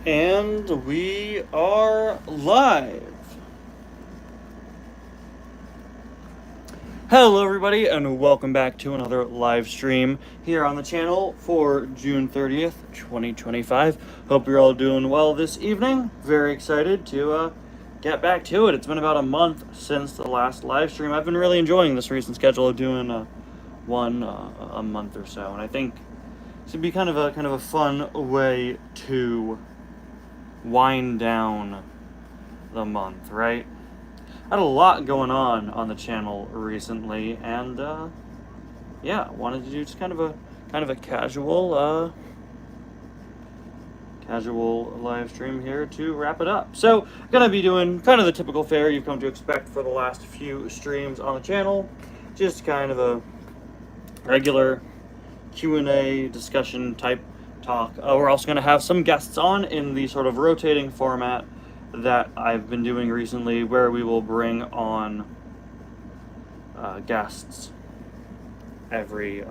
And we are live. Hello everybody, and welcome back to another live stream here on the channel for June 30th, 2025. Hope you're all doing well this evening. Very excited to get back to it. It's been about a month since the last live stream. I've been really enjoying this recent schedule of doing one a month or so, and I think this would be kind of a fun way to wind down the month, right? I had a lot going on the channel recently, and yeah, wanted to do just kind of a casual live stream here to wrap it up. So, gonna be doing kind of the typical fare you've come to expect for the last few streams on the channel, just kind of a regular Q&A discussion type talk. We're also going to have some guests on in the sort of rotating format that I've been doing recently, where we will bring on guests every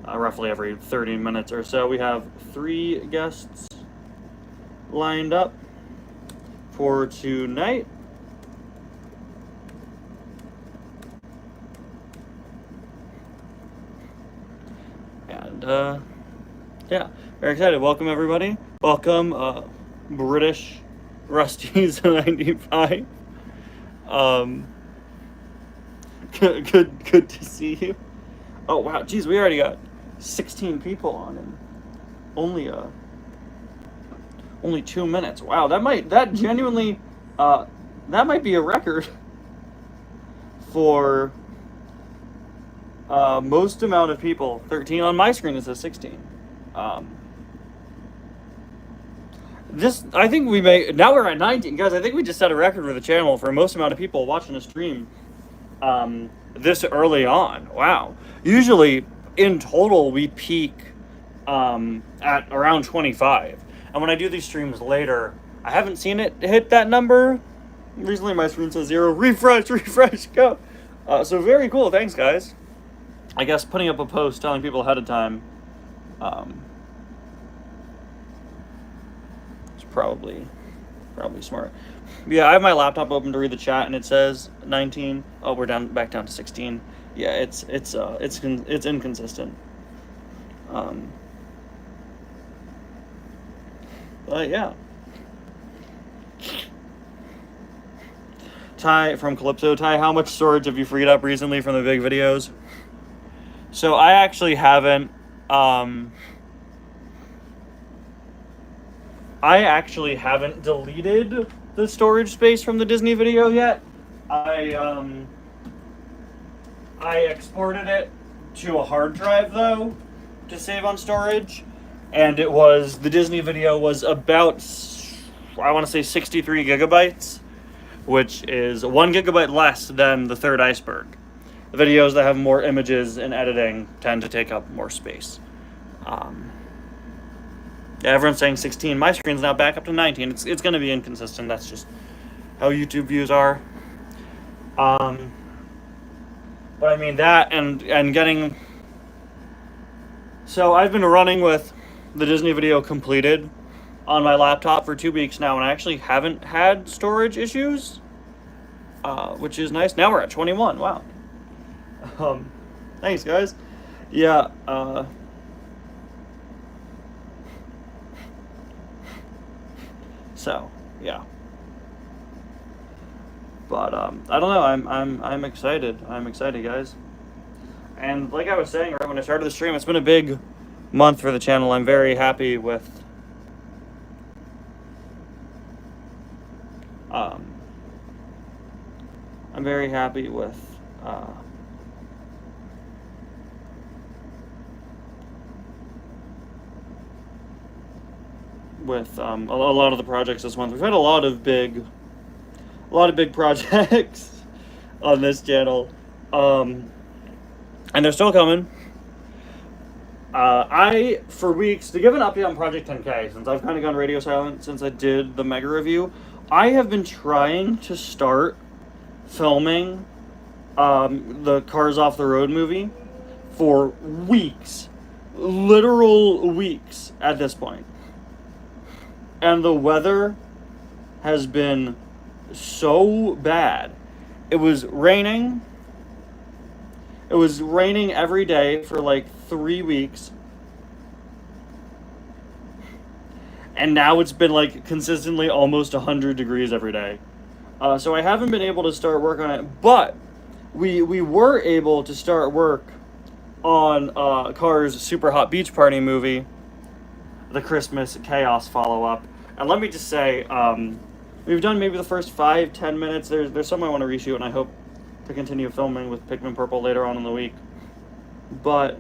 roughly every 30 minutes or so. We have 3 guests lined up for tonight. And yeah, very excited. Welcome everybody. Welcome British Rusty's 95. Good to see you. Oh wow, geez, we already got 16 people on in only 2 minutes. Wow, that genuinely that might be a record for most amount of people. 13 on my screen. It says 16. I think we may, now we're at 19, guys. I think we just set a record for the channel for most amount of people watching a stream this early on. Wow. Usually in total we peak at around 25, and when I do these streams later, I haven't seen it hit that number recently. My screen says 0. Refresh, go. So very cool. Thanks, guys. I guess putting up a post telling people ahead of time is probably smart. Yeah, I have my laptop open to read the chat, and it says 19. Oh, we're back down to 16. Yeah, it's inconsistent. But yeah. Ty from Calypso. Ty, how much storage have you freed up recently from the big videos? So I actually haven't deleted the storage space from the Disney video yet. I exported it to a hard drive though to save on storage, and the Disney video was about, I want to say 63 gigabytes, which is 1 gigabyte less than the third iceberg. The videos that have more images and editing tend to take up more space. Yeah, everyone's saying 16. My screen's now back up to 19. It's going to be inconsistent. That's just how YouTube views are. But I mean that and getting. So I've been running with the Disney video completed on my laptop for 2 weeks now, and I actually haven't had storage issues, which is nice. Now we're at 21. Wow. Thanks, guys. Yeah, so yeah, but I don't know. I'm excited. I'm excited, guys. And like I was saying right when I started the stream, it's been a big month for the channel. I'm very happy with a lot of the projects this month. We've had a lot of big projects on this channel, and they're still coming. For weeks, to give an update on Project 10K, since I've kind of gone radio silent since I did the mega review, I have been trying to start filming the Cars Off the Road movie for weeks. Literal weeks at this point. and the weather has been so bad. It was raining. It was raining every day for like 3 weeks. And now it's been like consistently almost 100 degrees every day. So I haven't been able to start work on it, but we were able to start work on Cars' Super Hot Beach Party movie, the Christmas Chaos follow-up. And let me just say, we've done maybe the first 5-10 minutes. There's some I want to reshoot, and I hope to continue filming with Pikmin Purple later on in the week. But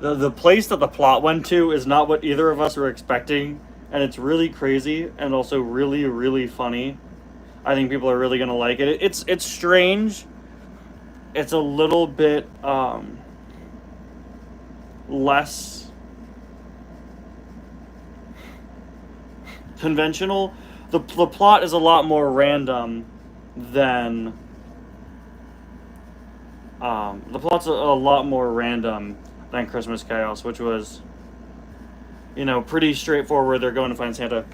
the place that the plot went to is not what either of us were expecting, and it's really crazy and also really, really funny. I think people are really gonna like it. It's strange. It's a little bit less conventional. The plot is a lot more random than the plot's a lot more random than Christmas Chaos, which was, pretty straightforward. They're going to find Santa.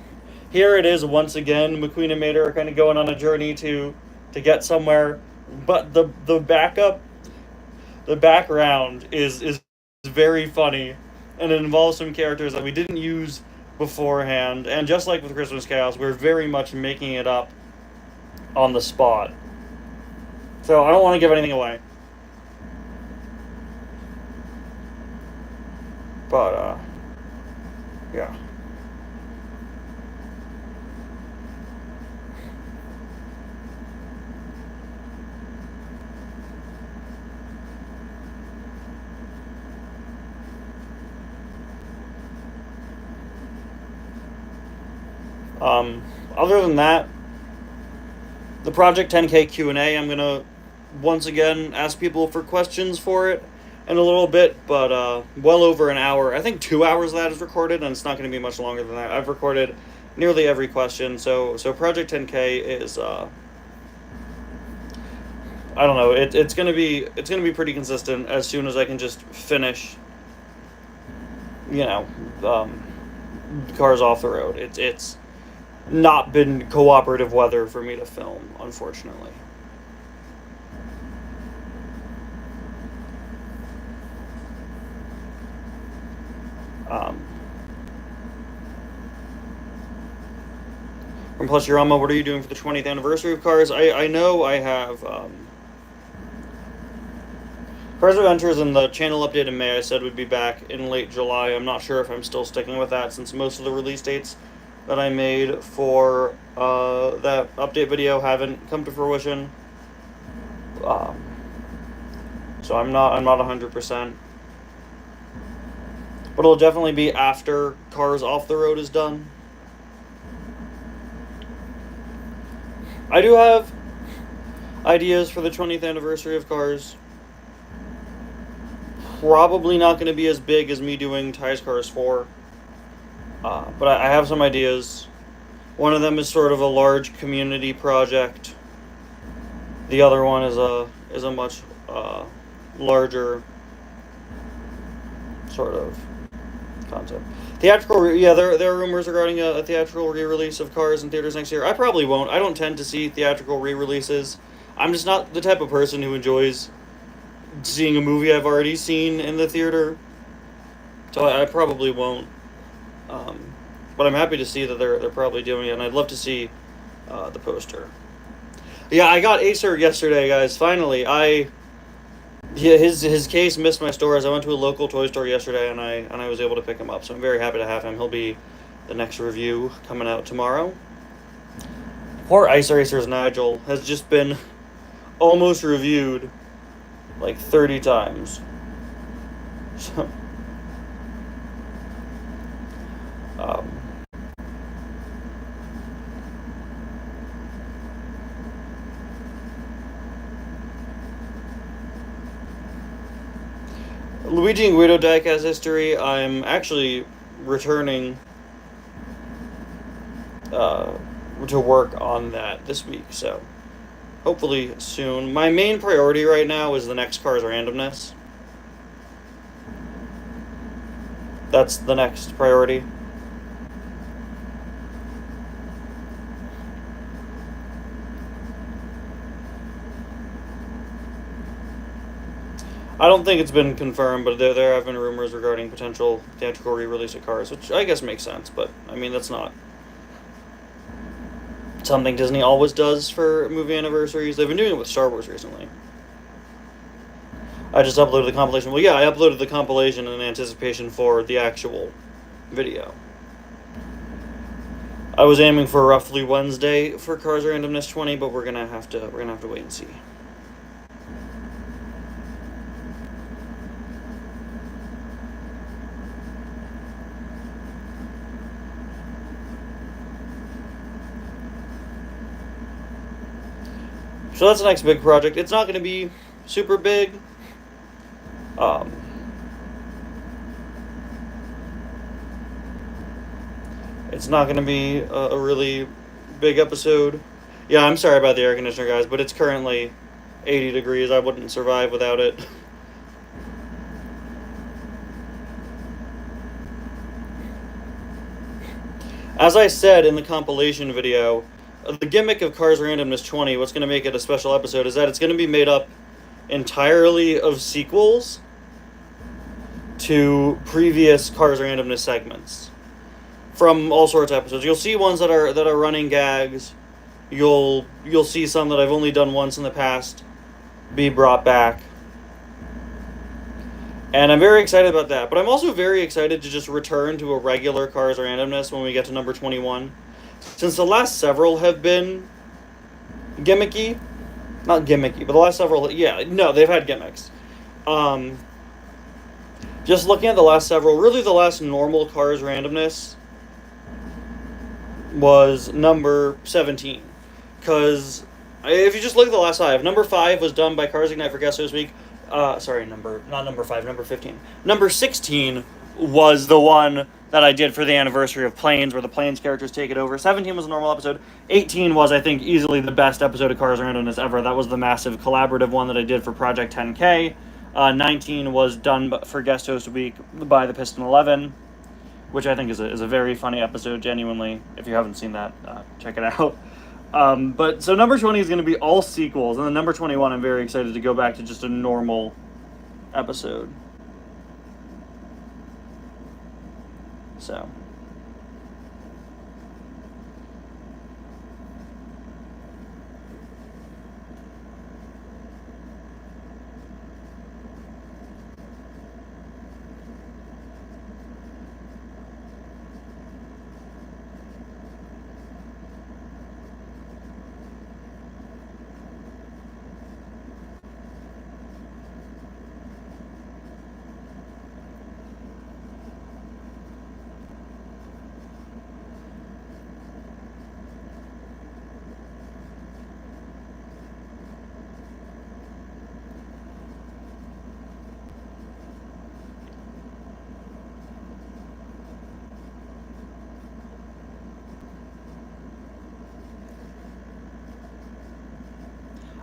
Here it is once again. McQueen and Mater are kind of going on a journey to get somewhere, but the background is very funny, and it involves some characters that we didn't use beforehand. And just like with Christmas Chaos, we're very much making it up on the spot. So I don't want to give anything away. But, yeah. Other than that, the Project 10K Q&A, I'm going to once again ask people for questions for it in a little bit, but well over an hour. I think 2 hours of that is recorded, and it's not going to be much longer than that. I've recorded nearly every question, so Project 10K is I don't know. It's gonna be pretty consistent as soon as I can just finish, Cars Off the Road. It's not been cooperative weather for me to film, unfortunately. From Plus Urama, what are you doing for the 20th anniversary of Cars? I know I have Cars Adventures and the channel update in May I said would be back in late July. I'm not sure if I'm still sticking with that, since most of the release dates that I made for that update video haven't come to fruition. So I'm not 100%. But it'll definitely be after Cars Off the Road is done. I do have ideas for the 20th anniversary of Cars. Probably not going to be as big as me doing Ties Cars 4. But I have some ideas. One of them is sort of a large community project. The other one is a much larger sort of concept. Theatrical, there are rumors regarding a theatrical re-release of Cars in theaters next year. I probably won't. I don't tend to see theatrical re-releases. I'm just not the type of person who enjoys seeing a movie I've already seen in the theater. So I probably won't. But I'm happy to see that they're probably doing it, and I'd love to see the poster. Yeah, I got Acer yesterday, guys. Finally, his case missed my stores. I went to a local toy store yesterday, and I was able to pick him up. So I'm very happy to have him. He'll be the next review coming out tomorrow. Poor Ice Racer's Nigel has just been almost reviewed like 30 times. So, Luigi and Guido diecast history. I'm actually returning to work on that this week, so hopefully soon. My main priority right now is the next Cars randomness. That's the next priority. I don't think it's been confirmed, but there have been rumors regarding potential theatrical re-release of Cars, which I guess makes sense, but I mean, that's not something Disney always does for movie anniversaries. They've been doing it with Star Wars recently. I just uploaded the compilation. Well, yeah, I uploaded the compilation in anticipation for the actual video. I was aiming for roughly Wednesday for Cars Randomness 20, but we're gonna have to wait and see. So that's the next big project. It's not going to be super big. It's not going to be a really big episode. Yeah, I'm sorry about the air conditioner, guys, but it's currently 80 degrees. I wouldn't survive without it. As I said in the compilation video, the gimmick of Cars Randomness 20, what's going to make it a special episode, is that it's going to be made up entirely of sequels to previous Cars Randomness segments from all sorts of episodes. You'll see ones that are running gags. You'll see some that I've only done once in the past be brought back. And I'm very excited about that. But I'm also very excited to just return to a regular Cars Randomness when we get to number 21. Since the last several have been gimmicky, not gimmicky, but the last several, yeah, no, they've had gimmicks. Just looking at the last several, really the last normal Cars Randomness was number 17. Because if you just look at the last 5, number 5 was done by Cars Ignite for Guest Host Week. Not number 5, number 15. Number 16 was the one that I did for the anniversary of Planes, where the Planes characters take it over. 17 was a normal episode. 18 was, I think, easily the best episode of Cars Randomness ever. That was the massive collaborative one that I did for Project 10K. 19 was done for Guest Host Week by the Piston 11, which I think is a very funny episode, genuinely. If you haven't seen that, check it out. But so number 20 is going to be all sequels, and then number 21, I'm very excited to go back to just a normal episode. So.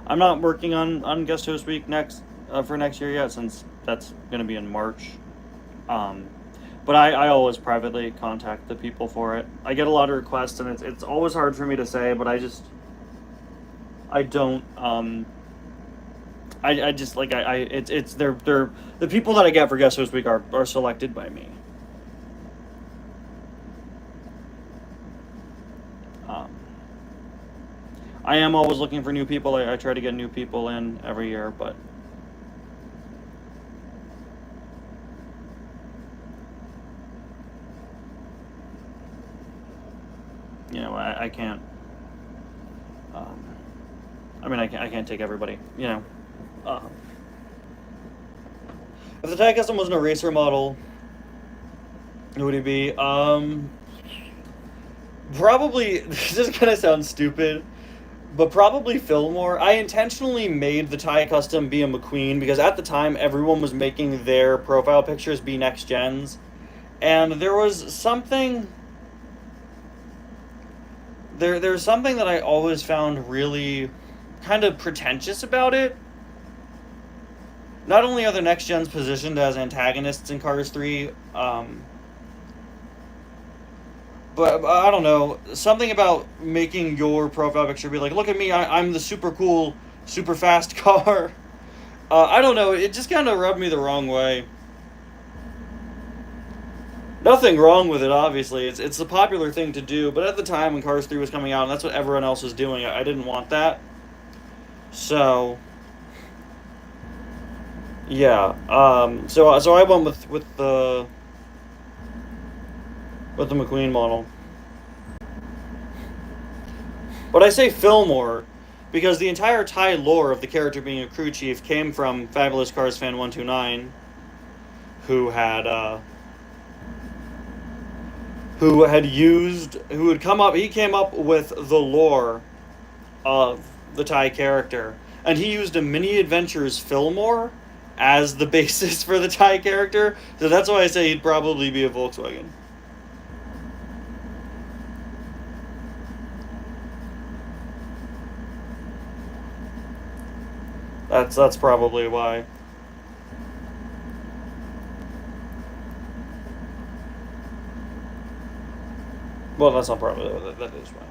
I'm not working on Guest Host Week for next year yet, since that's going to be in March. But I always privately contact the people for it. I get a lot of requests, and it's always hard for me to say, but I don't. They're the people that I get for Guest Host Week are selected by me. I am always looking for new people. I try to get new people in every year, but you know, I can't. I can't take everybody. You know, if the tag custom wasn't a racer model, who would it be? Probably. This is gonna sound stupid, but probably Fillmore. I intentionally made the tie custom be a McQueen because at the time everyone was making their profile pictures be next gens, and there was something. There's something that I always found really kind of pretentious about it. Not only are the next gens positioned as antagonists in Cars 3, but I don't know, something about making your profile picture be like, look at me, I'm the super cool, super fast car. I don't know, it just kind of rubbed me the wrong way. Nothing wrong with it, obviously. It's a popular thing to do, but at the time when Cars 3 was coming out, and that's what everyone else was doing, I didn't want that. So, yeah. So I went with the McQueen model. But I say Fillmore because the entire Thai lore of the character being a crew chief came from Fabulous Cars Fan 129, who had he came up with the lore of the Thai character, and he used a Mini Adventures Fillmore as the basis for the Thai character, so that's why I say he'd probably be a Volkswagen. That's probably why. Well, that's not probably that is why.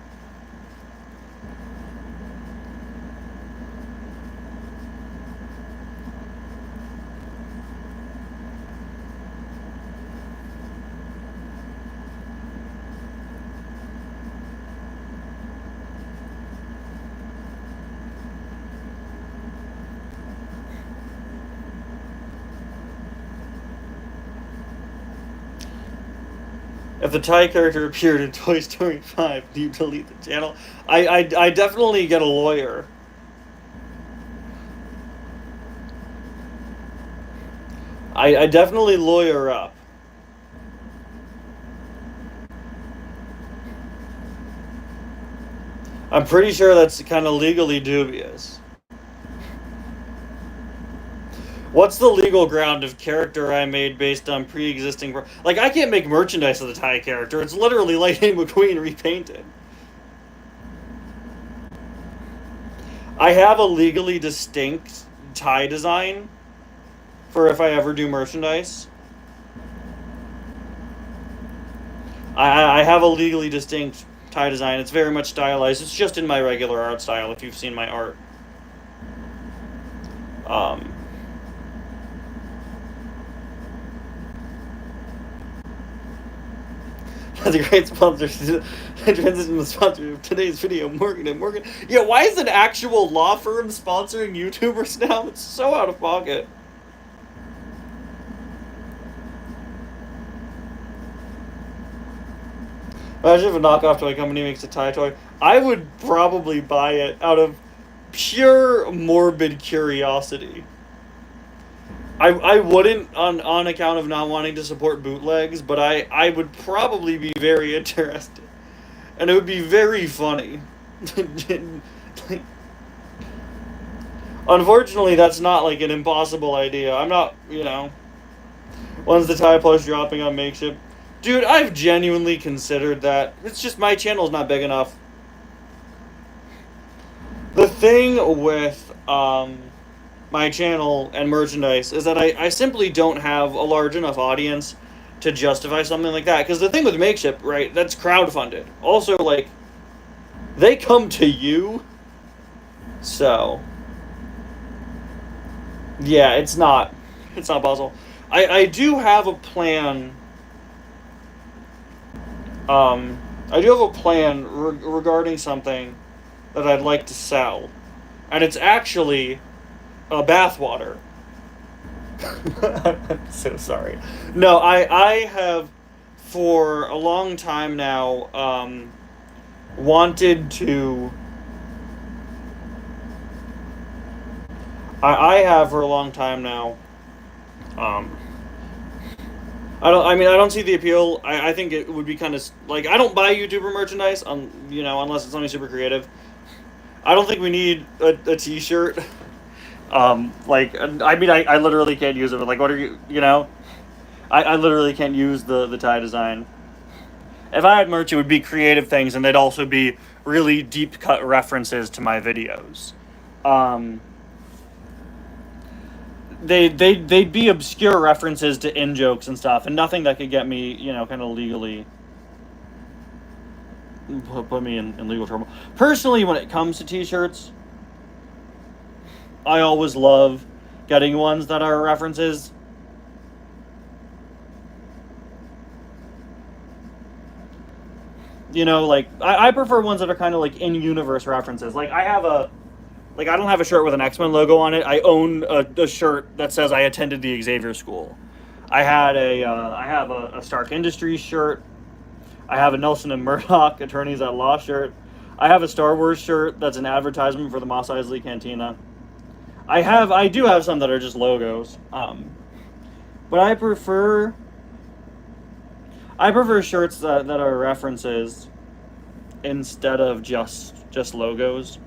If the Thai character appeared in Toy Story 5, do you delete the channel? I definitely get a lawyer. I definitely lawyer up. I'm pretty sure that's kind of legally dubious. What's the legal ground of character I made based on pre-existing... Like, I can't make merchandise of the Thai character. It's literally Lightning McQueen repainted. I have a legally distinct Thai design for if I ever do merchandise. I have a legally distinct Thai design. It's very much stylized. It's just in my regular art style, if you've seen my art. That's a great sponsor. Transition to sponsor of today's video, Morgan & Morgan. Yeah, why is an actual law firm sponsoring YouTubers now? It's so out of pocket. Imagine if a knockoff toy company makes a Thai toy. I would probably buy it out of pure morbid curiosity. I wouldn't on account of not wanting to support bootlegs, but I would probably be very interested. And it would be very funny. Unfortunately, that's not like an impossible idea. I'm not, when's the Thai plush dropping on Makeshift? Dude, I've genuinely considered that. It's just my channel's not big enough. The thing with my channel and merchandise is that I simply don't have a large enough audience to justify something like that. Because the thing with Makeshift, right, that's crowdfunded. Also, like, they come to you. So, yeah, it's not possible. I do have a plan. I do have a plan regarding something that I'd like to sell. And it's actually a bathwater. I'm so sorry. No, I have for a long time now wanted to... I have for a long time now I don't see the appeal. I think it would be kind of like, I don't buy YouTuber merchandise unless it's something super creative. I don't think we need a t-shirt. I literally can't use it. But like, what are you, I literally can't use the Thai design. If I had merch, it would be creative things, and they'd also be really deep cut references to my videos. Um, they'd be obscure references to in jokes and stuff, and nothing that could get me, kind of legally put me in legal trouble. Personally, when it comes to t-shirts, I always love getting ones that are references. Like, I prefer ones that are kind of like in-universe references. Like, I don't have a shirt with an X-Men logo on it. I own a shirt that says I attended the Xavier School. I have a Stark Industries shirt. I have a Nelson and Murdoch Attorneys at Law shirt. I have a Star Wars shirt that's an advertisement for the Mos Eisley Cantina. I do have some that are just logos. But I prefer shirts that are references instead of just logos.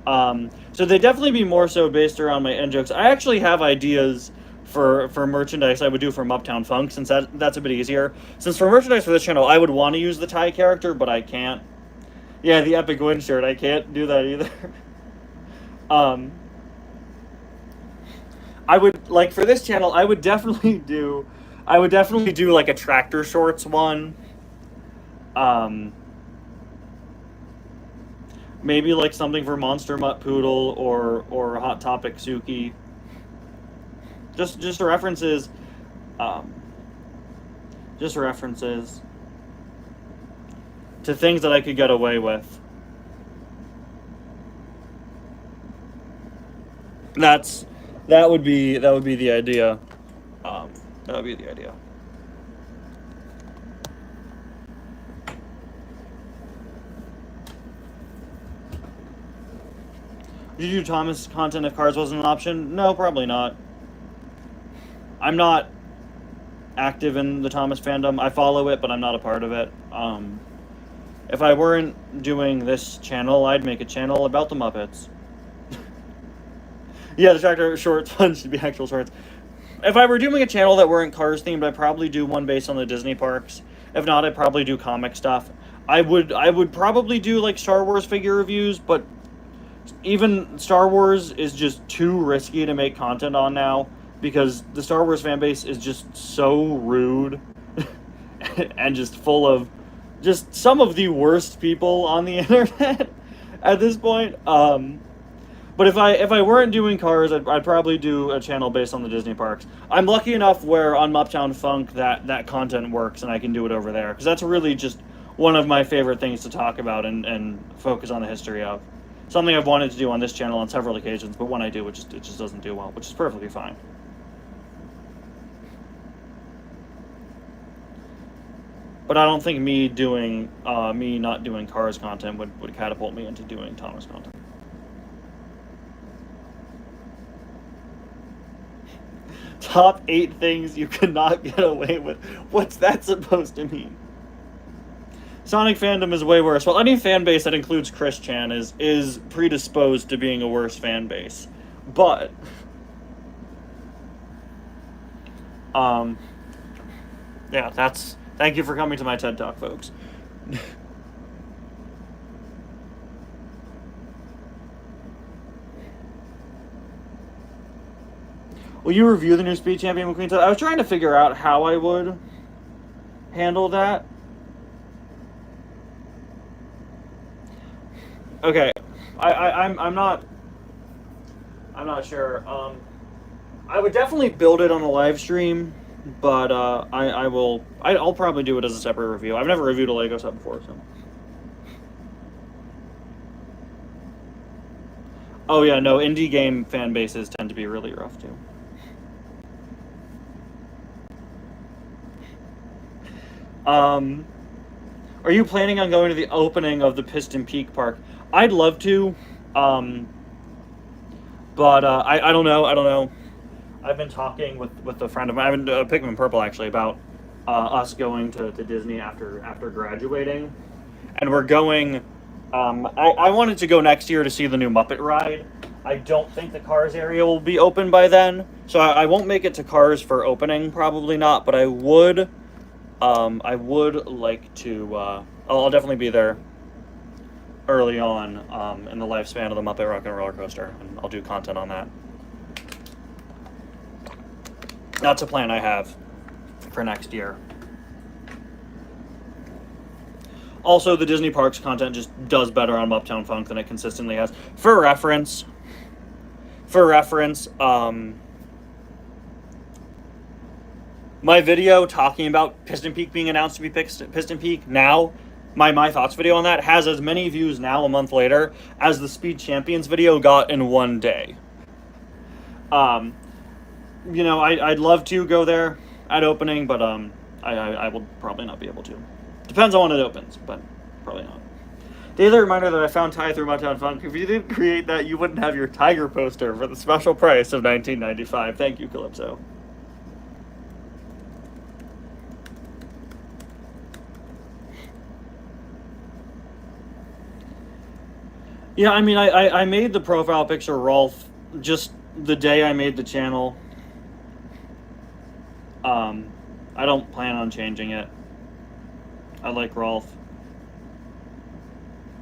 So they definitely be more so based around my in-jokes. I actually have ideas for merchandise I would do from Uptown Funk, since that's a bit easier. Since for merchandise for this channel, I would want to use the Ty character, but I can't. Yeah, the Epic Win shirt, I can't do that either. I would, like, for this channel, I would definitely do like a Tractor Shorts one. Maybe like something for Monster Mutt Poodle or Hot Topic Suki. Just references, just references to things that I could get away with. That would be the idea. That would be the idea. Did you do Thomas content if cars wasn't an option? No, probably not. I'm not active in the Thomas fandom. I follow it, but I'm not a part of it. If I weren't doing this channel, I'd make a channel about the Muppets. Yeah, the Tractor Shorts one should be actual shorts. If I were doing a channel that weren't Cars themed, I'd probably do one based on the Disney parks. If not, I'd probably do comic stuff. I would probably do like Star Wars figure reviews, but even Star Wars is just too risky to make content on now, because the Star Wars fan base is just so rude and just full of just some of the worst people on the internet at this point. But if I weren't doing Cars, I'd probably do a channel based on the Disney parks. I'm lucky enough where on Uptown Funk that content works and I can do it over there, because that's really just one of my favorite things to talk about and focus on the history of. Something I've wanted to do on this channel on several occasions, but when I do, it just doesn't do well, which is perfectly fine. But I don't think me not doing Cars content would catapult me into doing Thomas content. Top 8 things you cannot get away with. What's that supposed to mean? Sonic fandom is way worse. Well, any fan base that includes Chris Chan is predisposed to being a worse fan base. But yeah, thank you for coming to my TED Talk, folks. Will you review the new Speed Champion McQueen? I was trying to figure out how I would handle that. Okay, I'm not sure. I would definitely build it on a live stream, but I'll probably do it as a separate review. I've never reviewed a Lego set before, so. Oh yeah, no, indie game fan bases tend to be really rough too. Are you planning on going to the opening of the Piston Peak Park? I'd love to, but I don't know. I've been talking with a friend of mine, I've been Pikmin Purple actually, about us going to Disney after graduating, and we're going. I wanted to go next year to see the new Muppet ride. I don't think the Cars area will be open by then, so I won't make it to Cars for opening, probably not. But I would like to. I'll definitely be there early on in the lifespan of the Muppet Rock and Roller Coaster, and I'll do content on that. That's a plan I have for next year. Also, the Disney Parks content just does better on Uptown Funk than it consistently has. For reference, my video talking about Piston Peak being announced to be Piston Peak now, my thoughts video on that has as many views now a month later as the Speed Champions video got in one day. You know, I'd love to go there at opening, but I will probably not be able to. Depends on when it opens, but probably not. Daily reminder that I found Ty through Uptown Funk. If you didn't create that, you wouldn't have your Tiger poster for the special price of $19.95. Thank you, Calypso. Yeah, I mean, I made the profile picture Rolf just the day I made the channel. I don't plan on changing it. I like Rolf.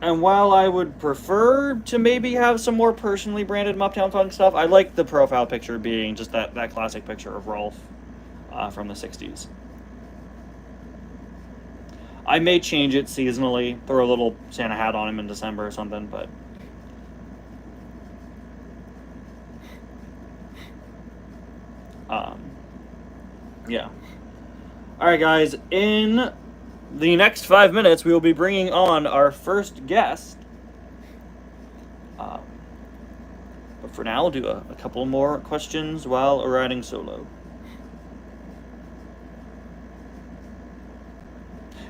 And while I would prefer to maybe have some more personally branded Uptown Funk stuff, I like the profile picture being just that classic picture of Rolf from the 60s. I may change it seasonally, throw a little Santa hat on him in December or something, but... yeah. Alright, guys, in the next 5 minutes, we will be bringing on our first guest. But for now, I'll do a couple more questions while riding solo.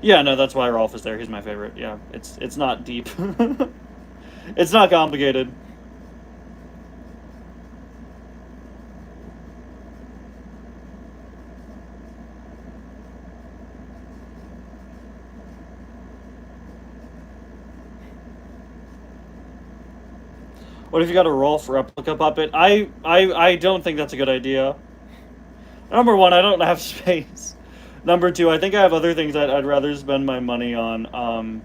Yeah, no, that's why Rolf is there. He's my favorite. Yeah, it's not deep. It's not complicated. What if you got a Rolf replica puppet? I don't think that's a good idea. Number one, I don't have space. Number two, I think I have other things I'd rather spend my money on.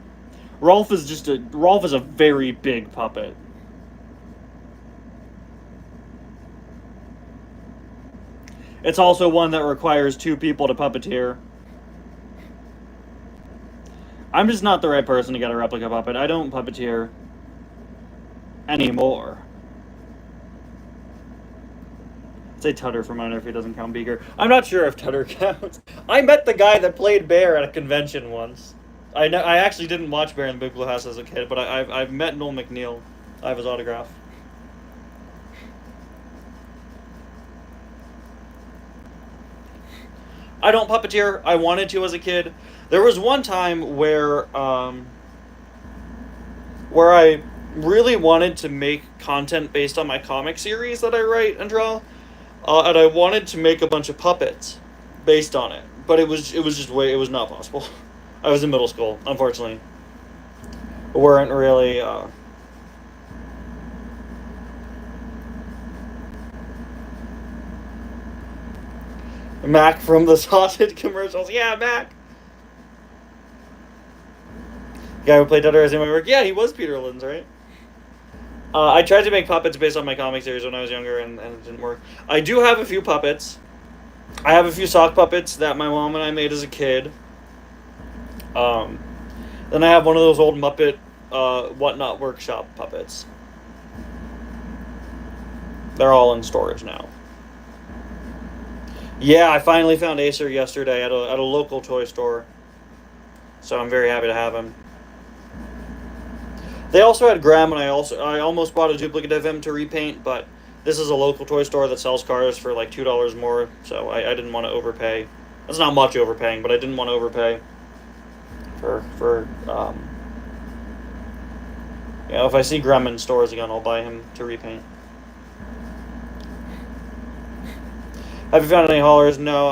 Rolf is a very big puppet. It's also one that requires 2 people to puppeteer. I'm just not the right person to get a replica puppet. I don't puppeteer anymore. Say Tutter for minor if he doesn't count Beaker. I'm not sure if Tutter counts. I met the guy that played Bear at a convention once. I actually didn't watch Bear in the Big Blue House as a kid, but I've met Noel McNeil. I have his autograph. I don't puppeteer. I wanted to as a kid. There was one time where I really wanted to make content based on my comic series that I write and draw, and I wanted to make a bunch of puppets based on it, but it was not possible. I was in middle school, unfortunately. Weren't really Mac from the sausage commercials. Yeah, Mac. The guy who played Tutter as in my work. Yeah, he was Peter Linz, right? I tried to make puppets based on my comic series when I was younger, and it didn't work. I do have a few puppets. I have a few sock puppets that my mom and I made as a kid. Then I have one of those old Muppet Whatnot Workshop puppets. They're all in storage now. Yeah, I finally found Acer yesterday at a local toy store. So I'm very happy to have him. They also had Graham, and I almost bought a duplicate of him to repaint, but this is a local toy store that sells cars for like $2 more, so I didn't want to overpay. That's not much overpaying, but I didn't want to overpay for you know, if I see Graham in stores again, I'll buy him to repaint. Have you found any haulers? No,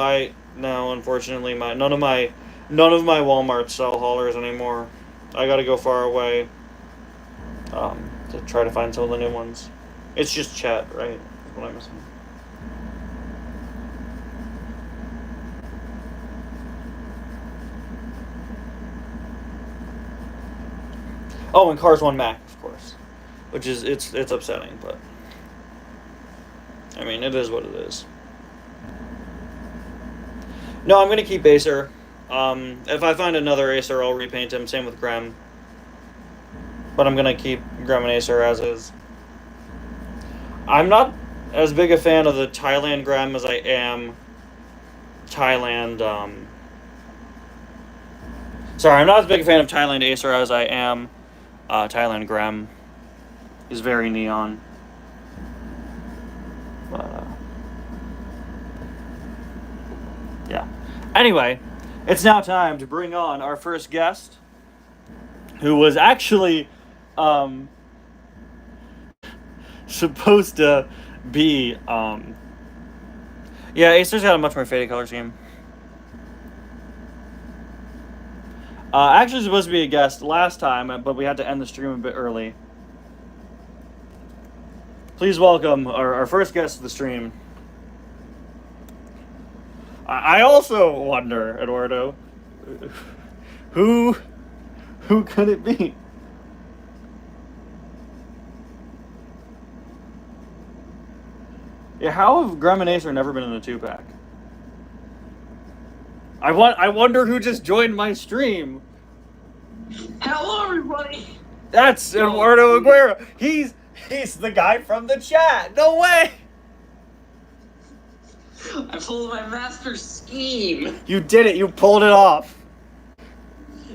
unfortunately, none of my Walmarts sell haulers anymore. I gotta go far away to try to find some of the new ones. It's just chat, right? That's what I'm missing. Oh, and Cars 1 Mac, of course. Which is, it's upsetting, but... I mean, it is what it is. No, I'm going to keep Acer. If I find another Acer, I'll repaint him. Same with Grem. But I'm going to keep Grem and Acer as is. I'm not as big a fan of the Thailand Grem as I am Thailand... Sorry, I'm not as big a fan of Thailand Acer as I am Thailand Grem. He's very neon. But, yeah. Anyway, it's now time to bring on our first guest, who was actually supposed to be... yeah, Acer's got a much more faded color scheme. Actually supposed to be a guest last time, but we had to end the stream a bit early. Please welcome our first guest to the stream. I also wonder, Eduardo, who could it be? Yeah, how have Grem and Acer never been in a 2-pack? I wonder who just joined my stream. Hello, everybody. That's Eduardo Aguero. He's the guy from the chat. No way. I pulled my master scheme. You did it. You pulled it off.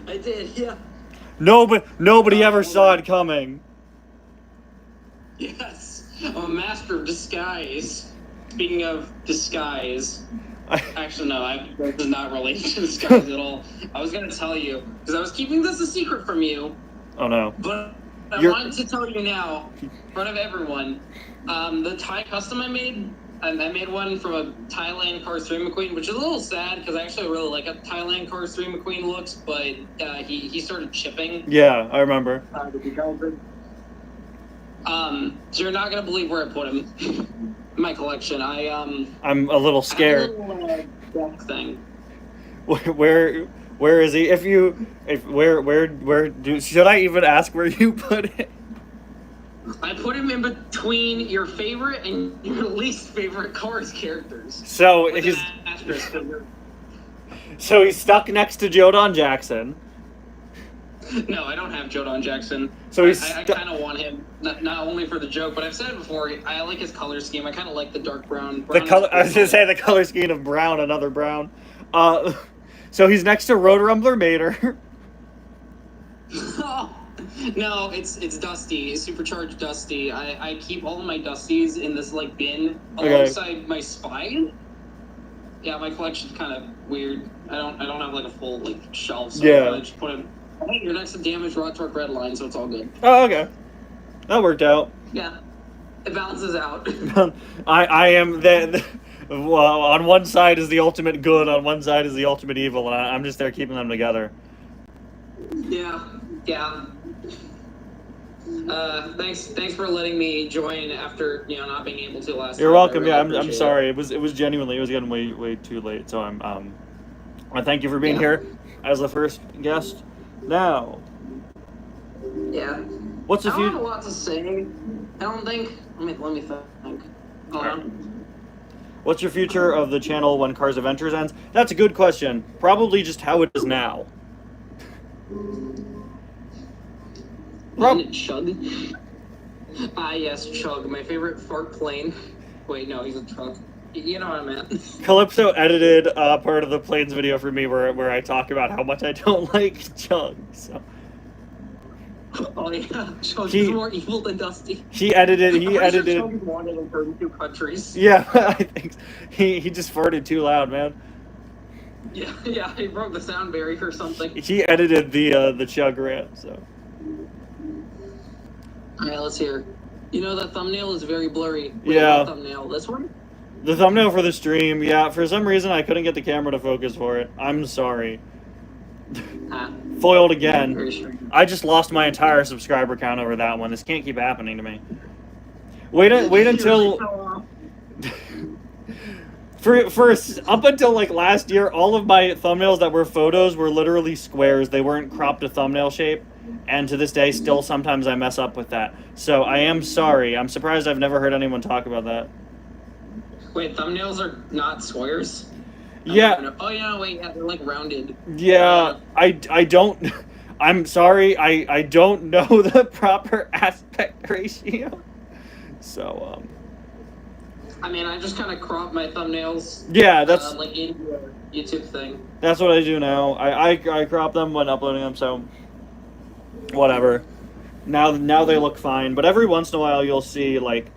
I did, yeah. Nobody ever saw it coming. Yes, I'm a master of disguise. Speaking of disguise. Actually, no, this is not related to disguise at all. I was going to tell you, because I was keeping this a secret from you. Oh, no. But I wanted to tell you now, in front of everyone, the Thai custom I made one from a Thailand Cars 3 McQueen, which is a little sad, because I actually really like how Thailand Cars 3 McQueen looks, but he started chipping. Yeah, I remember. So you're not going to believe where I put him. My collection. I'm a little scared. Thing. Where is he? Should I even ask where you put it? I put him in between your favorite and your least favorite Cars characters. So he's stuck next to Jodon Jackson. No, I don't have Jodon Jackson. So I kind of want him, not only for the joke, but I've said it before, I like his color scheme. I kind of like the dark brown. I was going to say the color scheme of brown, another brown. So he's next to Road Rumbler Mater. No, it's Dusty. It's supercharged Dusty. I keep all of my Dusties in this, like, bin alongside my Spy. Yeah, my collection's kind of weird. I don't have, like, a full, like, shelf, so yeah. I just put him... Hey, you're next to Damaged Raw Torque Redline, so it's all good. Oh, okay. That worked out. Yeah. It balances out. I am well, on one side is the ultimate good, on one side is the ultimate evil, and I'm just there keeping them together. Yeah. Thanks for letting me join after not being able to last. You're welcome. Really I'm sorry. It was genuinely getting way too late. So I thank you for being here as the first guest. Now. Yeah. What's the I don't have a lot to say. I don't think. Let me think. Hold on. What's your future of the channel when Cars Adventures ends? That's a good question. Probably just how it is now. Chug. Yes, Chug. My favorite fart plane. Wait, no, he's a truck. You know what I meant. Calypso edited part of the planes video for me where I talk about how much I don't like Chug. So. Oh yeah, Chug is more evil than Dusty. He edited. Chug is wanted in 32 countries. Yeah, I think so. He just farted too loud, man. Yeah, he broke the sound barrier or something. He edited the Chug rant, so. Alright, let's hear. That thumbnail is very blurry. Yeah. Thumbnail. This one? The thumbnail for the stream, yeah. For some reason, I couldn't get the camera to focus for it. I'm sorry. Foiled again. I just lost my entire subscriber count over that one. This can't keep happening to me. Wait until... Up until like last year, all of my thumbnails that were photos were literally squares. They weren't cropped to thumbnail shape. And to this day, still sometimes I mess up with that. So I am sorry. I'm surprised I've never heard anyone talk about that. Wait, thumbnails are not squares? Yeah. Oh, yeah, wait, yeah, they're like rounded. Yeah, I don't... I'm sorry, I don't know the proper aspect ratio. So, I mean, I just kind of crop my thumbnails. Yeah, that's... like in the YouTube thing. That's what I do now. I crop them when uploading them, so... Whatever. Now they look fine, but every once in a while you'll see, like...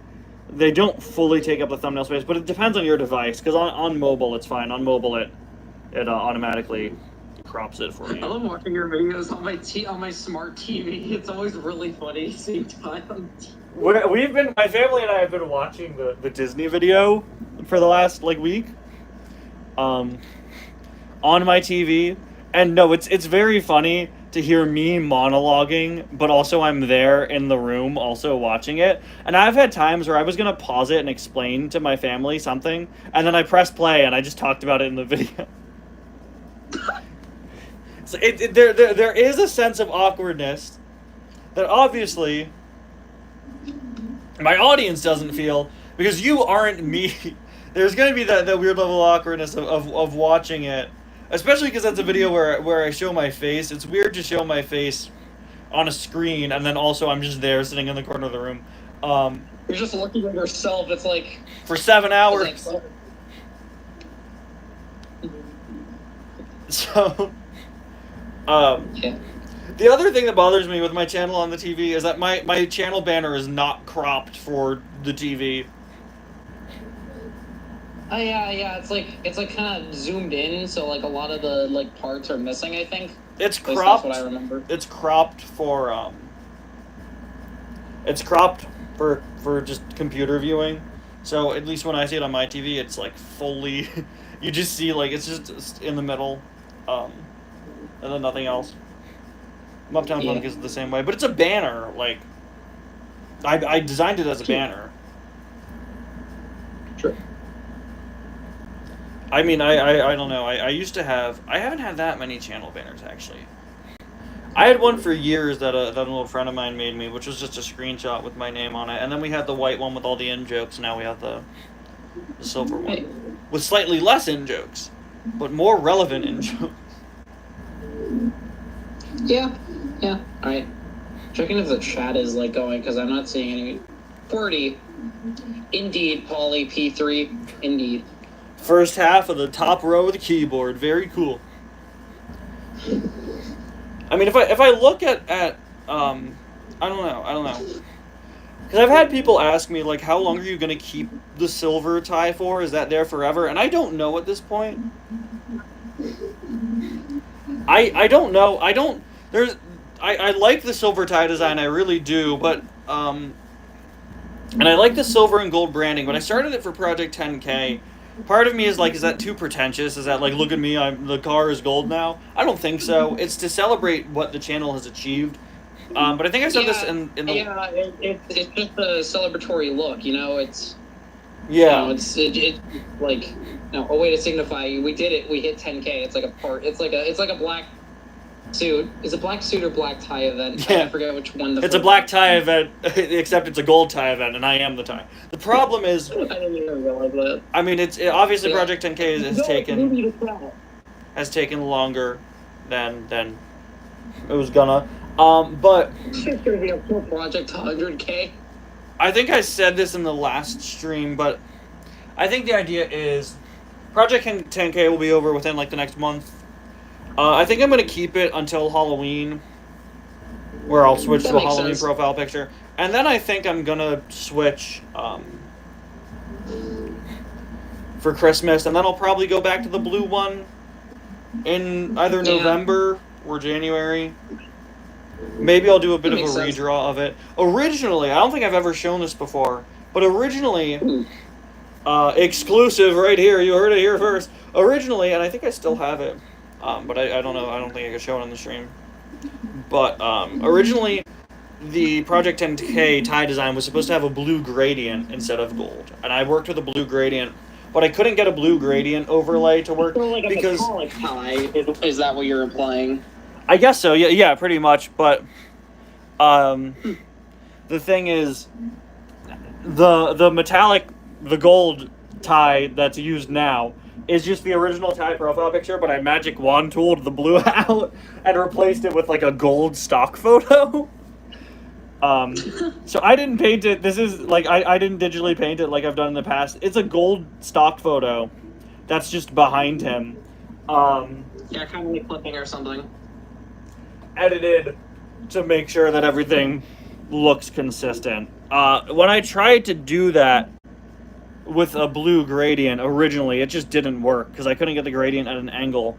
They don't fully take up the thumbnail space, but it depends on your device, because on mobile it's fine. On mobile it automatically crops it for you. I love watching your videos on my smart TV. It's always really funny seeing time. My family and I have been watching the Disney video for the last week, on my TV, and no, it's very funny to hear me monologuing, but also I'm there in the room also watching it. And I've had times where I was gonna pause it and explain to my family something, and then I press play and I just talked about it in the video. So there is a sense of awkwardness that obviously my audience doesn't feel, because you aren't me. There's gonna be that weird level of awkwardness of watching it. Especially because that's a video where I show my face. It's weird to show my face on a screen, and then also I'm just there sitting in the corner of the room. You're just looking at yourself. It's like... For 7 hours. So... yeah. The other thing that bothers me with my channel on the TV is that my channel banner is not cropped for the TV. Oh yeah, it's like kind of zoomed in, so like a lot of the parts are missing, I think. It's cropped. That's what I remember. It's cropped for for just computer viewing. So at least when I see it on my TV, it's like fully you just see it's just in the middle, and then nothing else. Uptown Funk is the same way, but it's a banner. I designed it as a banner. Sure. I mean, I don't know. I used to have... I haven't had that many channel banners, actually. I had one for years that an old friend of mine made me, which was just a screenshot with my name on it. And then we had the white one with all the in-jokes. Now we have the silver one. With slightly less in-jokes, but more relevant in-jokes. Yeah. Alright. Checking if the chat is, going, because I'm not seeing any... 40. Indeed, Polly P3. Indeed. First half of the top row of the keyboard. Very cool. I mean, if I look at I don't know. Because I've had people ask me, how long are you going to keep the silver tie for? Is that there forever? And I don't know at this point. I don't know. I like the silver tie design, I really do, but, and I like the silver and gold branding, but I started it for Project 10K. Part of me is is that too pretentious? Is that look at me, the car is gold now? I don't think so. It's to celebrate what the channel has achieved. But I think I said this in the... Yeah, it's just a celebratory look, it's... Yeah. It's a way to signify we did it, we hit 10K. It's like a part, it's like a black suit. Is it black suit or black tie event? Yeah. I forget which one. It's a black tie event, except it's a gold tie event, and I am the tie. The problem is... I didn't even realize that. I mean, obviously Project 10K has taken longer than it was gonna. But... It's going to be a full Project 100K. I think I said this in the last stream, but I think the idea is Project 10K will be over within the next month. I think I'm going to keep it until Halloween, where I'll switch to a Halloween profile picture. And then I think I'm going to switch for Christmas, and then I'll probably go back to the blue one in either November or January. Maybe I'll do a bit of a redraw of it. Originally, I don't think I've ever shown this before, but originally, exclusive right here, you heard it here first. Originally, and I think I still have it, but I don't know, I don't think I could show it on the stream. But originally, the Project 10K tie design was supposed to have a blue gradient instead of gold. And I worked with a blue gradient, but I couldn't get a blue gradient overlay to work because... metallic tie, is that what you're implying? I guess so, yeah, pretty much, but The thing is, the gold tie that's used now is just the original tie profile picture, but I magic wand tooled the blue out and replaced it with like a gold stock photo. So I didn't paint it. This is like I didn't digitally paint it like I've done in the past. It's a gold stock photo that's just behind him. Yeah, kind of like flipping or something. Edited to make sure that everything looks consistent. When I tried to do that with a blue gradient originally, it just didn't work because I couldn't get the gradient at an angle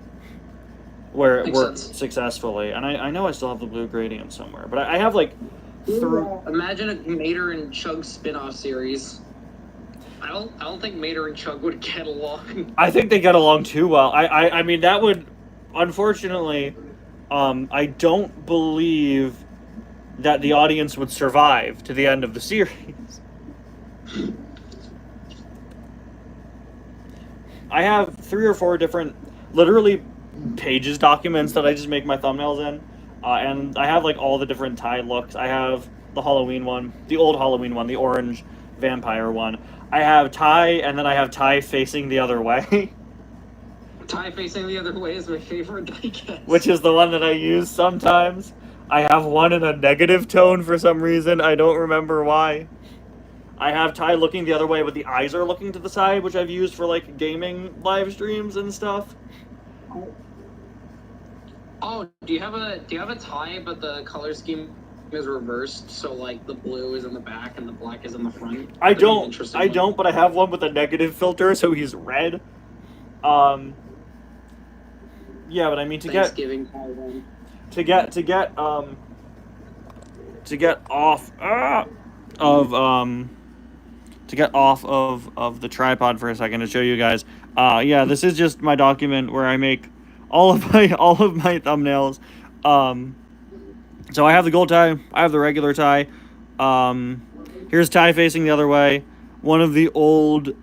where it worked successfully. And I know I still have the blue gradient somewhere, but I have like Imagine a Mater and Chug spin-off series. I don't think Mater and Chug would get along. I think they get along too well. I mean, that would, unfortunately, I don't believe that the audience would survive to the end of the series. I have 3 or 4 different, literally pages documents that I just make my thumbnails in. And I have like all the different tie looks. I have the Halloween one, the old Halloween one, the orange vampire one. I have tie, and then I have tie facing the other way. Tie facing the other way is my favorite, I guess. Which is the one that I use sometimes. I have one in a negative tone for some reason. I don't remember why. I have tie looking the other way, but the eyes are looking to the side, which I've used for like gaming live streams and stuff. Oh, do you have a tie, but the color scheme is reversed, so like the blue is in the back and the black is in the front? I don't, but I have one with a negative filter, so he's red. Yeah, but I mean to get off of the tripod for a second to show you guys. Yeah, this is just my document where I make all of my thumbnails. So I have the gold tie, I have the regular tie. Here's tie facing the other way. One of the old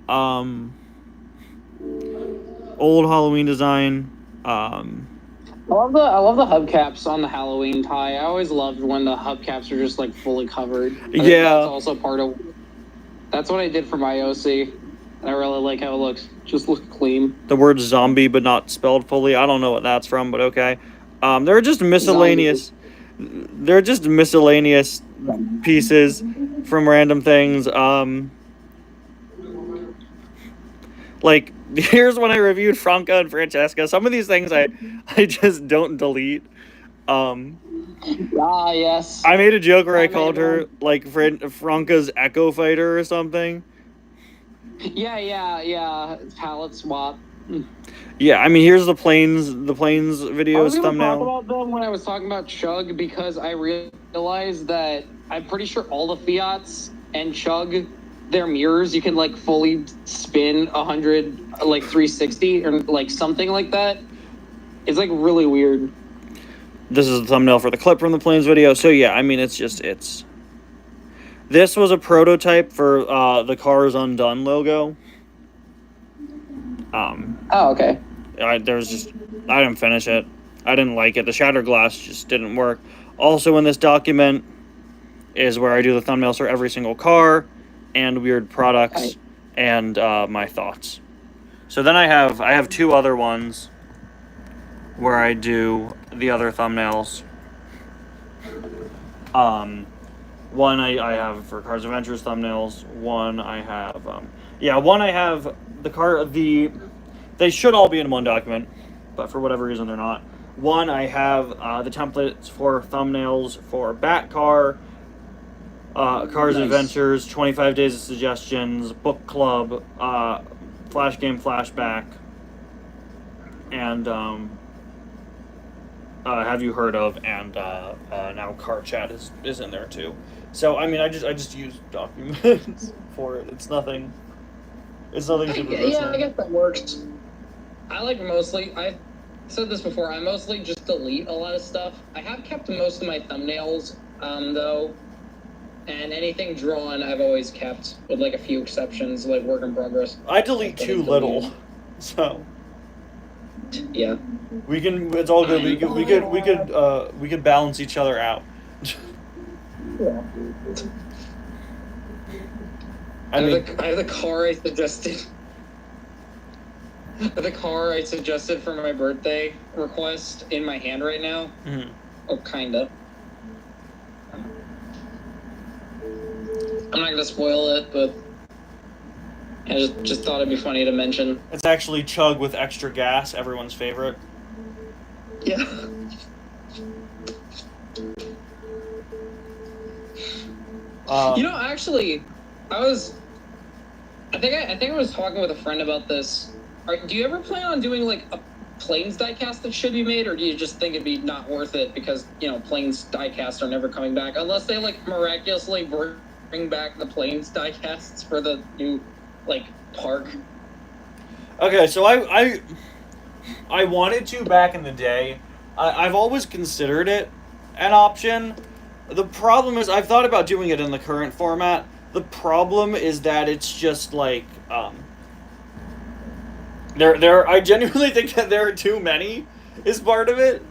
Halloween design. I love the hubcaps on the Halloween tie. I always loved when the hubcaps are just like fully covered. Yeah, that's also part of. That's what I did for my OC. I really like how it looks. Just looks clean. The word zombie, but not spelled fully. I don't know what that's from, but okay. They're just miscellaneous. They're just miscellaneous pieces from random things. Like, here's when I reviewed Franca and Francesca. Some of these things I just don't delete. Yes. I made a joke where I called her, like, Franca's Echo Fighter or something. Yeah. Palette swap. Yeah, I mean, here's the planes videos thumbnail. I was talk about them when I was talking about Chug because I realized that I'm pretty sure all the Fiats and Chug, their mirrors, you can like fully spin 100, like 360 or like something like that. It's like really weird. This is the thumbnail for the clip from the planes video. So yeah, I mean, it's. This was a prototype for the Cars Undone logo. Oh, okay. I didn't finish it. I didn't like it. The shattered glass just didn't work. Also in this document is where I do the thumbnails for every single car and weird products and my thoughts. So then I have 2 other ones where I do the other thumbnails. One I have for Cars Adventures thumbnails. One I have they should all be in one document, but for whatever reason they're not. One, I have the templates for thumbnails for Bat Car, Cars Adventures, 25 Days of Suggestions, Book Club, Flash Game Flashback, and Have You Heard Of, and now Car Chat is in there too. So I mean, I just use documents for it. It's nothing super personal. Yeah, I guess that works. I said this before, I mostly just delete a lot of stuff. I have kept most of my thumbnails, though, and anything drawn I've always kept, with like a few exceptions, like work in progress. I delete too little, so. Yeah. It's all good. We could balance each other out. Yeah. I have the car I suggested. The car I suggested for my birthday request in my hand right now. Mm-hmm. Oh, kinda. I'm not gonna spoil it, but I just thought it'd be funny to mention. It's actually Chug with extra gas, everyone's favorite. Yeah. Actually, I think I was talking with a friend about this. Do you ever plan on doing like a planes diecast that should be made, or do you just think it'd be not worth it because planes diecasts are never coming back unless they like miraculously bring back the planes diecasts for the new park? Okay, so I wanted to back in the day. I've always considered it an option. The problem is I've thought about doing it in the current format. The problem is that it's just like I genuinely think that there are too many is part of it.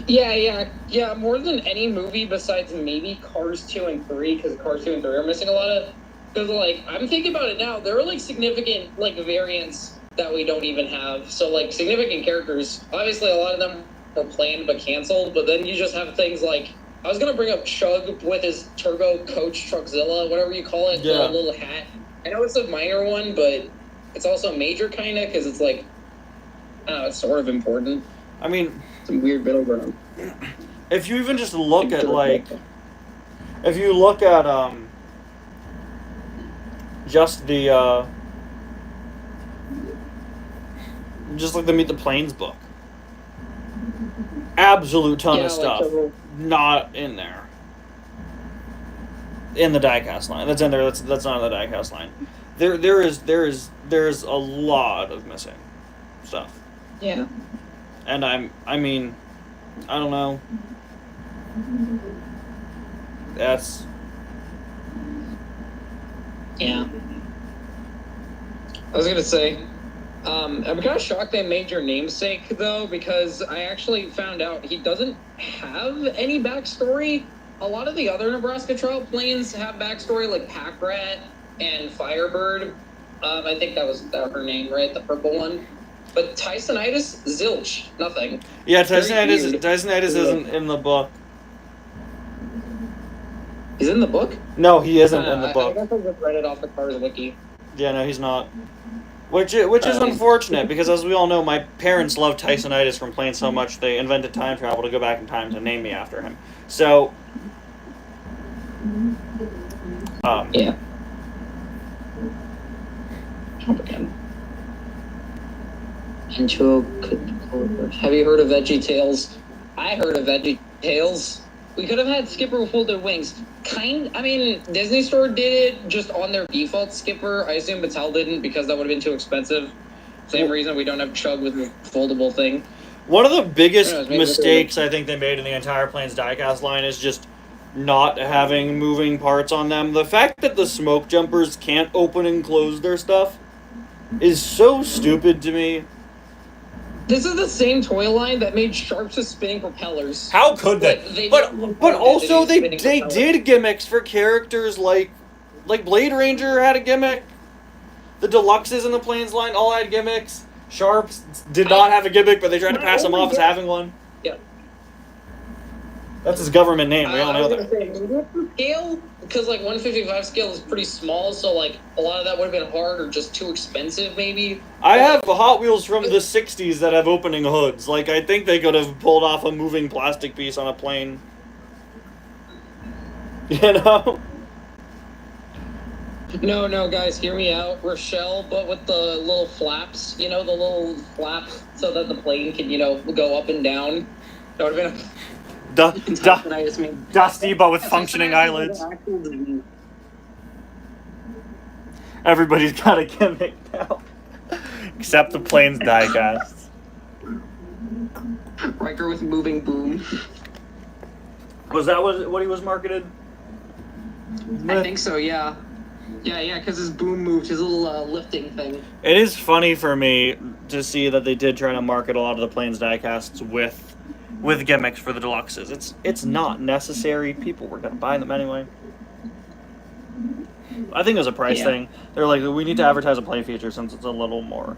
Yeah. More than any movie besides maybe Cars 2 and 3, because Cars 2 and 3 are missing a lot of. Because I'm thinking about it now, there are significant variants that we don't even have. So significant characters. Obviously, a lot of them were planned but canceled. But then you just have things like I was gonna bring up Chug with his Turbo Coach Truckzilla, whatever you call it, Yeah. the little hat. I know it's a minor one, but it's also major kind of because it's I don't know, it's sort of important. I mean, some weird middle ground. If you even just look at if you look at just the just like the Meet the Planes book, absolute ton of stuff not in there. In the diecast line, that's in there. That's not in the diecast line. There's a lot of missing stuff. Yeah. And I mean, I don't know. That's. Yeah. I was gonna say, I'm kind of shocked they made your namesake though, because I actually found out he doesn't have any backstory. A lot of the other Nebraska Trout planes have backstory, like Pack Rat and Firebird. I think that was her name, right? The purple one. But Tysonitis, zilch, nothing. Yeah, Tysonitis isn't in the book. He's in the book? No, he isn't in the book. I guess I just read it off the Cars wiki. Yeah, no, he's not. Which is unfortunate, because as we all know, my parents loved Tysonitis from playing so much they invented time travel to go back in time to name me after him. So, yeah. Jump again. Have you heard of Veggie Tales? I heard of Veggie Tales. We could have had Skipper with folded wings. I mean, Disney Store did it just on their default Skipper. I assume Mattel didn't because that would have been too expensive. Same reason we don't have Chug with the foldable thing. One of the biggest mistakes I think they made in the entire Planes diecast line is just not having moving parts on them. The fact that the smoke jumpers can't open and close their stuff is so stupid to me. This is the same toy line that made Sharks with spinning propellers. How could they? But also they did gimmicks for characters like Blade Ranger had a gimmick. The Deluxes in the Planes line all had gimmicks. Sharps did not have a gimmick, but they tried to pass him off as having one. Yeah. That's his government name. We all know that. Scale, because 155 scale is pretty small, so a lot of that would have been hard or just too expensive, maybe. I have Hot Wheels from the '60s that have opening hoods. I think they could have pulled off a moving plastic piece on a plane. You know? No, guys, hear me out. Rochelle, but with the little flaps, the little flap so that the plane can, go up and down. That would have been Dusty, but with functioning eyelids. Everybody's got a gimmick now. Except the Planes diecasts. Riker with moving boom. Was that what he was marketed? I think so, yeah. Yeah, because his boom moved, his little lifting thing. It is funny for me to see that they did try to market a lot of the Planes diecasts with with gimmicks for the deluxes. It's not necessary. People were gonna buy them anyway. I think it was a price thing. They're like, we need to advertise a play feature since it's a little more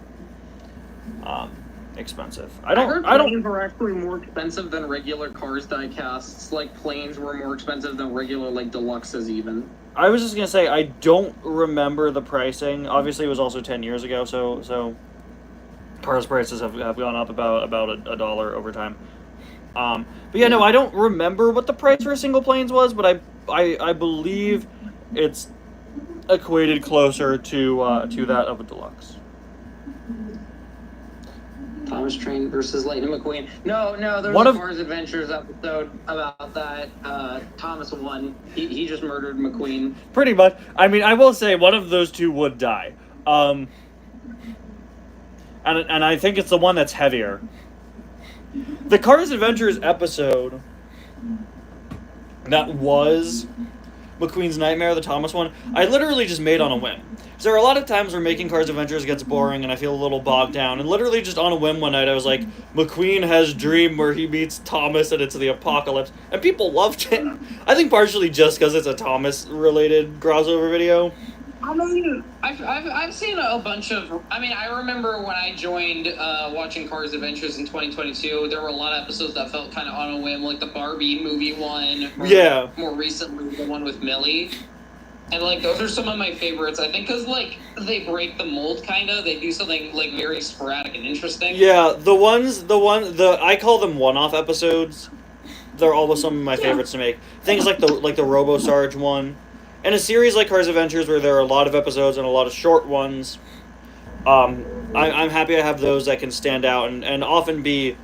expensive. I don't. Planes were actually more expensive than regular Cars diecasts. Like, planes were more expensive than regular, like, deluxes even. I was just gonna say, I don't remember the pricing. Obviously, it was also 10 years ago, so Cars prices have gone up about a dollar over time. But yeah, no, I don't remember what the price for single planes was, but I believe it's equated closer to that of a deluxe. Thomas Train versus Lightning McQueen. No, there's a Cars Adventures episode about that. Thomas won. He just murdered McQueen. Pretty much. I mean, I will say one of those two would die. And I think it's the one that's heavier. The Cars Adventures episode that was McQueen's Nightmare, the Thomas one, I literally just made on a whim. So there are a lot of times where making Cars Adventures gets boring and I feel a little bogged down. And literally just on a whim one night I was like, McQueen has Dream where he meets Thomas and it's the apocalypse. And people loved it. I think partially just because it's a Thomas-related crossover video. I mean, I've seen a bunch of... I mean, I remember when I joined watching Cars Adventures in 2022, there were a lot of episodes that felt kind of on a whim, like the Barbie movie one. Or yeah. More recently, the one with Millie. And, like, those are some of my favorites, I think, because, like, they break the mold, kind of. They do something, like, very sporadic and interesting. Yeah, I call them one-off episodes. They're always some of my favorites to make. Things like the Robo-Sarge one. And a series like Cars Adventures where there are a lot of episodes and a lot of short ones. I'm happy I have those that can stand out and often be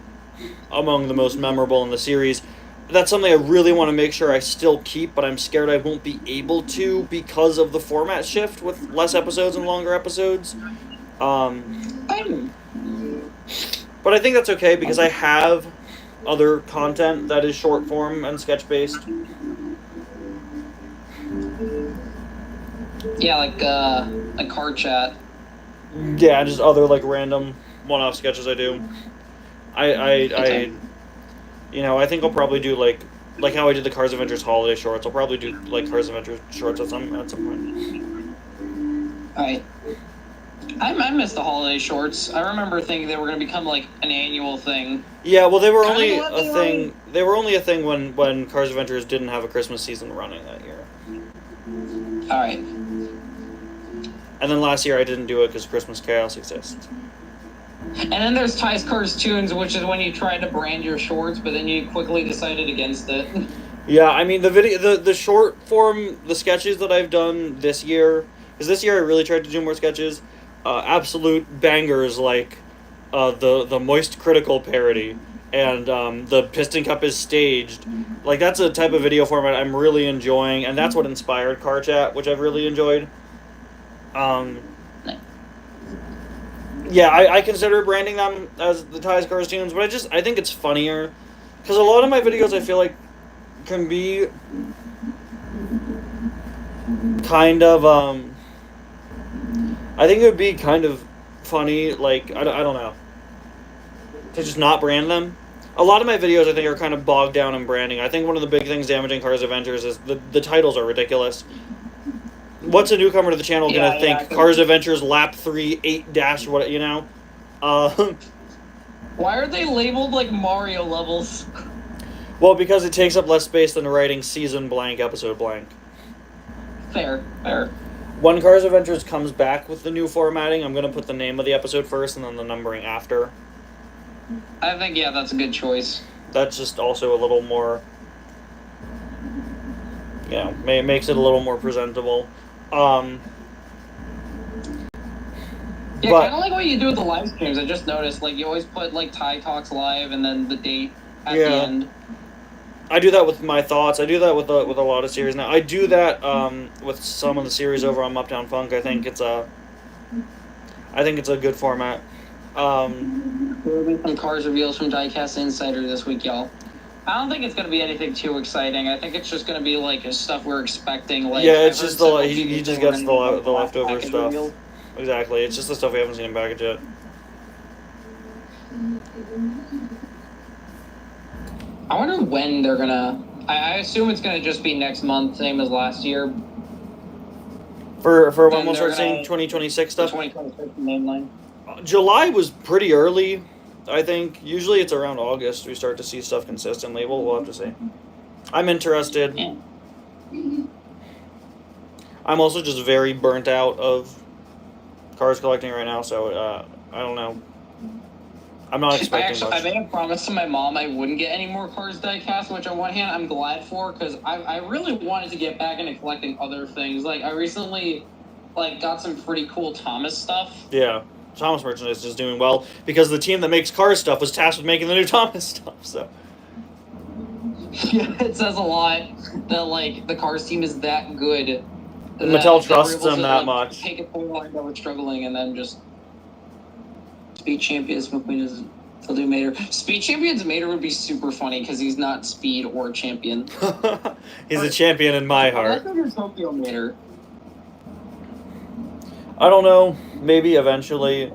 among the most memorable in the series. That's something I really want to make sure I still keep, but I'm scared I won't be able to because of the format shift with less episodes and longer episodes. But I think that's okay because I have other content that is short form and sketch based. Yeah, like car chat. Yeah, just other like random one-off sketches I do. I think I'll probably do like how I did the Cars Adventures holiday shorts. I'll probably do like Cars Adventures shorts at some point. Alright. I miss the holiday shorts. I remember thinking they were going to become like an annual thing. Yeah, well, they were only a thing. They were only a thing when Cars Adventures didn't have a Christmas season running that year. All right. And then last year I didn't do it because Christmas Chaos exists. And then there's Ty's Cars Tunes, which is when you tried to brand your shorts, but then you quickly decided against it. Yeah, I mean the short form, the sketches that I've done this year, because this year I really tried to do more sketches. Absolute bangers like the Moist Critical parody and the Piston Cup is staged. Like that's a type of video format I'm really enjoying, and that's what inspired Car Chat, which I've really enjoyed. Yeah, I consider branding them as the Ty's Cars Tunes, but I think it's funnier because a lot of my videos I feel like can be kind of I think it would be kind of funny, like I don't know, to just not brand them. A lot of my videos I think are kind of bogged down in branding. I think one of the big things damaging Cars Adventures is the titles are ridiculous. What's a newcomer to the channel gonna think? Cars Adventures Lap 3 8 - what, you know? Why are they labeled like Mario levels? Well, because it takes up less space than writing season blank, episode blank. Fair. When Cars Adventures comes back with the new formatting, I'm gonna put the name of the episode first and then the numbering after. I think, yeah, that's a good choice. That's just also a little more, makes it a little more presentable. Yeah, kind of like what you do with the live streams. I just noticed, like, you always put, like, Ty Talks Live and then the date at the end. I do that with my thoughts. I do that with a lot of series now. I do that with some of the series over on Uptown Funk. I think it's a good format. There will be some cars reveals from Diecast Insider this week, y'all. I don't think it's going to be anything too exciting. I think it's just going to be, like, stuff we're expecting. Like, yeah, it's just he just gets the leftover stuff. Reveal. Exactly. It's just the stuff we haven't seen in package yet. I wonder when they're gonna. I assume it's gonna just be next month, same as last year. For when Then we'll they're start seeing gonna- 2026 The stuff. 2026 mainline. July was pretty early, I think. Usually it's around August we start to see stuff consistently. We'll have to see. I'm interested. Yeah. I'm also just very burnt out of cars collecting right now, so I don't know. I'm not expecting I much. made a promise to my mom I wouldn't get any more cars die-cast, which on one hand I'm glad for, because I really wanted to get back into collecting other things. Like, I recently got some pretty cool Thomas stuff. Yeah, Thomas merchandise is doing well because the team that makes car stuff was tasked with making the new Thomas stuff. So Yeah, it says a lot that the cars team is that good. Mattel trusts them that much. Take a full line that we're struggling and then just Speed Champions McQueen is still do Mater. Speed Champions Mater would be super funny because he's not Speed or Champion. He's a champion in my heart. Tokyo Mater. I don't know. Maybe eventually.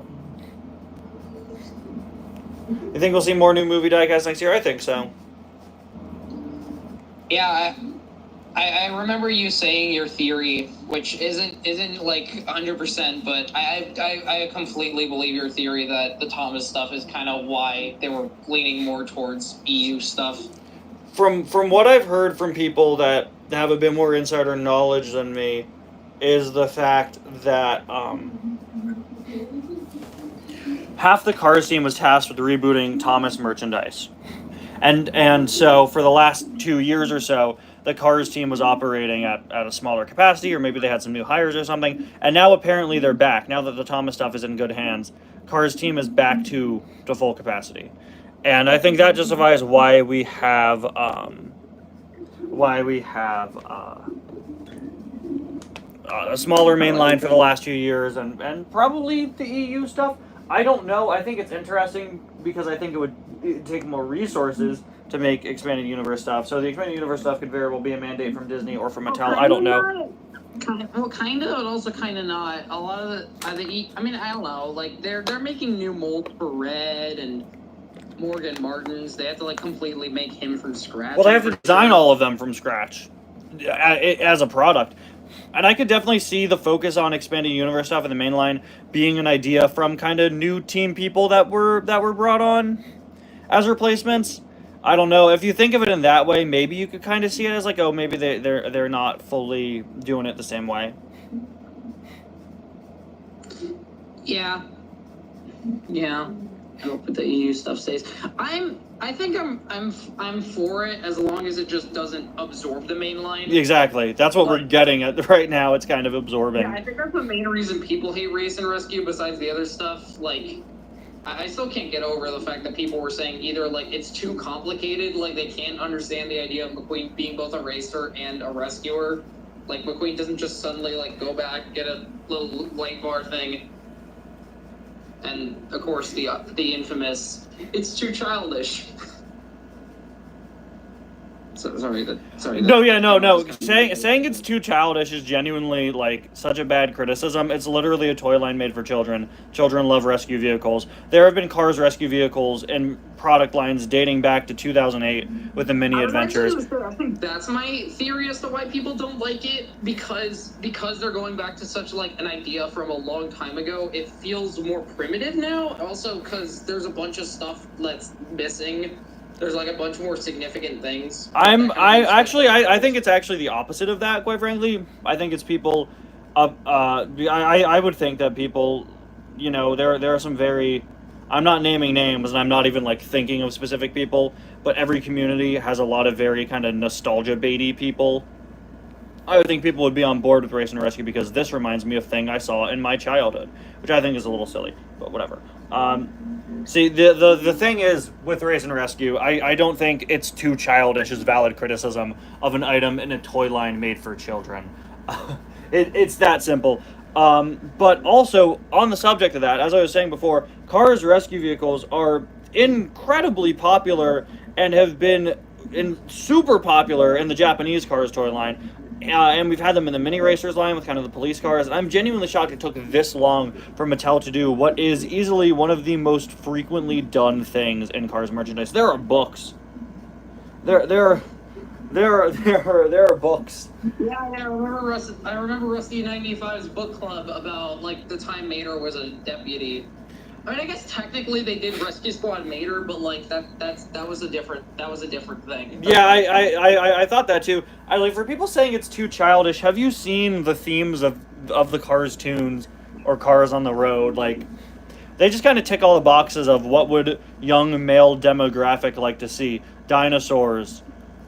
You think we'll see more new movie diecast next year? I think so. Yeah, I remember you saying your theory, which isn't like 100%, but I completely believe your theory that the Thomas stuff is kind of why they were leaning more towards EU stuff. From what I've heard from people that have a bit more insider knowledge than me, is the fact that half the Cars team was tasked with rebooting Thomas merchandise. And so for the last 2 years or so, the Cars team was operating at a smaller capacity, or maybe they had some new hires or something. And now apparently they're back. Now that the Thomas stuff is in good hands, Cars team is back to full capacity. And I think that justifies why we have a smaller main line for the last few years, and probably the EU stuff. I don't know. I think it's interesting because I think it would take more resources to make expanded universe stuff. So the expanded universe stuff could very well be a mandate from Disney or from Mattel. I don't know. Kind of, but also kind of not. A lot of the I mean, I don't know. Like they're making new molds for Red and Morgan Martins. They have to completely make him from scratch. Well, they have to design all of them from scratch as a product. And I could definitely see the focus on expanding universe stuff in the main line being an idea from kind of new team people that were brought on as replacements. I don't know. If you think of it in that way, maybe you could kind of see it as maybe they're not fully doing it the same way. Yeah. I hope that the EU stuff stays. I think I'm for it as long as it just doesn't absorb the main line. Exactly. That's what we're getting at right now. It's kind of absorbing. Yeah, I think that's the main reason people hate Race and Rescue besides the other stuff. I still can't get over the fact that people were saying either it's too complicated, they can't understand the idea of McQueen being both a racer and a rescuer. McQueen doesn't just suddenly go back, get a little light bar thing. And of course the infamous, it's too childish. Sorry. No. Saying it's too childish is genuinely such a bad criticism. It's literally a toy line made for children. Children love rescue vehicles. There have been Cars rescue vehicles in product lines dating back to 2008 with the mini adventures. I think that's my theory as to why people don't like it, because they're going back to such an idea from a long time ago. It feels more primitive now. Also, because there's a bunch of stuff that's missing. There's a bunch more significant things. I think it's actually the opposite of that, quite frankly. I think it's people, I would think that people, there are some very, I'm not naming names and I'm not even thinking of specific people, but every community has a lot of very kind of nostalgia baity people. I would think people would be on board with Race and Rescue because this reminds me of a thing I saw in my childhood, which I think is a little silly, but whatever. See, the thing is, with Race and Rescue, I don't think it's too childish is valid criticism of an item in a toy line made for children. It's that simple. But also, on the subject of that, as I was saying before, Cars rescue vehicles are incredibly popular and have been super popular in the Japanese Cars toy line. And we've had them in the mini racers line with kind of the police cars. And I'm genuinely shocked it took this long for Mattel to do what is easily one of the most frequently done things in Cars merchandise. There are books there are books. Yeah, I remember Rusty 95's book club about like the time Mater was a deputy. I mean, I guess technically they did Rescue Squad Mater, but like that was a different thing. Yeah, I thought that too. I like for people saying it's too childish. Have you seen the themes of the Cars tunes or Cars on the Road? Like, they just kind of tick all the boxes of what would young male demographic like to see: dinosaurs,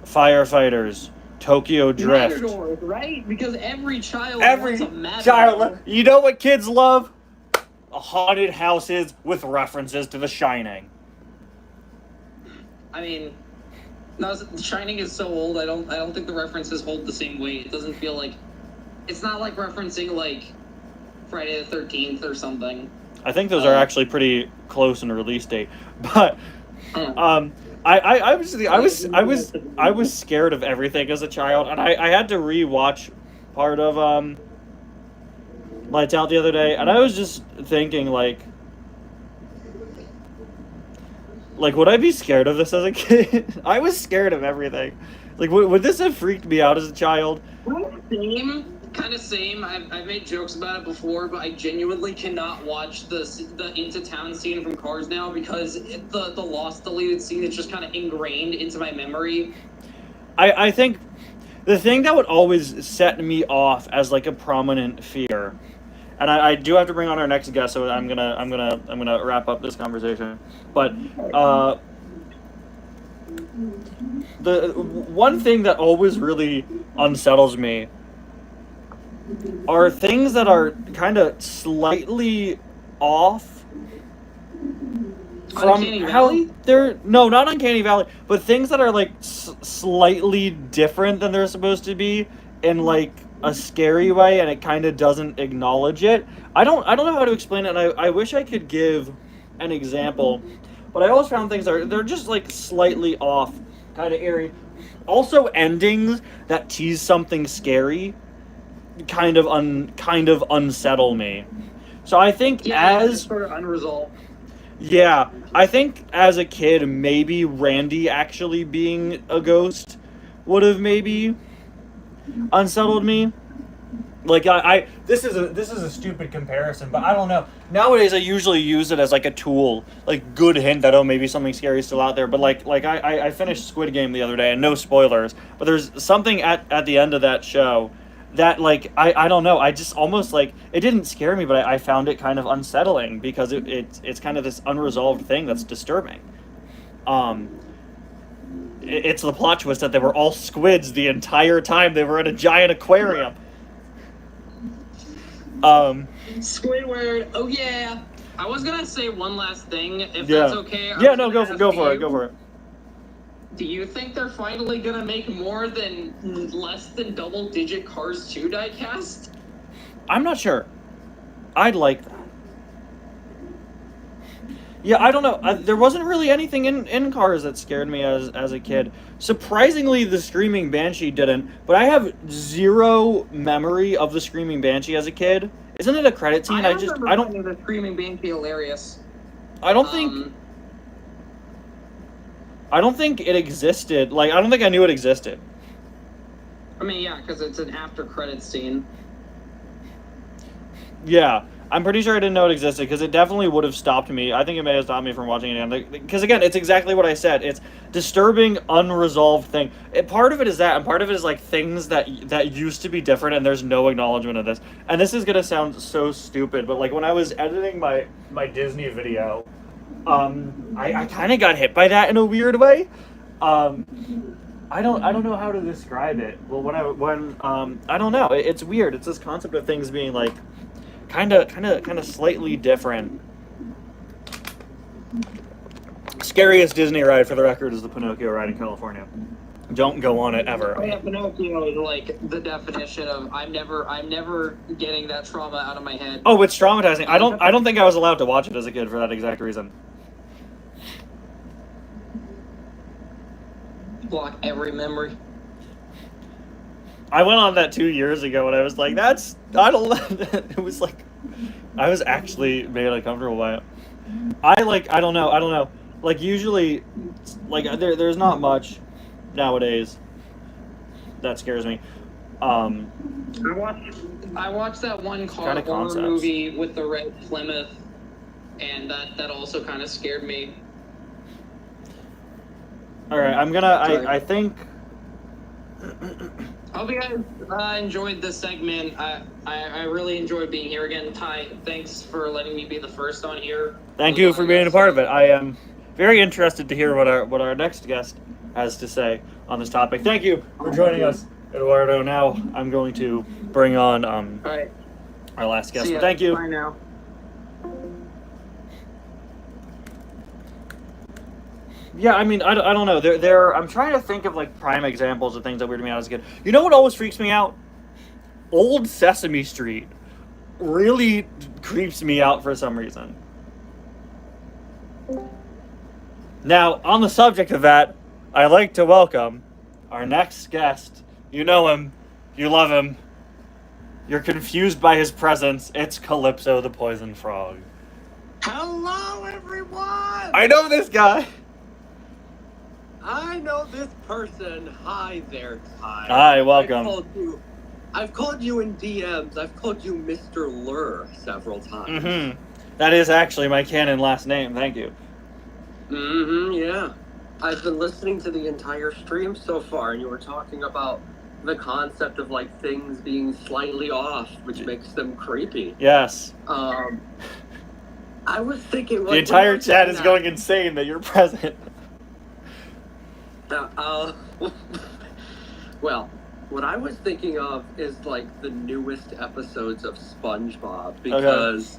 firefighters, Tokyo Drift. Matadors, right? Because every child Every wants a Matador. child, you know what kids love? Haunted houses with references to The Shining. I mean, no, Shining is so old. I don't think the references hold the same weight. It doesn't feel like it's not like referencing like Friday the 13th or something. I think those are actually pretty close in release date, but I was scared of everything as a child, and I had to rewatch part of Lights Out the other day, and I was just thinking like would I be scared of this as a kid? I was scared of everything. Like would this have freaked me out as a child? Same. I've made jokes about it before, but I genuinely cannot watch the into town scene from Cars now because the lost deleted scene is just kind of ingrained into my memory. I think the thing that would always set me off as like a prominent fear, and I do have to bring on our next guest, so I'm gonna wrap up this conversation. But the one thing that always really unsettles me are things that are kind of slightly off from how they're not Uncanny Valley, but things that are like slightly different than they're supposed to be in like a scary way, and it kind of doesn't acknowledge it. I don't know how to explain it, and I wish I could give an example, but I always found things they're just like slightly off, kind of eerie. Also, endings that tease something scary kind of unsettle me. So I think as sort of unresolved. Yeah, I think as a kid, maybe Randy actually being a ghost would have maybe unsettled me. Like this is a stupid comparison, but I don't know. Nowadays, I usually use it as like a tool, like good hint that maybe something scary is still out there. But like I finished Squid Game the other day, and no spoilers, but there's something at the end of that show that like I don't know, I just almost like it didn't scare me, but I found it kind of unsettling because it's kind of this unresolved thing that's disturbing. It's the plot twist that they were all squids the entire time they were in a giant aquarium. Squidward, oh yeah. I was gonna say one last thing, if that's okay. Yeah, no, go for it. Do you think they're finally gonna make more than less than double-digit Cars 2 diecast? I'm not sure. I'd like that. Yeah, I don't know. There wasn't really anything in Cars that scared me as a kid. Surprisingly, the Screaming Banshee didn't, but I have zero memory of the Screaming Banshee as a kid. Isn't it a credit scene? I don't think the Screaming Banshee hilarious. I don't think it existed. Like, I don't think I knew it existed. I mean, yeah, because it's an after-credits scene. Yeah, I'm pretty sure I didn't know it existed, because it definitely would have stopped me. I think it may have stopped me from watching it again. Because, again, it's exactly what I said. It's disturbing, unresolved thing. Part of it is that, and part of it is, like, things that used to be different, and there's no acknowledgement of this. And this is going to sound so stupid, but, like, when I was editing my Disney video, I kind of got hit by that in a weird way. I don't know how to describe it. Well, I don't know. It's weird. It's this concept of things being like kind of slightly different. Scariest Disney ride, for the record, is the Pinocchio ride in California. Don't go on it ever. Oh, yeah, Pinocchio is like the definition of I'm never getting that trauma out of my head. Oh, it's traumatizing. I don't think I was allowed to watch it as a kid for that exact reason. Block every memory. I went on that 2 years ago, and I was like, it was like, I was actually made uncomfortable by it. I don't know. Like, usually, like, there's not much nowadays. That scares me. I watched that one car Kinda horror concepts. movie with the red Plymouth, and that also kind of scared me. All right, I think. Hope you guys enjoyed this segment. I really enjoyed being here again. Ty, thanks for letting me be the first on here. Thank you for being a part of it. I am very interested to hear what our next guest has to say on this topic. Thank you for joining us, Eduardo. Now I'm going to bring on All right. our last guest. See ya. Thank you. Bye now. Yeah, I mean, I don't know. I'm trying to think of like prime examples of things that weirded me out as a kid. You know what always freaks me out? Old Sesame Street really creeps me out for some reason. Now, on the subject of that, I'd like to welcome our next guest. You know him, you love him, you're confused by his presence. It's Calypso the Poison Frog. Hello, everyone! I know this guy. I know this person. Hi there, Ty. Hi, welcome. I've called you in DMs. I've called you Mr. Lur several times. Mm-hmm. That is actually my canon last name. Thank you. Yeah. I've been listening to the entire stream so far, and you were talking about the concept of, like, things being slightly off, which makes them creepy. Yes. I was thinking... The entire chat is going insane that you're present. Well, what I was thinking of is like the newest episodes of SpongeBob, because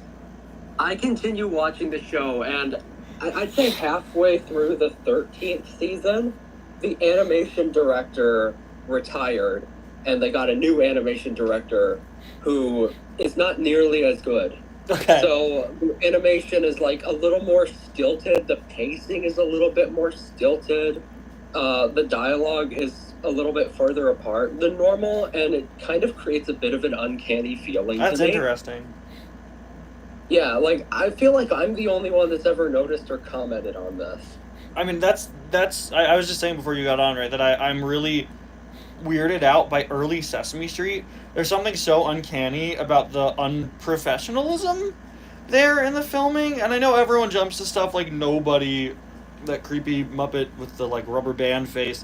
I continue watching the show, and I'd say halfway through the 13th season, the animation director retired, and they got a new animation director who is not nearly as good. Okay. So the animation is like a little more stilted, the pacing is a little bit more stilted. The dialogue is a little bit further apart than normal, and it kind of creates a bit of an uncanny feeling. That's to me. interesting. Yeah, like, I feel like I'm the only one that's ever noticed or commented on this. I mean, that's. I was just saying before you got on, right, that I'm really weirded out by early Sesame Street. There's something so uncanny about the unprofessionalism there in the filming, and I know everyone jumps to stuff like Nobody, that creepy Muppet with the like rubber band face.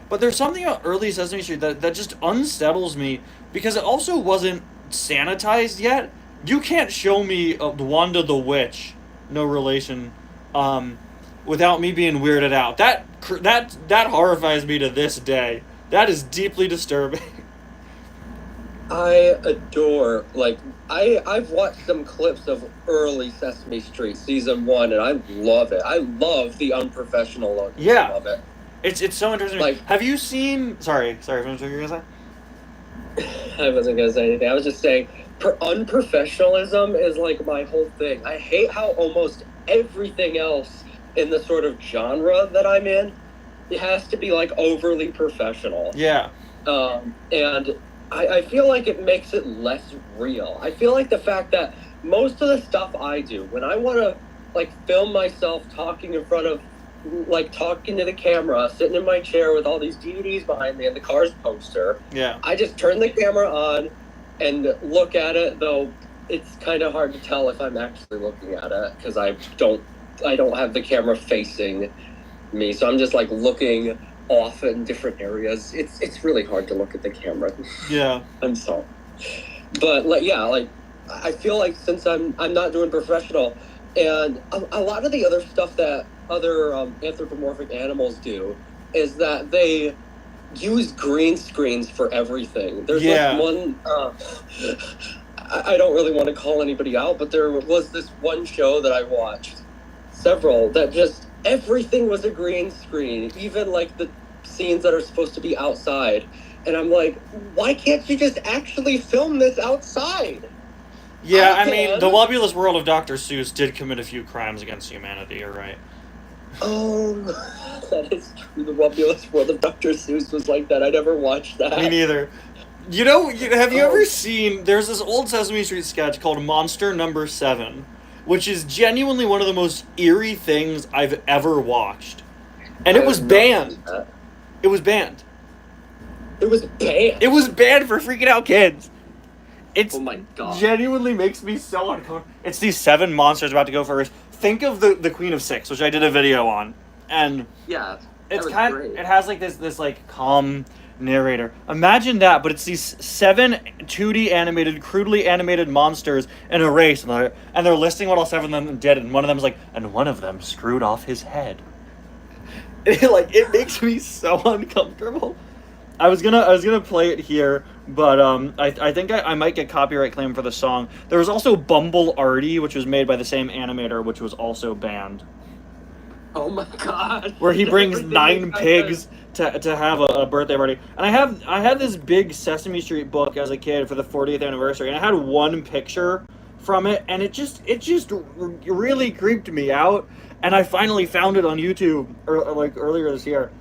But there's something about early Sesame Street that just unsettles me, because it also wasn't sanitized yet. You can't show me Wanda the Witch, no relation, without me being weirded out. That horrifies me to this day. That is deeply disturbing. I adore, like, I've watched some clips of early Sesame Street season 1, and I love it. I love the unprofessional look of it. It's so interesting. Like, have you seen? Sorry, finish what you were gonna say. I wasn't gonna say anything. I was just saying, unprofessionalism is like my whole thing. I hate how almost everything else in the sort of genre that I'm in, it has to be like overly professional. Yeah. And I feel like it makes it less real. I feel like the fact that most of the stuff I do, when I want to, like, film myself talking in front of, like, talking to the camera, sitting in my chair with all these DVDs behind me and the Cars poster, I just turn the camera on and look at it, though it's kind of hard to tell if I'm actually looking at it, because I don't have the camera facing me, so I'm just, like, looking off in different areas. It's really hard to look at the camera. Yeah. I'm sorry. But, like, yeah, like, I feel like since I'm not doing professional, and a lot of the other stuff that other anthropomorphic animals do is that they use green screens for everything. There's like one, I don't really want to call anybody out, but there was this one show that I watched, several, that just everything was a green screen, even like the scenes that are supposed to be outside. And I'm like, why can't you just actually film this outside? Yeah, I mean, the Wobulous World of Dr. Seuss did commit a few crimes against humanity, you're right. Oh, that is true. The Wobulous World of Dr. Seuss was like that. I never watched that. Me neither. You know, have you ever seen, there's this old Sesame Street sketch called Monster Number 7, which is genuinely one of the most eerie things I've ever watched. And it was banned. It was banned. It was banned. It was banned for freaking out kids. It's Oh my god. genuinely makes me so uncomfortable. It's these 7 monsters about to go first. Think of the Queen of Six, which I did a video on, and Yeah, it's great. It has like this like calm narrator. Imagine that, but it's these 7 2D animated, crudely animated monsters in a race, and they're listing what all 7 of them did, and one of them's like, and one of them screwed off his head. It makes me so uncomfortable. I was gonna play it here, but I think I might get copyright claim for the song. There was also Bumble Artie, which was made by the same animator, which was also banned. Oh my god. Where he brings 9 pigs to have a birthday party. And I had this big Sesame Street book as a kid for the 40th anniversary, and I had one picture from it, and it just really creeped me out. And I finally found it on YouTube earlier this year.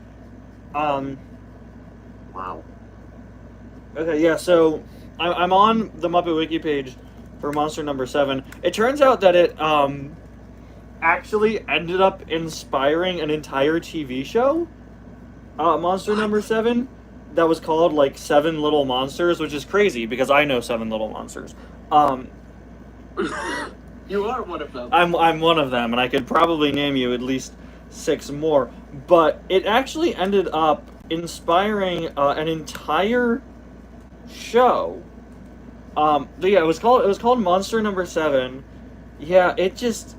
Wow. Okay, yeah, so I'm on the Muppet Wiki page for Monster Number 7. It turns out that it actually ended up inspiring an entire TV show, Monster Number 7, that was called, like, 7 Little Monsters, which is crazy, because I know 7 Little Monsters. You are one of them. I'm one of them, and I could probably name you at least 6 more, but it actually ended up inspiring an entire show. But yeah, it was called Monster Number 7. Yeah, it just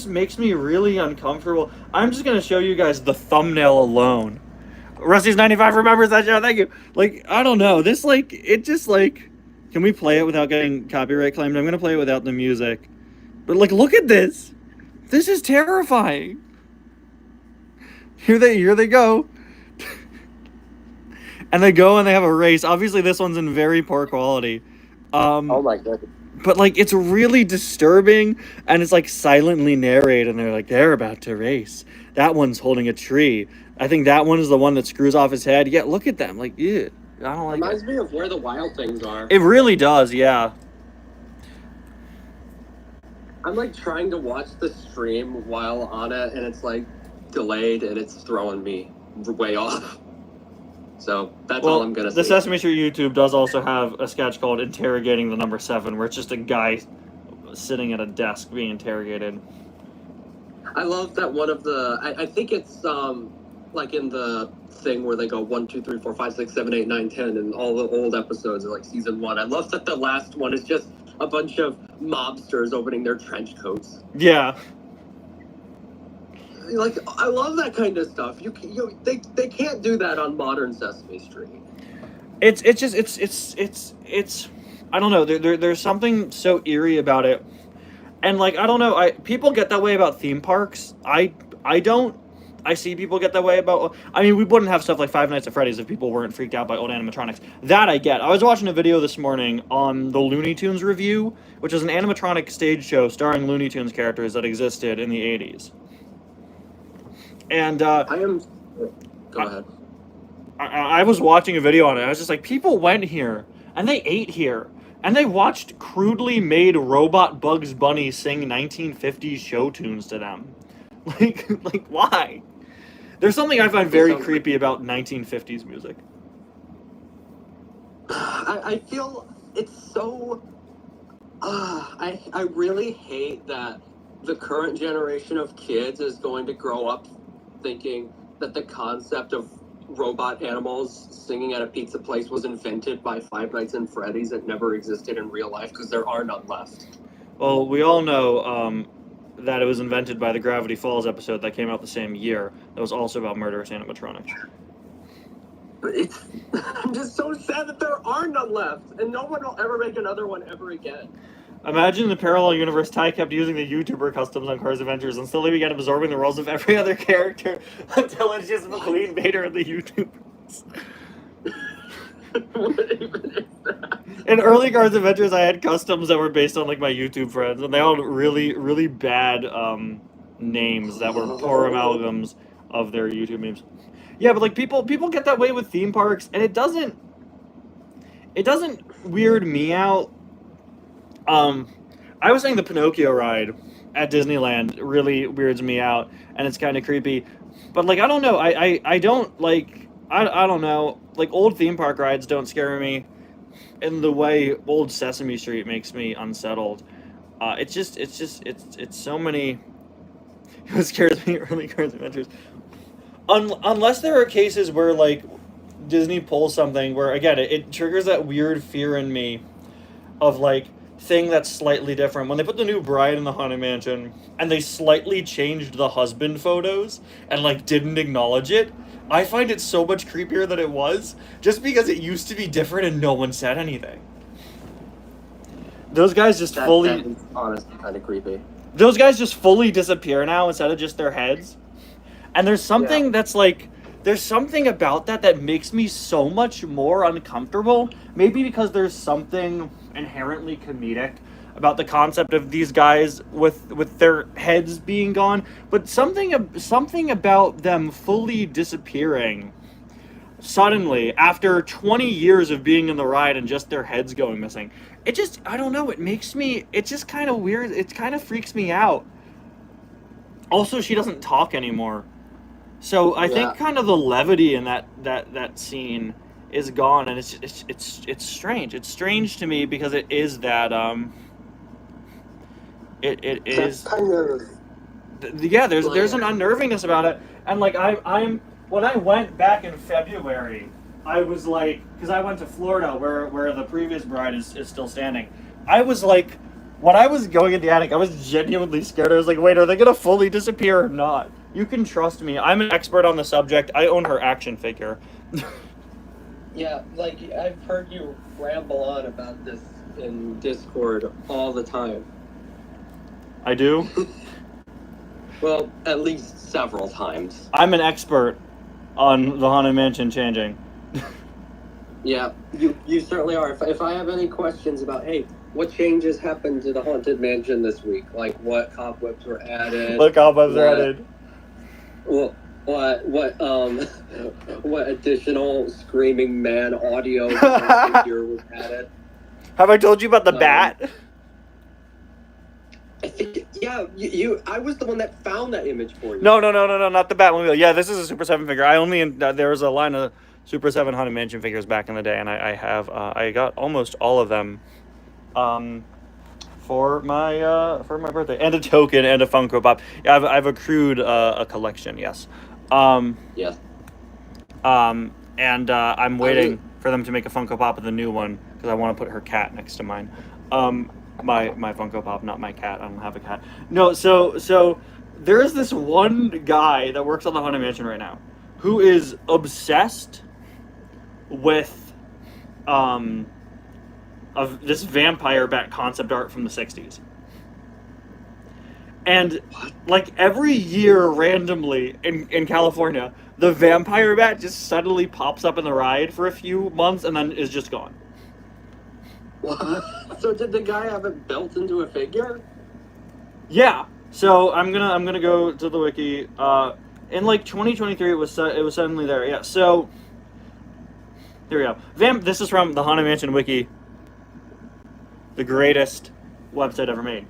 makes me really uncomfortable. I'm just gonna show you guys the thumbnail alone. Rusty's 95 remembers that show. Thank you. Like, I don't know. This can we play it without getting copyright claimed? I'm gonna play it without the music. But look at this. This is terrifying. Here they go. And they go and they have a race. Obviously, this one's in very poor quality. Oh my god. But it's really disturbing, and it's silently narrated, and they're about to race. That one's holding a tree. I think that one is the one that screws off his head. Yeah, look at them. Yeah, I don't like it. Reminds me of Where the Wild Things Are. It really does, yeah. I'm trying to watch the stream while on it, and it's delayed, and it's throwing me way off. So that's all I'm gonna say. The Sesame Street YouTube does also have a sketch called Interrogating the Number 7, where it's just a guy sitting at a desk being interrogated. I love that one of the I think it's in the thing where they go 1, 2, 3, 4, 5, 6, 7, 8, 9, 10, and all the old episodes are season 1. I love that the last one is just a bunch of mobsters opening their trench coats. Yeah. I love that kind of stuff. They can't do that on modern Sesame Street. It's I don't know. There's something so eerie about it, and I don't know. People get that way about theme parks. I don't. I see people get that way about. I mean, we wouldn't have stuff like Five Nights at Freddy's if people weren't freaked out by old animatronics. That I get. I was watching a video this morning on the Looney Tunes review, which is an animatronic stage show starring Looney Tunes characters that existed in the 80s. And Go ahead. I was watching a video on it. I was just like, people went here and they ate here and they watched crudely made robot Bugs Bunny sing 1950s show tunes to them. Why? There's something I find very creepy about 1950s music. I feel it's so. I really hate that the current generation of kids is going to grow up thinking that the concept of robot animals singing at a pizza place was invented by Five Nights at Freddy's. It never existed in real life because there are none left. Well, we all know that it was invented by the Gravity Falls episode that came out the same year. That was also about murderous animatronics. But I'm just so sad that there are none left, and no one will ever make another one ever again. Imagine the parallel universe. Ty kept using the YouTuber customs on Cars Adventures and slowly began absorbing the roles of every other character until it's just McQueen, Vader, and the YouTubers. What even is that? In early Cars Adventures, I had customs that were based on my YouTube friends, and they all had really, really bad names that were poor amalgams of their YouTube names. Yeah, but people get that way with theme parks, and it doesn't weird me out. I was saying the Pinocchio ride at Disneyland really weirds me out, and it's kind of creepy. But I don't know. I don't I don't know. Like, old theme park rides don't scare me in the way old Sesame Street makes me unsettled. It's so many. What scares me early Cars Adventures. Unless there are cases where, like, Disney pulls something where, again, it triggers that weird fear in me of, like, thing that's slightly different. When they put the new bride in the Haunted Mansion and they slightly changed the husband photos and, like, didn't acknowledge it, I find it so much creepier than it was, just because it used to be different and no one said anything. Those guys just That is honestly kind of creepy. Those guys just fully disappear now instead of just their heads. And there's something that's like, there's something about that makes me so much more uncomfortable. Maybe because there's something inherently comedic about the concept of these guys with their heads being gone, but something about them fully disappearing suddenly after 20 years of being in the ride and just their heads going missing. It just, I don't know, it's just kind of weird. It kind of freaks me out. Also, she doesn't talk anymore. So I think kind of the levity in that scene is gone, and it's strange. It's strange to me because it is that it is kind of there's an unnervingness about it, and like I'm when I went back in February, I was like, because I went to Florida where the previous bride is still standing. I was like, when I was going in the attic, I was genuinely scared. I was like, wait, are they gonna fully disappear or not? You can trust me. I'm an expert on the subject. I own her action figure. Yeah, like, I've heard you ramble on about this in Discord all the time. I do? Well, at least several times. I'm an expert on the Haunted Mansion changing. Yeah, you certainly are. If I have any questions about, hey, what changes happened to the Haunted Mansion this week? Like, what cobwebs were added? What cobwebs are added? Well, what additional Screaming Man audio figure was added? Have I told you about the bat? I think, yeah, I was the one that found that image for you. No, not the Batmobile. Yeah, this is a Super 7 figure. There was a line of Super 7 Haunted Mansion figures back in the day, and I got almost all of them for my birthday, and a token and a Funko Pop. Yeah, I've accrued a collection. Yes. Yes. And I'm waiting for them to make a Funko Pop of the new one because I want to put her cat next to mine. My Funko Pop, not my cat. I don't have a cat. No, so there is this one guy that works on the Haunted Mansion right now who is obsessed with of this vampire bat concept art from the 60s. And like every year randomly in California, the vampire bat just suddenly pops up in the ride for a few months and then is just gone. What? So did the guy have it built into a figure? Yeah. So I'm gonna go to the wiki. In like 2023, it was suddenly there. Yeah. So here we go. This is from the Haunted Mansion wiki, the greatest website ever made.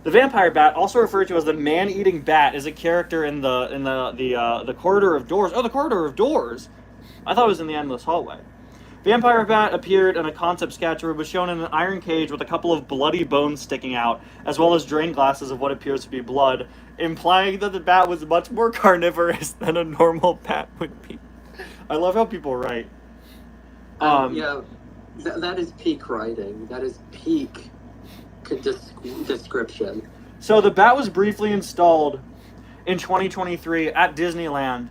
The vampire bat, also referred to as the man-eating bat, is a character in the corridor of doors. Oh, the corridor of doors. I thought it was in the endless hallway. Vampire bat appeared in a concept sketch where it was shown in an iron cage with a couple of bloody bones sticking out, as well as drain glasses of what appears to be blood, implying that the bat was much more carnivorous than a normal bat would be. I love how people write. Yeah, that is peak writing. That is peak description. So the bat was briefly installed in 2023 at Disneyland,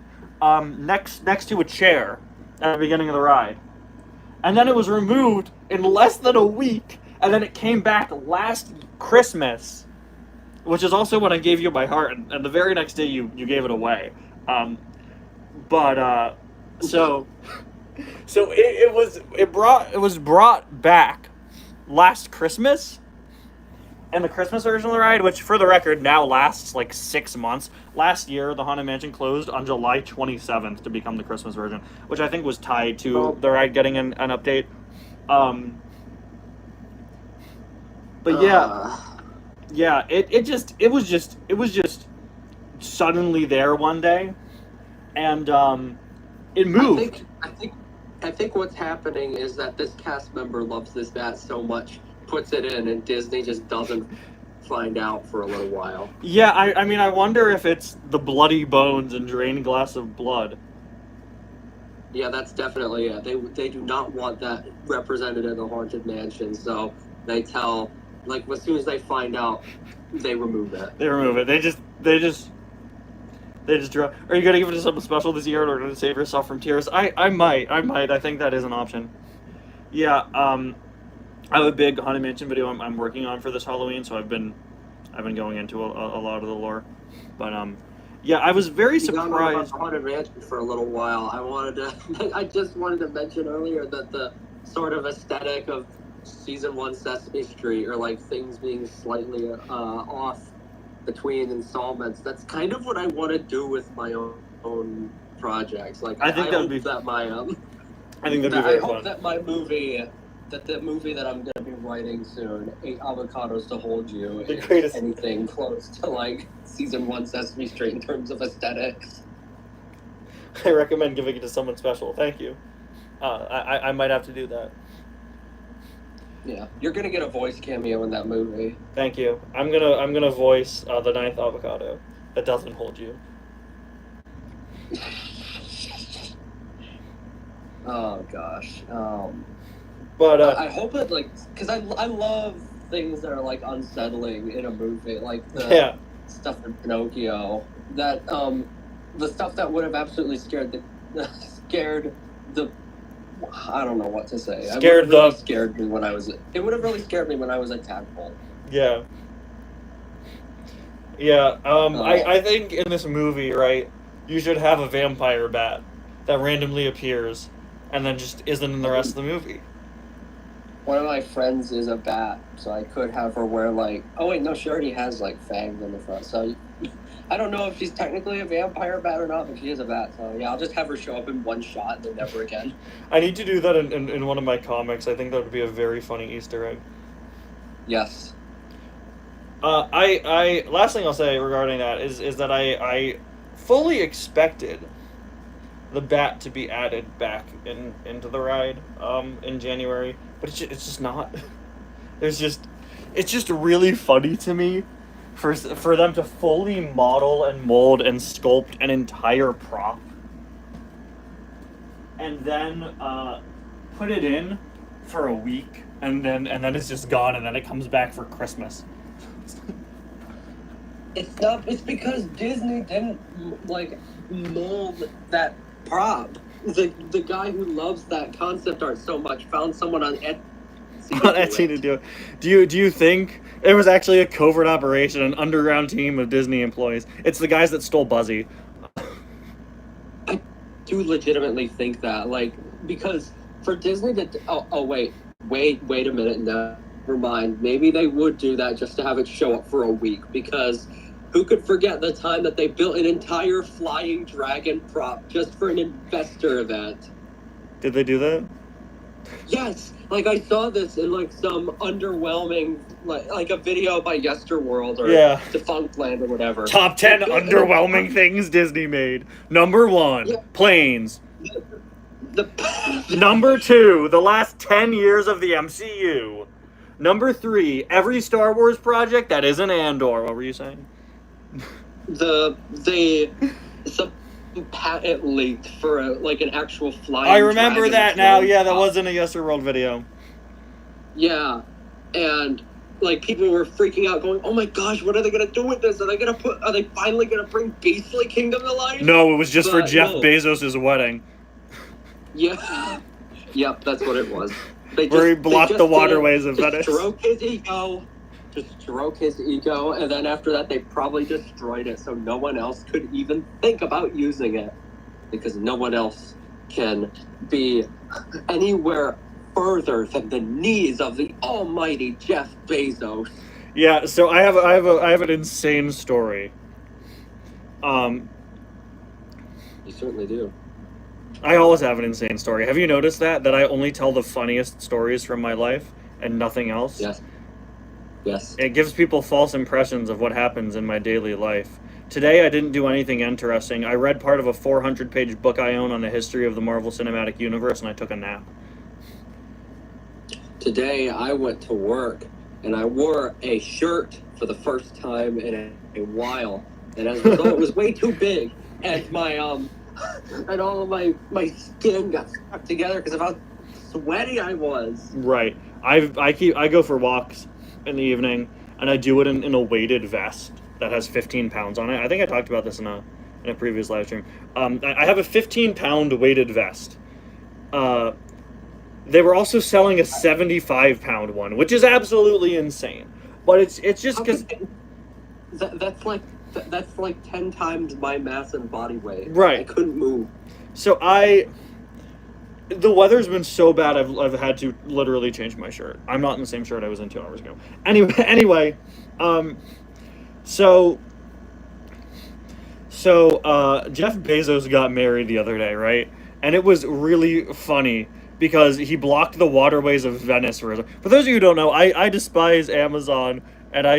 next to a chair at the beginning of the ride. And then it was removed in less than a week, and then it came back last Christmas, which is also when I gave you my heart, and the very next day you gave it away. So it was brought back last Christmas, and the Christmas version of the ride, which for the record now lasts like 6 months. Last year, the Haunted Mansion closed on July 27th to become the Christmas version, which I think was tied to the ride getting an update. But yeah, it was just suddenly there one day, and It moved. I think what's happening is that this cast member loves this bat so much, puts it in, and Disney just doesn't find out for a little while. Yeah, I mean, I wonder if it's the bloody bones and drained glass of blood. Yeah, that's definitely it. They do not want that represented in the Haunted Mansion, so they tell, like, as soon as they find out, they remove it. They remove it. They just draw. Are you gonna give it to someone special this year in order to save yourself from tears? I might. I think that is an option. Yeah. I have a big Haunted Mansion video I'm working on for this Halloween, so I've been going into a lot of the lore. But yeah, I was very surprised. Haunted Mansion for a little while. I just wanted to mention earlier that the sort of aesthetic of season 1 Sesame Street, or like things being slightly off between installments, that's kind of what I want to do with my own projects. Like, I think that'd be very fun. I hope that my movie, the movie that I'm gonna be writing soon, 8 Avocados to Hold You, is anything close to like season 1 Sesame Street in terms of aesthetics. I recommend giving it to someone special. Thank you. I might have to do that. Yeah, you're gonna get a voice cameo in that movie. Thank you. I'm gonna voice the 9th avocado that doesn't hold you. Oh gosh. But I hope it, like, because I love things that are like unsettling in a movie, like the stuff in Pinocchio. That the stuff that would have absolutely scared the I don't know what to say. It would have really scared me when I was a tadpole. Yeah. Yeah. I think in this movie, right, you should have a vampire bat that randomly appears and then just isn't in the rest of the movie. One of my friends is a bat, so I could have her wear, like... Oh, wait, no, she already has, like, fangs in the front, so... I don't know if she's technically a vampire bat or not, but she is a bat, so yeah, I'll just have her show up in one shot and then never again. I need to do that in one of my comics. I think that would be a very funny Easter egg. Yes. Last thing I'll say regarding that is that I fully expected the bat to be added back into the ride in January, but it's just not. It's just really funny to me for them to fully model and mold and sculpt an entire prop and then put it in for a week and then it's just gone and then it comes back for Christmas. It's because Disney didn't like mold that prop. The guy who loves that concept art so much found someone on Etsy to do it. Do you think it was actually a covert operation, an underground team of Disney employees? It's the guys that stole Buzzy. I do legitimately think that, like, because for Disney to wait a minute, never mind. Maybe they would do that just to have it show up for a week, because who could forget the time that they built an entire flying dragon prop just for an investor event? Did they do that? Yes, like I saw this in like some underwhelming, like a video by Yesterworld or Defunctland or whatever. Top 10 underwhelming things Disney made. Number 1, planes. Number 2, the last 10 years of the MCU. Number 3, every Star Wars project that isn't Andor. What were you saying? Some patent leaked for an actual flying. I remember that now. Yeah, that wasn't a Yesterworld video. Yeah, and like people were freaking out, going, "Oh my gosh, what are they gonna do with this? Are they finally gonna bring Beastly Kingdom to life?" No, it was just for Jeff Bezos' wedding. Yeah, yep, that's what it was. Where he blocked the waterways of Venice. Stroke his ego, and then after that they probably destroyed it so no one else could even think about using it, because no one else can be anywhere further than the knees of the almighty Jeff Bezos. Yeah, so I have an insane story. You certainly do. I always have an insane story. Have you noticed that I only tell the funniest stories from my life and nothing else? Yes. Yes. It gives people false impressions of what happens in my daily life. Today I didn't do anything interesting. I read part of a 400-page book I own on the history of the Marvel Cinematic Universe, and I took a nap. Today I went to work and I wore a shirt for the first time in a while, and as a result, it was way too big, and my and all of my skin got stuck together because of how sweaty I was. Right. I go for walks in the evening, and I do it in a weighted vest that has 15 pounds on it. I think I talked about this in a previous live stream. I have a 15-pound weighted vest. They were also selling a 75-pound one, which is absolutely insane. But it's just because that's like 10 times my mass and body weight. Right. I couldn't move. So the weather's been so bad, I've had to literally change my shirt. I'm not in the same shirt I was in 2 hours ago. Anyway, so Jeff Bezos got married the other day, right? And it was really funny because he blocked the waterways of Venice. For those of you who don't know, I despise Amazon, and I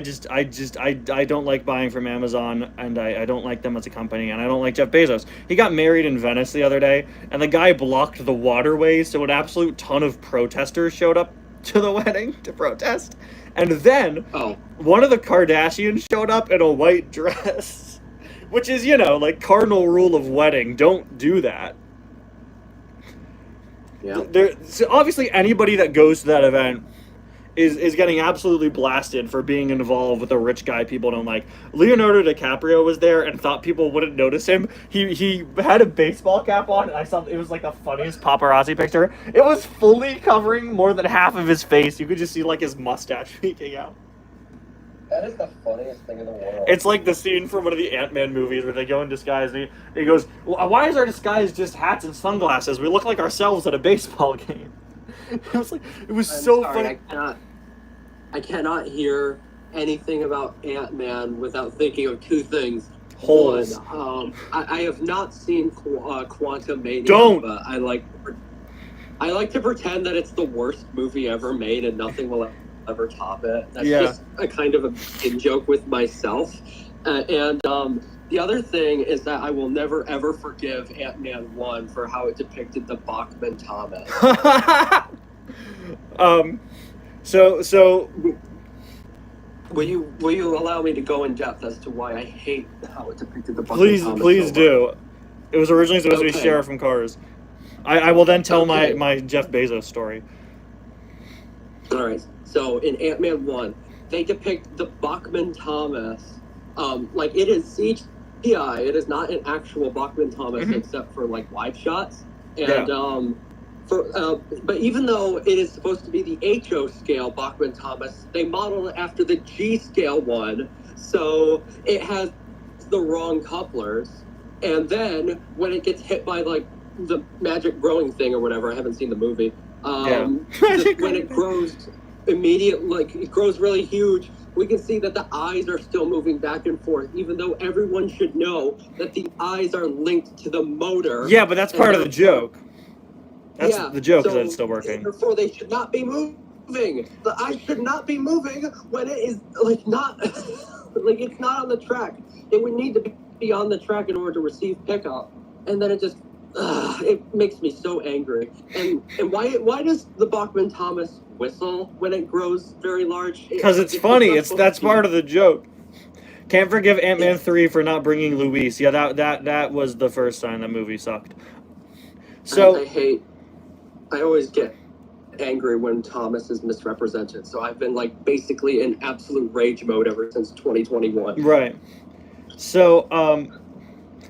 don't like buying from Amazon, and I don't like them as a company, and I don't like Jeff Bezos. He got married in Venice the other day, and the guy blocked the waterways, so an absolute ton of protesters showed up to the wedding to protest. And then one of the Kardashians showed up in a white dress, which is, like cardinal rule of wedding. Don't do that. Yeah. So obviously, anybody that goes to that event is getting absolutely blasted for being involved with a rich guy people don't like. Leonardo DiCaprio was there and thought people wouldn't notice him. He had a baseball cap on, and I saw it was like the funniest paparazzi picture. It was fully covering more than half of his face. You could just see like his mustache peeking out. That is the funniest thing in the world. It's like the scene from one of the Ant-Man movies where they go in disguise, and he goes, well, why is our disguise just hats and sunglasses? We look like ourselves at a baseball game. It was so funny. I cannot hear anything about Ant-Man without thinking of two things. Holes. One, I have not seen Quantum Mania. Don't. But I like to pretend that it's the worst movie ever made and nothing will ever top it. That's just a kind of a in-joke with myself. And the other thing is that I will never ever forgive Ant-Man 1 for how it depicted the Bachman Thomas. So will you allow me to go in depth as to why I hate how it depicted the Bachman Thomas? Please do. It was originally supposed to be Sheriff from Cars. I will then tell my Jeff Bezos story. All right. So in Ant-Man 1, they depict the Bachman Thomas like it is CGI. It is not an actual Bachman Thomas except for like wide shots. And but even though it is supposed to be the HO scale Bachman Thomas, they modeled it after the G scale one, so it has the wrong couplers. And then when it gets hit by like the magic growing thing or whatever, I haven't seen the movie. When it grows it grows really huge, we can see that the eyes are still moving back and forth, even though everyone should know that the eyes are linked to the motor. Yeah, but that's part of the joke. That's the joke, is that it's still working. Therefore, they should not be moving. The eyes should not be moving when it is like not like it's not on the track. It would need to be on the track in order to receive pickup, and then it just it makes me so angry. And why does the Bachman Thomas whistle when it grows very large? Because it's funny. That's part of the joke. Can't forgive Ant-Man 3 for not bringing Luis. Yeah, that was the first sign that movie sucked. So I always get angry when Thomas is misrepresented. So I've been like basically in absolute rage mode ever since 2021. Right. So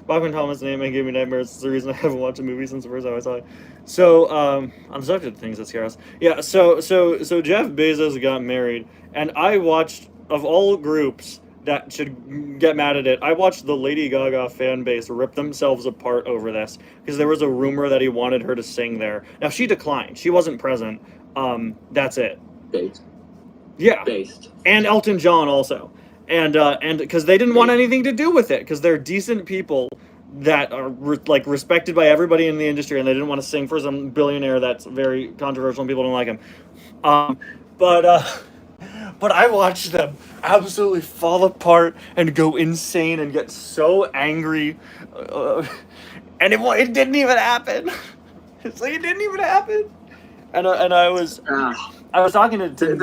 Bachman Thomas and Ant-Man gave me nightmares. It's the reason I haven't watched a movie since the first time I saw it. So on the subject of things that scare us. Yeah, so Jeff Bezos got married, and I watched, of all groups that should get mad at it, I watched the Lady Gaga fan base rip themselves apart over this, because there was a rumor that he wanted her to sing there. Now, she declined. She wasn't present. That's it. Based. Yeah. Based. And Elton John also. And because they didn't want anything to do with it, because they're decent people that are respected by everybody in the industry, and they didn't want to sing for some billionaire that's very controversial and people don't like him. But I watched them absolutely fall apart and go insane and get so angry, and it didn't even happen. It's like it didn't even happen. And I was talking to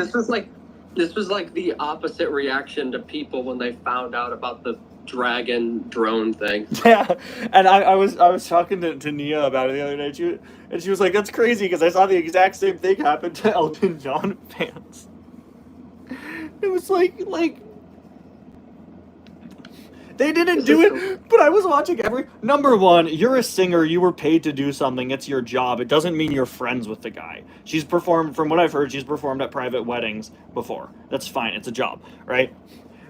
This was like the opposite reaction to people when they found out about the dragon drone thing. Yeah, and I was talking to Nia about it the other night. She was like, "That's crazy," because I saw the exact same thing happen to Elton John fans. It was like they didn't do it, but I was watching number one, you're a singer, you were paid to do something, it's your job. It doesn't mean you're friends with the guy. She's performed, from what I've heard, she's performed at private weddings before. That's fine, it's a job, right?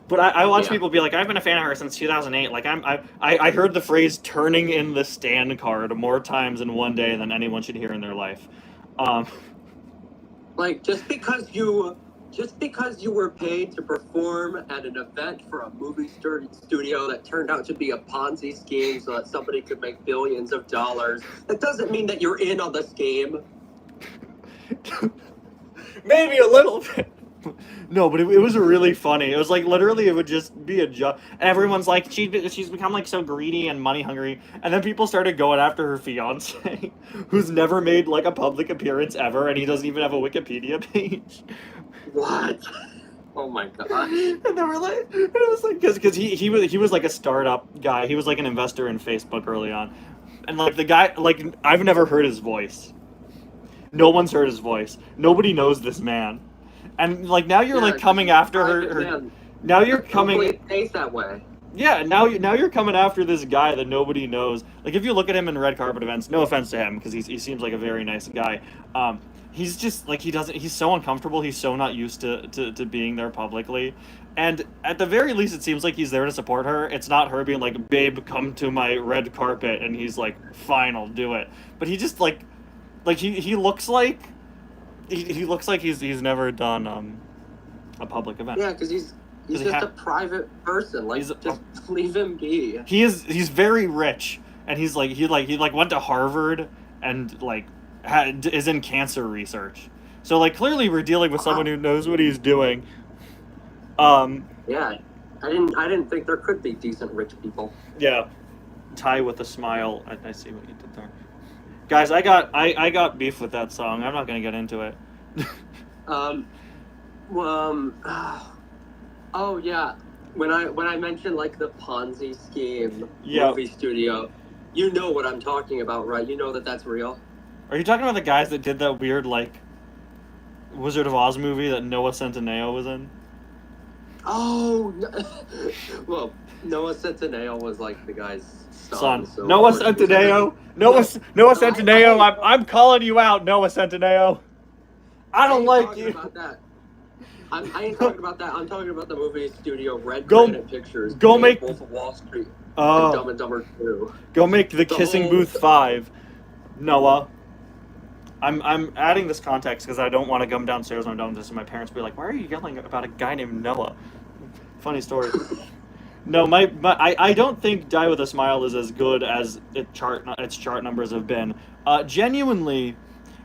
But I watch people be like, I've been a fan of her since 2008. Like I heard the phrase "turning in the stand" card more times in one day than anyone should hear in their life. Like just because you were paid to perform at an event for a movie studio that turned out to be a Ponzi scheme so that somebody could make billions of dollars, that doesn't mean that you're in on the scheme. Maybe a little bit. No, but it was really funny. It was like literally it would just be a joke. And everyone's like, she's become like so greedy and money hungry. And then people started going after her fiance, who's never made like a public appearance ever, and he doesn't even have a Wikipedia page. What? Oh my god! And they were like, and it was like, because he was like a startup guy. He was like an investor in Facebook early on, and like the guy, like I've never heard his voice. No one's heard his voice. Nobody knows this man. And like now you're like coming after her. Now you're coming. Hopefully it stays that way. Yeah, now you're coming after this guy that nobody knows. Like if you look at him in red carpet events, no offense to him because he seems like a very nice guy. He's just like he's so uncomfortable. He's so not used to being there publicly. And at the very least, it seems like he's there to support her. It's not her being like, "Babe, come to my red carpet," and he's like, "Fine, I'll do it." But he just like he looks like. He looks like he's never done a public event. Yeah, because he's just a private person. Like just leave him be. He's very rich, and he went to Harvard and like is in cancer research. So like clearly we're dealing with someone who knows what he's doing. Yeah, I didn't think there could be decent rich people. Yeah, Ty with a smile. I see what you did there. Guys, I got beef with that song. I'm not gonna get into it. Oh yeah. When I mentioned like the Ponzi scheme movie studio, you know what I'm talking about, right? You know that's real. Are you talking about the guys that did that weird like Wizard of Oz movie that Noah Centineo was in? Oh, well, Noah Centineo was like the guy's son. So Noah Centineo. Noah Centineo. I'm calling you out, Noah Centineo. I don't like you. About that. I ain't talking about that. I'm talking about the movie studio Red Granite Pictures. Go make Wolf of Wall Street. And Dumb and Dumber 2. Go make the Kissing Booth 5, Noah. I'm adding this context because I don't want to come downstairs when I'm done with this and my parents be like, "Why are you yelling about a guy named Noah?" Funny story. No, I don't think Die with a Smile is as good as its chart numbers have been. Genuinely,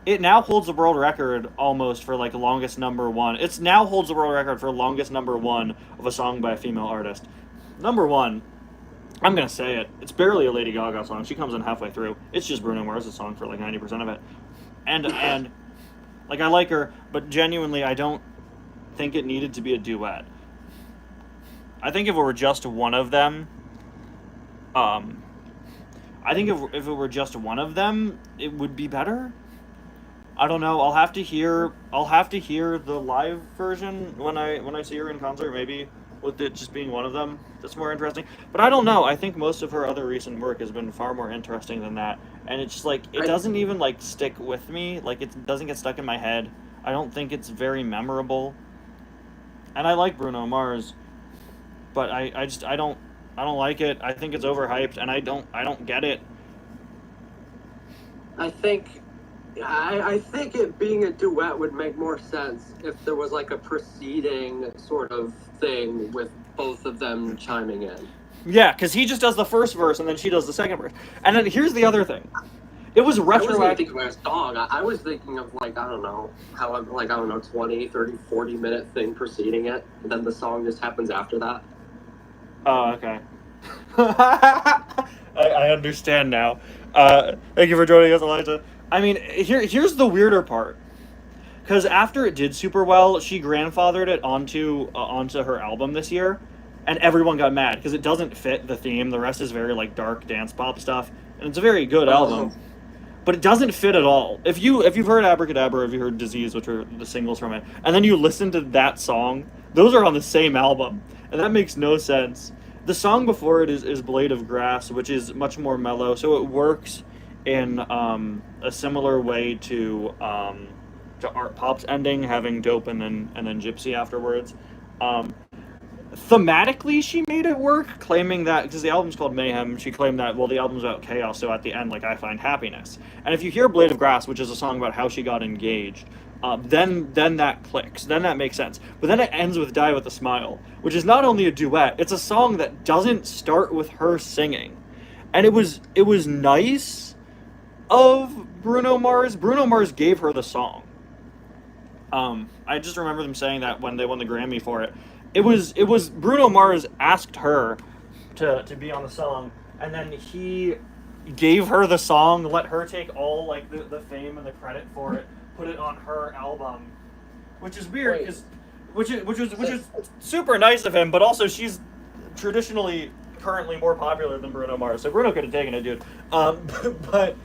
it now holds the world record almost for like longest number one. It now holds the world record for longest number one of a song by a female artist. Number one, I'm gonna say it. It's barely a Lady Gaga song. She comes in halfway through. It's just Bruno Mars' song for like 90% of it. And like I like her, but genuinely I don't think it needed to be a duet. I think if it were just one of them, I think if it were just one of them, it would be better. I don't know. I'll have to hear the live version when I see her in concert. Maybe with it just being one of them, that's more interesting. But I don't know. I think most of her other recent work has been far more interesting than that. And it's just like it doesn't even like stick with me. Like it doesn't get stuck in my head. I don't think it's very memorable. And I like Bruno Mars, but I don't like it. I think it's overhyped, and I don't get it. I think it being a duet would make more sense if there was like a preceding sort of thing with both of them chiming in. Yeah, because he just does the first verse and then she does the second verse. And then here's the other thing. It was I wasn't retroactive. thinking of a song. I was thinking of, like, I don't know, 20, 30, 40-minute thing preceding it, and then the song just happens after that. Oh, okay. I understand now. Thank you for joining us, Elijah. I mean, here's the weirder part. Because after it did super well, she grandfathered it onto her album this year, and everyone got mad because it doesn't fit the theme. The rest is very like dark dance pop stuff, and it's a very good album, but it doesn't fit at all. If you've heard Abracadabra, if you heard Disease, which are the singles from it, and then you listen to that song, those are on the same album, and that makes no sense. The song before it is Blade of Grass, which is much more mellow, so it works in a similar way to Art Pop's ending, having Dope and then Gypsy afterwards. Thematically, she made it work, claiming that, because the album's called Mayhem, she claimed that, well, the album's about chaos, so at the end, like, I find happiness. And if you hear Blade of Grass, which is a song about how she got engaged, then that clicks, then that makes sense. But then it ends with Die With a Smile, which is not only a duet, it's a song that doesn't start with her singing. And it was nice of Bruno Mars. Bruno Mars gave her the song. I just remember them saying that when they won the Grammy for it. It was Bruno Mars asked her to be on the song, and then he gave her the song, let her take all like the fame and the credit for it, put it on her album, which is weird because which is super nice of him, but also she's traditionally currently more popular than Bruno Mars, so Bruno could have taken it, dude. But.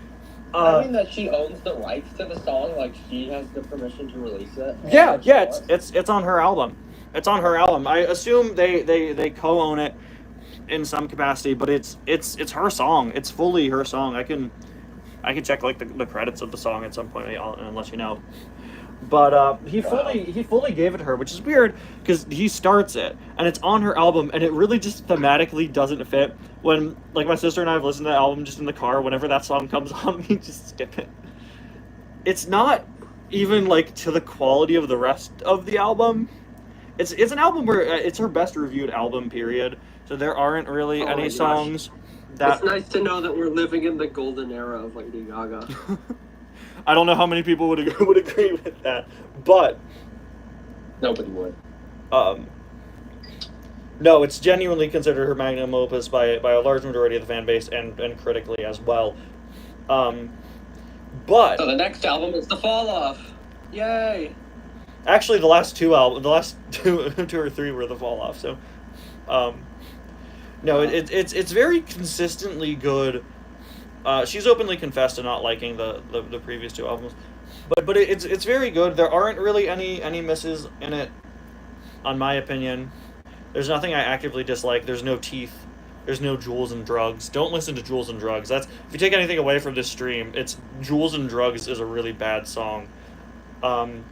I mean that she owns the rights to the song, like she has the permission to release it. Yeah, it's on her album. It's on her album. I assume they co-own it in some capacity, but it's her song. It's fully her song. I can check like the credits of the song at some point and let you know. But he fully gave it to her, which is weird because he starts it and it's on her album, and it really just thematically doesn't fit. When like my sister and I have listened to the album just in the car, whenever that song comes on, we just skip it. It's not even like to the quality of the rest of the album. It's an album where it's her best reviewed album, period. So there aren't really any songs that. It's nice to know that we're living in the golden era of Lady Gaga. I don't know how many people would agree with that, but nobody would. No, it's genuinely considered her magnum opus by a large majority of the fan base and critically as well. But so the next album is The Fall Off. Yay! Actually, the last two or three were The Fall Off. So, no, it's very consistently good. She's openly confessed to not liking the previous two albums, but it's very good. There aren't really any misses in it, on my opinion. There's nothing I actively dislike. There's no teeth. There's no Jewels and Drugs. Don't listen to Jewels and Drugs. That's if you take anything away from this stream, it's Jewels and Drugs is a really bad song. Don't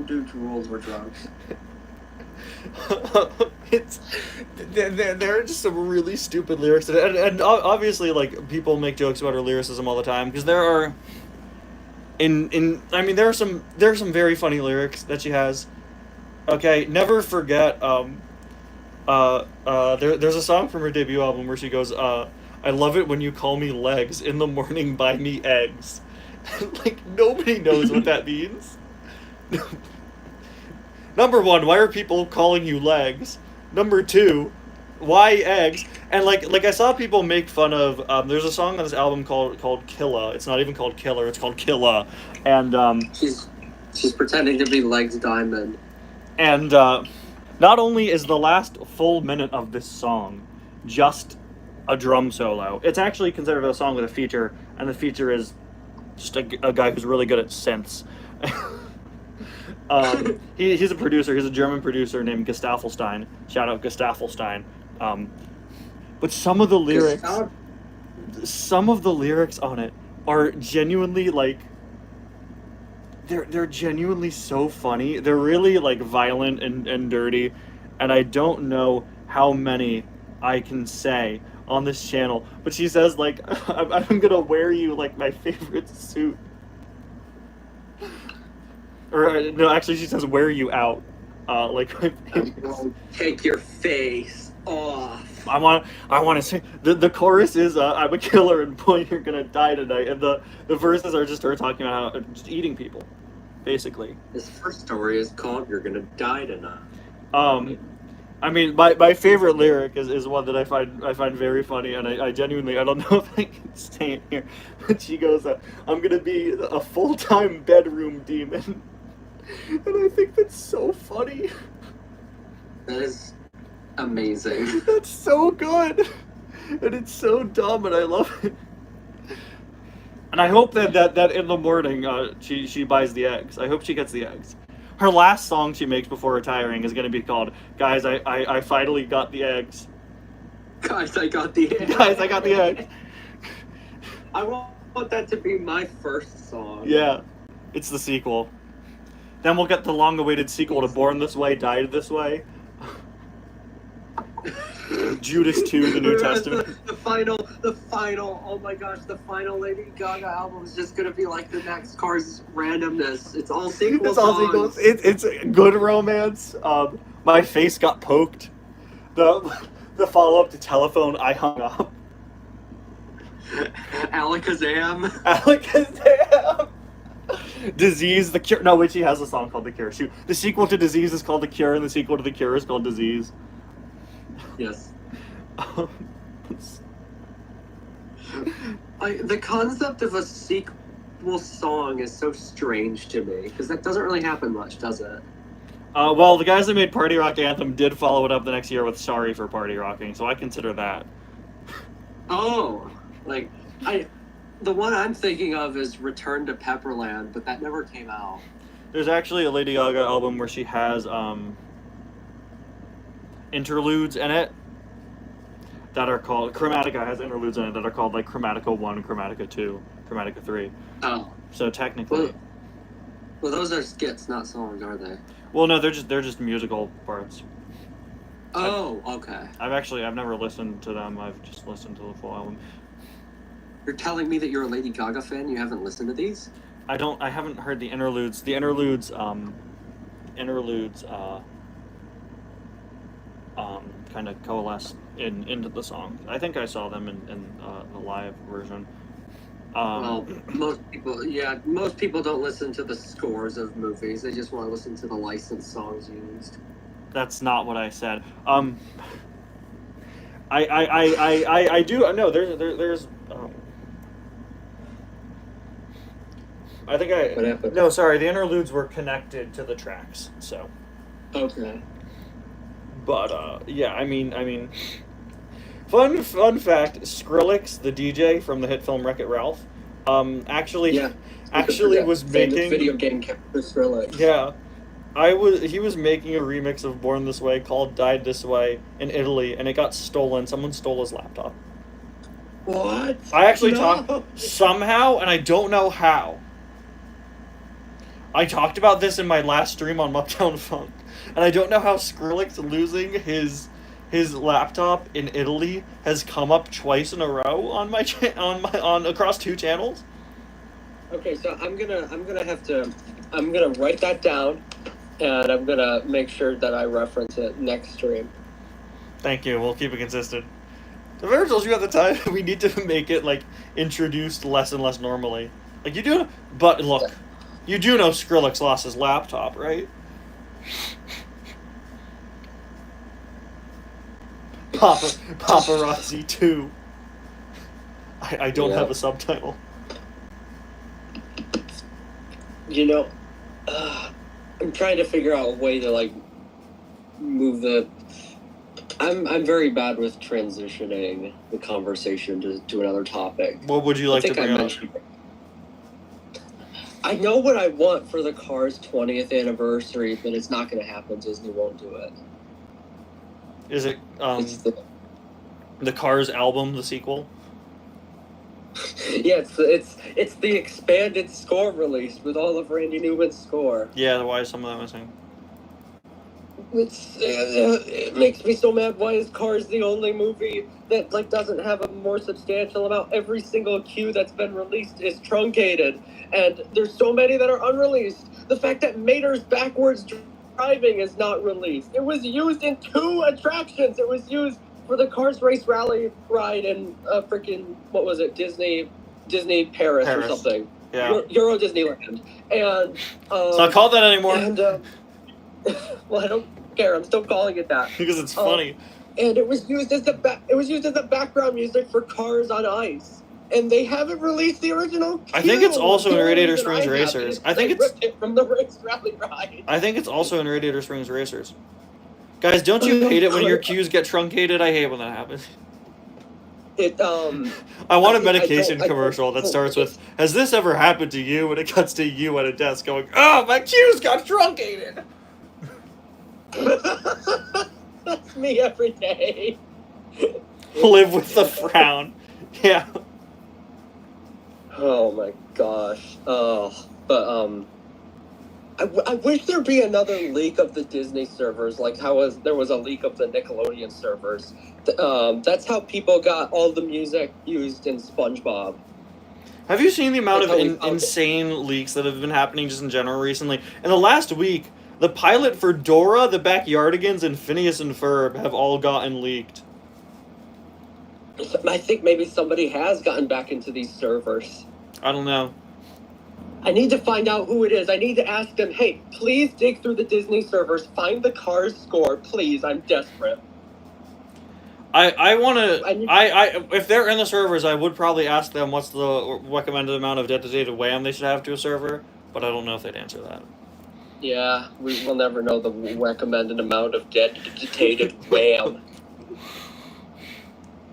do Jewels or Drugs. There are just some really stupid lyrics, and obviously like people make jokes about her lyricism all the time because there are there are some very funny lyrics that she has. Okay, never forget. There's a song from her debut album where she goes, "I love it when you call me legs in the morning, buy me eggs." Like nobody knows what that means. Number one, why are people calling you legs? Number two, why eggs? And like I saw people make fun of. There's a song on this album called Killa. It's not even called Killer. It's called Killa. And she's pretending to be Legs Diamond. And not only is the last full minute of this song just a drum solo, it's actually considered a song with a feature, and the feature is just a guy who's really good at synths. He's a producer. He's a German producer named Gustaffelstein. Shout out Gustaffelstein. But some of the lyrics on it are genuinely like they're genuinely so funny. They're really like violent and dirty, and I don't know how many I can say on this channel. But she says like, "I'm gonna wear you like my favorite suit." Or no, actually, she says, "Wear you out." Like, take your face off. I want to say the chorus is I'm a killer and boy you're gonna die tonight, and the verses are just her talking about how just eating people, basically. His first story is called "You're Gonna Die Tonight." I mean, my favorite lyric is one that I find very funny, and I genuinely I don't know if I can stay in here, but she goes, "I'm gonna be a full-time bedroom demon," and I think that's so funny. That is amazing. That's so good, and it's so dumb, and I love it. And I hope that in the morning she buys the eggs. I hope she gets the eggs. Her last song she makes before retiring is going to be called "Guys, I finally got the eggs." Guys, I got the egg. Guys, I got the eggs. I want that to be my first song. Yeah, it's the sequel. Then we'll get the long-awaited sequel to Born This Way, Died This Way. Judas 2, the New Testament. The final, oh my gosh, the final Lady Gaga album is just gonna be like the next Cars randomness. It's all sequels. It's all sequels. It's a good romance. My face got poked. The follow-up to Telephone, I hung up. Alakazam. Alakazam. Disease, The Cure. No, wait, she has a song called The Cure. Shoot. The sequel to Disease is called The Cure, and the sequel to The Cure is called Disease. Yes. The concept of a sequel song is so strange to me, because that doesn't really happen much, does it? Well, the guys that made Party Rock Anthem did follow it up the next year with Sorry for Party Rocking, so I consider that. Oh, like, the one I'm thinking of is Return to Pepperland, but that never came out. There's actually a Lady Gaga album where she has interludes in it that are called Chromatica has interludes in it that are called like Chromatica 1, Chromatica 2, Chromatica 3. Oh. So technically well those are skits, not songs, are they? Well, no, they're just musical parts. Oh, okay. I've never listened to them. I've just listened to the full album. You're telling me that you're a Lady Gaga fan? You haven't listened to these? I haven't heard the interludes. The interludes kind of coalesce into the song. I think I saw them in the live version. Well, most people don't listen to the scores of movies. They just want to listen to the licensed songs used. That's not what I said. I do no. There's. I think What happened? No, sorry. The interludes were connected to the tracks, so. Okay. But yeah, I mean, fun fact: Skrillex, the DJ from the hit film Wreck-It Ralph, actually was making video game character Skrillex. Yeah, he was making a remix of Born This Way called Died This Way in Italy, and it got stolen. Someone stole his laptop. What? I actually talked somehow, and I don't know how. I talked about this in my last stream on Muckdown Funk, and I don't know how Skrillex losing his laptop in Italy has come up twice in a row on my on across two channels. Okay, so I'm gonna write that down, and I'm gonna make sure that I reference it next stream. Thank you. We'll keep it consistent. I've ever told you at the time we need to make it like introduced less and less normally. Like you do, but look. You do know Skrillex lost his laptop, right? Paparazzi 2. I don't have a subtitle. You know, I'm trying to figure out a way to like move the. I'm very bad with transitioning the conversation to another topic. What would you like to bring up? I know what I want for the Cars 20th anniversary, but it's not going to happen. Disney won't do it. Is it It's the Cars album, the sequel? Yeah, it's the expanded score release with all of Randy Newman's score. Yeah, why is some of that missing? It makes me so mad. Why is Cars the only movie that like doesn't have a more substantial amount? Every single cue that's been released is truncated, and there's so many that are unreleased. The fact that Mater's backwards driving is not released. It was used in 2 attractions. It was used for the Cars Race Rally ride in freaking, what was it, Disney Paris or something. Yeah. Euro Disneyland. And it's not called that anymore. And well, I don't care. I'm still calling it that because it's funny. And it was used as the background music for Cars on Ice. And they haven't released the original. I think it's also in Radiator Springs Racers. I think ripped it from the race rally ride. I think it's also in Radiator Springs Racers. Guys, don't you hate it when your cues get truncated? I hate when that happens. I want a medication commercial that starts with, "Has this ever happened to you?" and it cuts to you at a desk going, "Oh, my cues got truncated." That's me every day. Live with the frown. Yeah. Oh my gosh. But I wish there'd be another leak of the Disney servers, like there was a leak of the Nickelodeon servers. That's how people got all the music used in SpongeBob. Have you seen the amount of insane leaks that have been happening just in general recently? In the last week, the pilot for Dora, the Backyardigans, and Phineas and Ferb have all gotten leaked. I think maybe somebody has gotten back into these servers. I don't know. I need to find out who it is. I need to ask them, hey, please dig through the Disney servers, find the Cars score, please. I'm desperate. I want to... if they're in the servers, I would probably ask them what's the recommended amount of dedicated WAM they should have to a server, but I don't know if they'd answer that. Yeah, we will never know the recommended amount of dedicated WAM.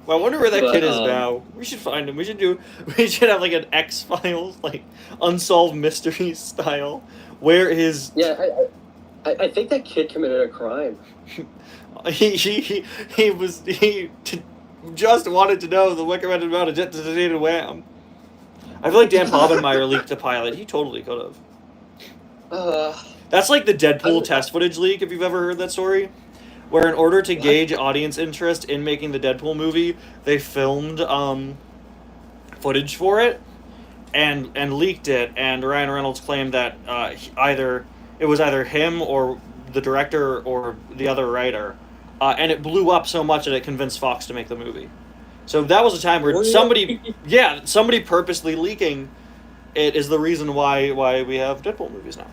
Well, I wonder where that kid is now. We should find him. We should have like an X-Files, like Unsolved Mysteries style, where his... Yeah, I think that kid committed a crime. He just wanted to know the recommended amount of dedicated WAM. I feel like Dan Povenmire leaked the pilot. He totally could have. That's like the Deadpool test footage leak, if you've ever heard that story. Where in order to gauge audience interest in making the Deadpool movie, they filmed footage for it and leaked it, and Ryan Reynolds claimed that it was either him or the director or the other writer, and it blew up so much that it convinced Fox to make the movie. So that was a time where somebody purposely leaking it is the reason why we have Deadpool movies now.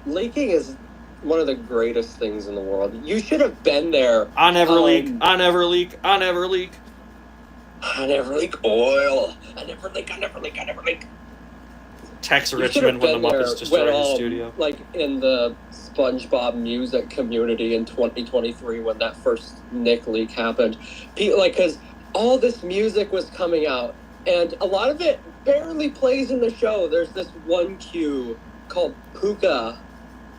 Leaking is one of the greatest things in the world. You should have been there. I never leak. I never leak. I never leak. I never leak oil. I never leak. I never leak. I never leak. Tex Richmond when the Muppets destroyed his studio. Like in the SpongeBob music community in 2023 when that first Nick leak happened. Because all this music was coming out, and a lot of it barely plays in the show. There's this one cue called Puka.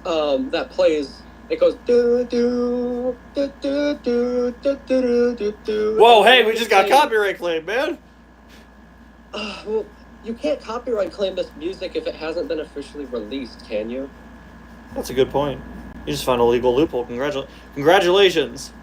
That plays. It goes do do do do do do do do do. Whoa! Hey, we just got copyright claim, man. Well, you can't copyright claim this music if it hasn't been officially released, can you? That's a good point. You just found a legal loophole. Congratulations.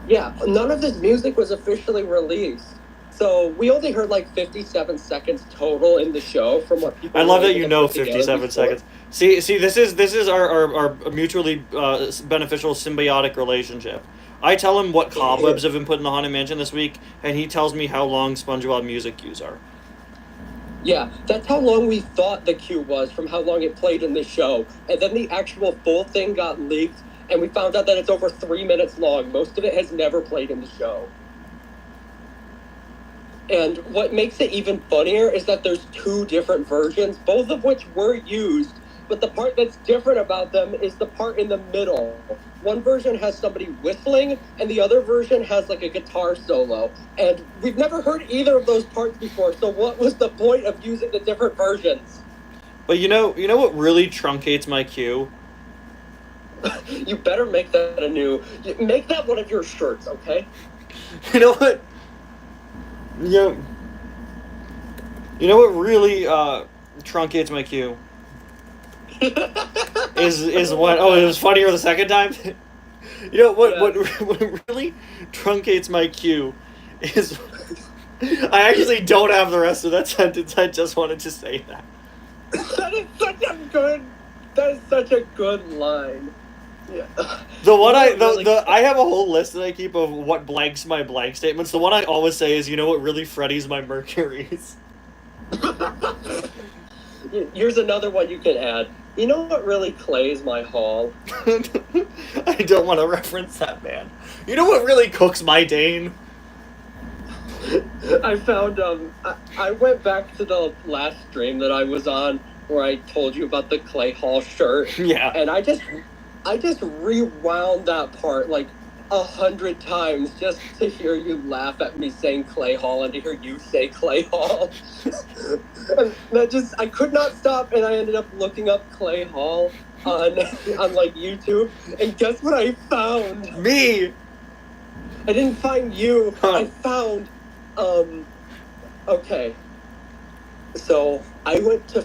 Yeah, none of this music was officially released. So we only heard like 57 seconds total in the show from what people... I love that you know 57 seconds. See, this is our mutually beneficial symbiotic relationship. I tell him what cobwebs have been put in the Haunted Mansion this week, and he tells me how long SpongeBob music cues are. Yeah, that's how long we thought the cue was from how long it played in the show. And then the actual full thing got leaked, and we found out that it's over 3 minutes long. Most of it has never played in the show. And what makes it even funnier is that there's two different versions, both of which were used, but the part that's different about them is the part in the middle. One version has somebody whistling, and the other version has like a guitar solo. And we've never heard either of those parts before, so what was the point of using the different versions? But you know what really truncates my cue? You better make that make that one of your shirts, okay? You know what? You know what really truncates my cue? is what? Oh, it was funnier the second time. You know what really truncates my cue is. I actually don't have the rest of that sentence. I just wanted to say that. That is such a good line. Yeah. The one Really- I have a whole list that I keep of what blanks my blank statements. The one I always say is, you know what really Freddy's my Mercury's. Here's another one you can add. You know what really clays my hall? I don't want to reference that, man. You know what really cooks my Dane? I found I went back to the last stream that I was on where I told you about the Clay Hall shirt. Yeah. And I just rewound that part like 100 times just to hear you laugh at me saying Clay Hall and to hear you say Clay Hall. And that I could not stop, and I ended up looking up Clay Hall on like YouTube, and guess what I found? Me. I didn't find you. Huh. I found okay. So I went to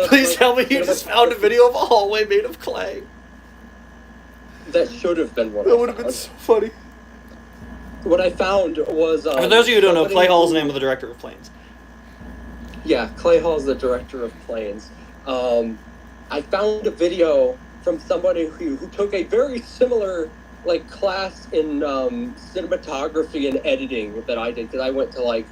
Please tell me you just found a video of a hallway made of clay. That should have been what That I would have been found. so funny. What I found was For those of you who don't know, somebody Clay Hall is the who- name of the director of Planes. Yeah, Clay Hall is the director of Planes. I found a video from somebody who took a very similar like class in cinematography and editing that I did, because I went to like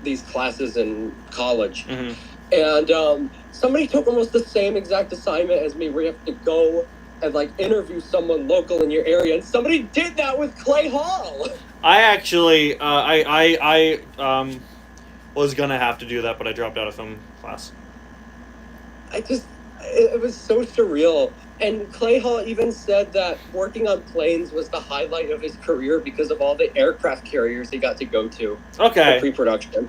these classes in college. Mm-hmm. And somebody took almost the same exact assignment as me, where you have to go and like interview someone local in your area, and somebody did that with Clay Hall. I actually, I was gonna have to do that, but I dropped out of film class. It was so surreal. And Clay Hall even said that working on planes was the highlight of his career because of all the aircraft carriers he got to go to for Okay. pre-production.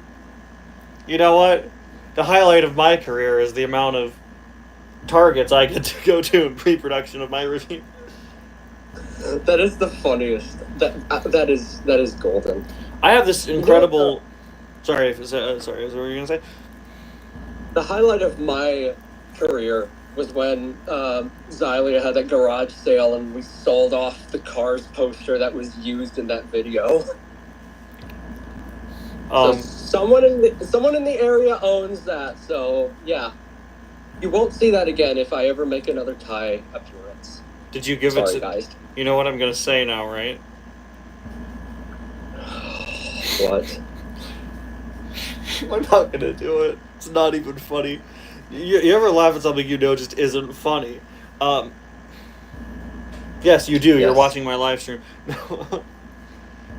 You know what? The highlight of my career is the amount of targets I get to go to in pre-production of my review. That is the funniest. That is golden. I have this incredible. Sorry, is that what you were gonna say? The highlight of my career was when Xylia had that garage sale and we sold off the Cars poster that was used in that video. So someone in the area owns that. So yeah, you won't see that again if I ever make another tie appearance. Did you give Sorry, it to? guys. You know what I'm gonna say now, right? What? I'm not gonna do it. It's not even funny. You ever laugh at something you know just isn't funny? Yes, you do. You're Yes. watching my live stream.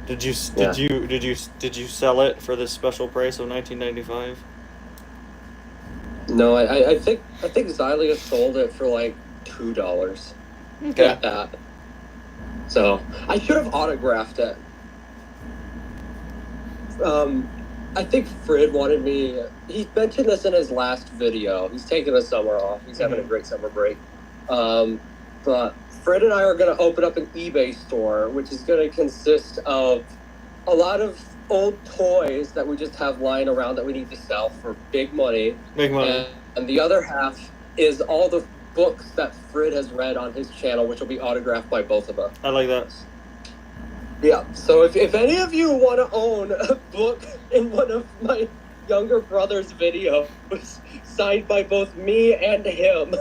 Did you sell it for this special price of $19.95? No, I think Xylia sold it for like $2. Okay. At that. So I should have autographed it. I think Frid wanted me. He mentioned this in his last video. He's taking the summer off. He's having a great summer break. But Fred and I are going to open up an eBay store, which is going to consist of a lot of old toys that we just have lying around that we need to sell for big money. Big money. And the other half is all the books that Fred has read on his channel, which will be autographed by both of us. I like that. Yeah, so if any of you want to own a book in one of my younger brother's videos, signed by both me and him,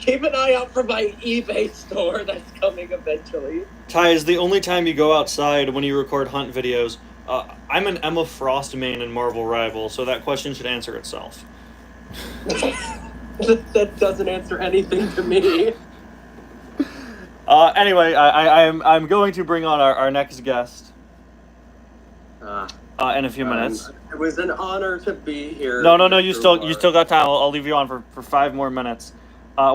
keep an eye out for my eBay store that's coming eventually. Ty, is the only time you go outside when you record hunt videos. I'm an Emma Frost main in Marvel Rival, so that question should answer itself. That doesn't answer anything to me. Anyway, I'm going to bring on our next guest in a few minutes. It was an honor to be here. No, you still got time. I'll leave you on for 5 more minutes,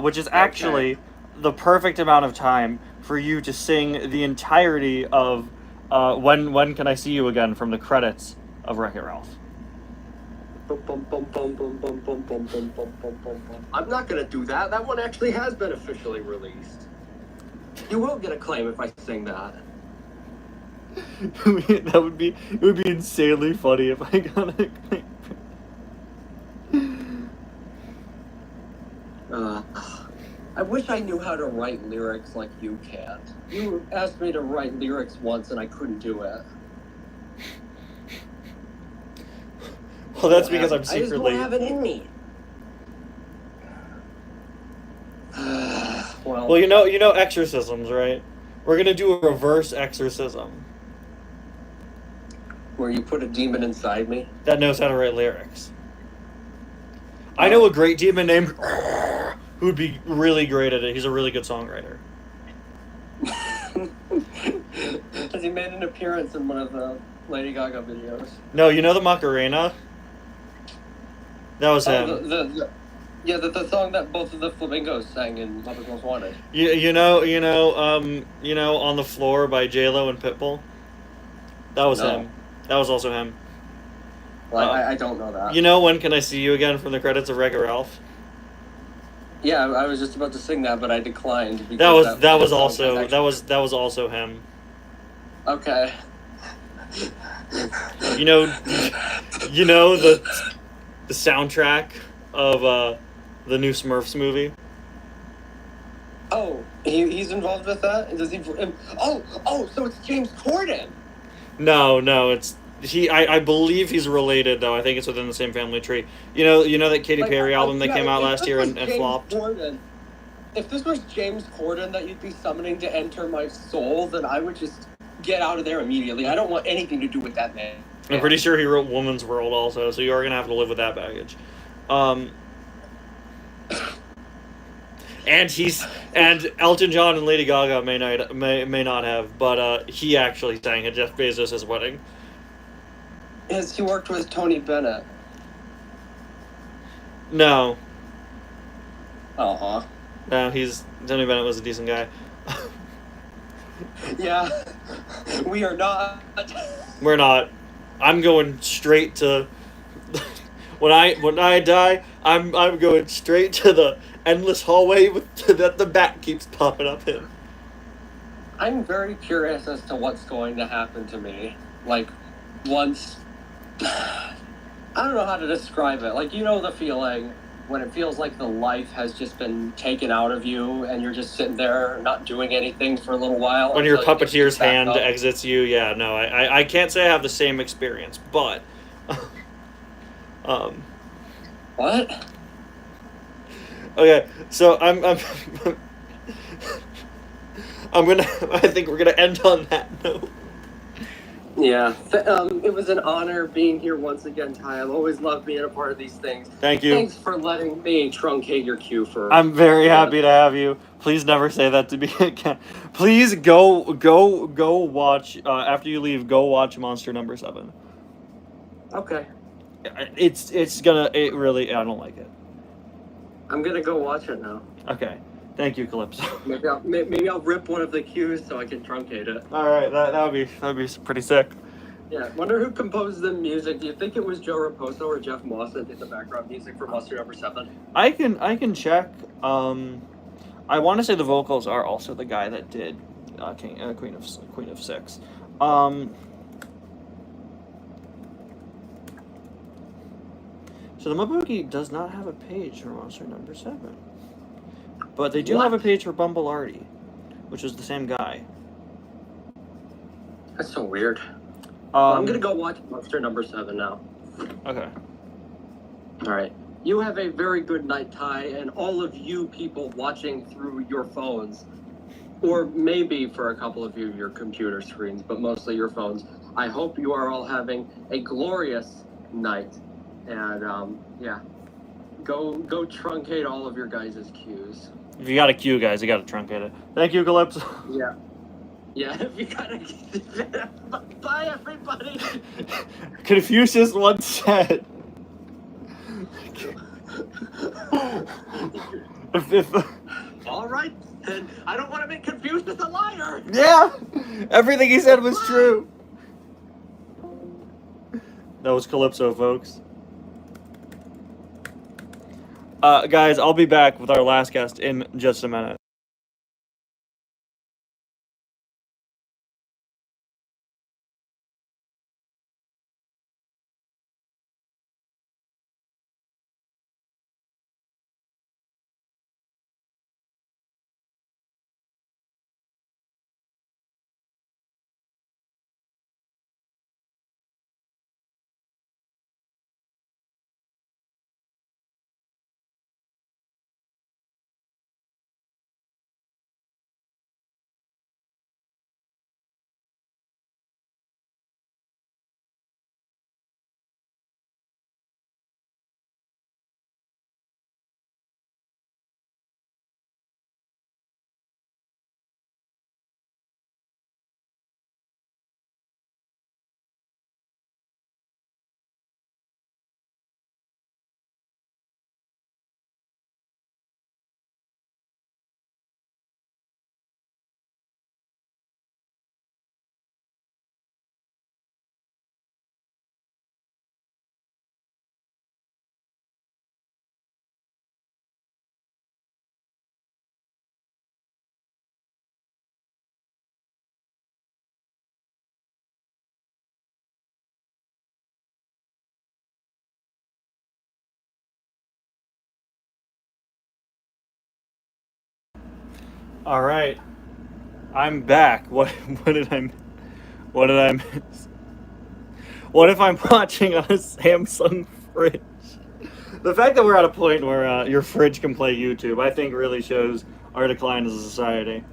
which is actually the perfect amount of time for you to sing the entirety of When Can I See You Again from the credits of Wreck-It Ralph. I'm not gonna do that. That one actually has been officially released. You will get a claim if I sing that. It would be insanely funny if I got a claim. I wish I knew how to write lyrics like you can. You asked me to write lyrics once and I couldn't do it. Well, that's because I'm I just secretly. don't have it in me. Well, Well, you know exorcisms, right? We're gonna do a reverse exorcism Where you put a demon inside me. that knows how to write lyrics. I know a great demon named who'd be really great at it. He's a really good songwriter. Has he made an appearance in one of the Lady Gaga videos? No, you know the Macarena? That was him. The song that both of the flamingos sang in Love Is Most Wanted. You know, On the Floor by J-Lo and Pitbull? That was him. That was also him. Well, I don't know that. You know When Can I See You Again from the credits of Wreck-It Ralph? Yeah, I was just about to sing that, but I declined. That was also him. Okay. You know the soundtrack of the new Smurfs movie? Oh, he's involved with that? Does he? So it's James Corden. No, it's I believe he's related though. I think it's within the same family tree. You know that Katy Perry album that came out last year and flopped? If this was James Corden that you'd be summoning to enter my soul, then I would just get out of there immediately. I don't want anything to do with that man. I'm pretty sure he wrote Woman's World also, so you are gonna have to live with that baggage. And Elton John and Lady Gaga may not have, but he actually sang at Jeff Bezos' wedding. Has he worked with Tony Bennett? No. Uh-huh. No, Tony Bennett was a decent guy. Yeah. We are not. We're not. I'm going straight to when I die, I'm going straight to the endless hallway that the bat keeps popping up in. I'm very curious as to what's going to happen to me. Like, once... I don't know how to describe it. Like, you know the feeling when it feels like the life has just been taken out of you and you're just sitting there not doing anything for a little while. When your puppeteer's hand exits you, yeah, no, I can't say I have the same experience, but... What? Okay, so I think we're gonna end on that note. Yeah, it was an honor being here once again, Ty. I've always loved being a part of these things. Thank you. Thanks for letting me truncate your queue for... I'm very happy to have you. Please never say that to me again. Please go watch, after you leave, go watch Monster Number 7. Okay. It really, I don't like it. I'm gonna go watch it now. Okay. Thank you, Calypso. Maybe I'll rip one of the cues so I can truncate it. Alright, that would be pretty sick. Yeah, wonder who composed the music. Do you think it was Joe Raposo or Jeff Moss that did the background music for Monster Number 7? I can check. I want to say the vocals are also the guy that did Queen of Six. So the Mabuki does not have a page for Monster Number 7. But they do have a page for Bumble Artie, which is the same guy. That's so weird. I'm gonna go watch Monster Number 7 now. Okay. Alright. You have a very good night, Ty, and all of you people watching through your phones, or maybe for a couple of you, your computer screens, but mostly your phones. I hope you are all having a glorious night. And, yeah. Go truncate all of your guys' cues. If you got a cue, guys, you got to truncate it. Thank you, Calypso. Yeah. Yeah, if you got a... Bye, everybody! Confucius once said... All right, then. I don't want to make Confucius a liar! Yeah! Everything he said was true. That was Calypso, folks. Guys, I'll be back with our last guest in just a minute. All right, I'm back. What did I miss? What if I'm watching on a Samsung fridge? The fact that we're at a point where your fridge can play YouTube, I think, really shows our decline as a society.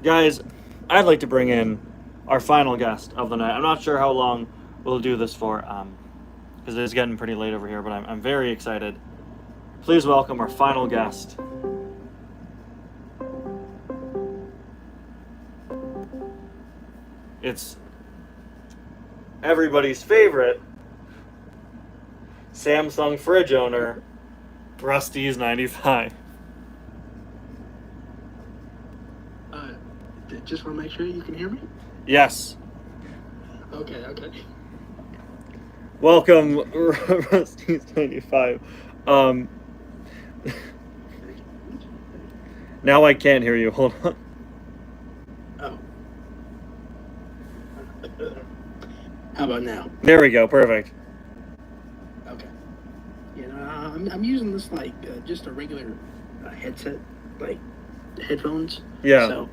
Guys, I'd like to bring in our final guest of the night. I'm not sure how long we'll do this for, because it's getting pretty late over here, but I'm very excited. Please welcome our final guest. It's everybody's favorite Samsung fridge owner, Rusty's 95. Just want to make sure you can hear me. Yes. Okay. Welcome, Rusty's 95. Now I can't hear you. Hold on. Oh. How about now? There we go. Perfect. Okay. I'm using this like just a regular headset, like headphones. Yeah. So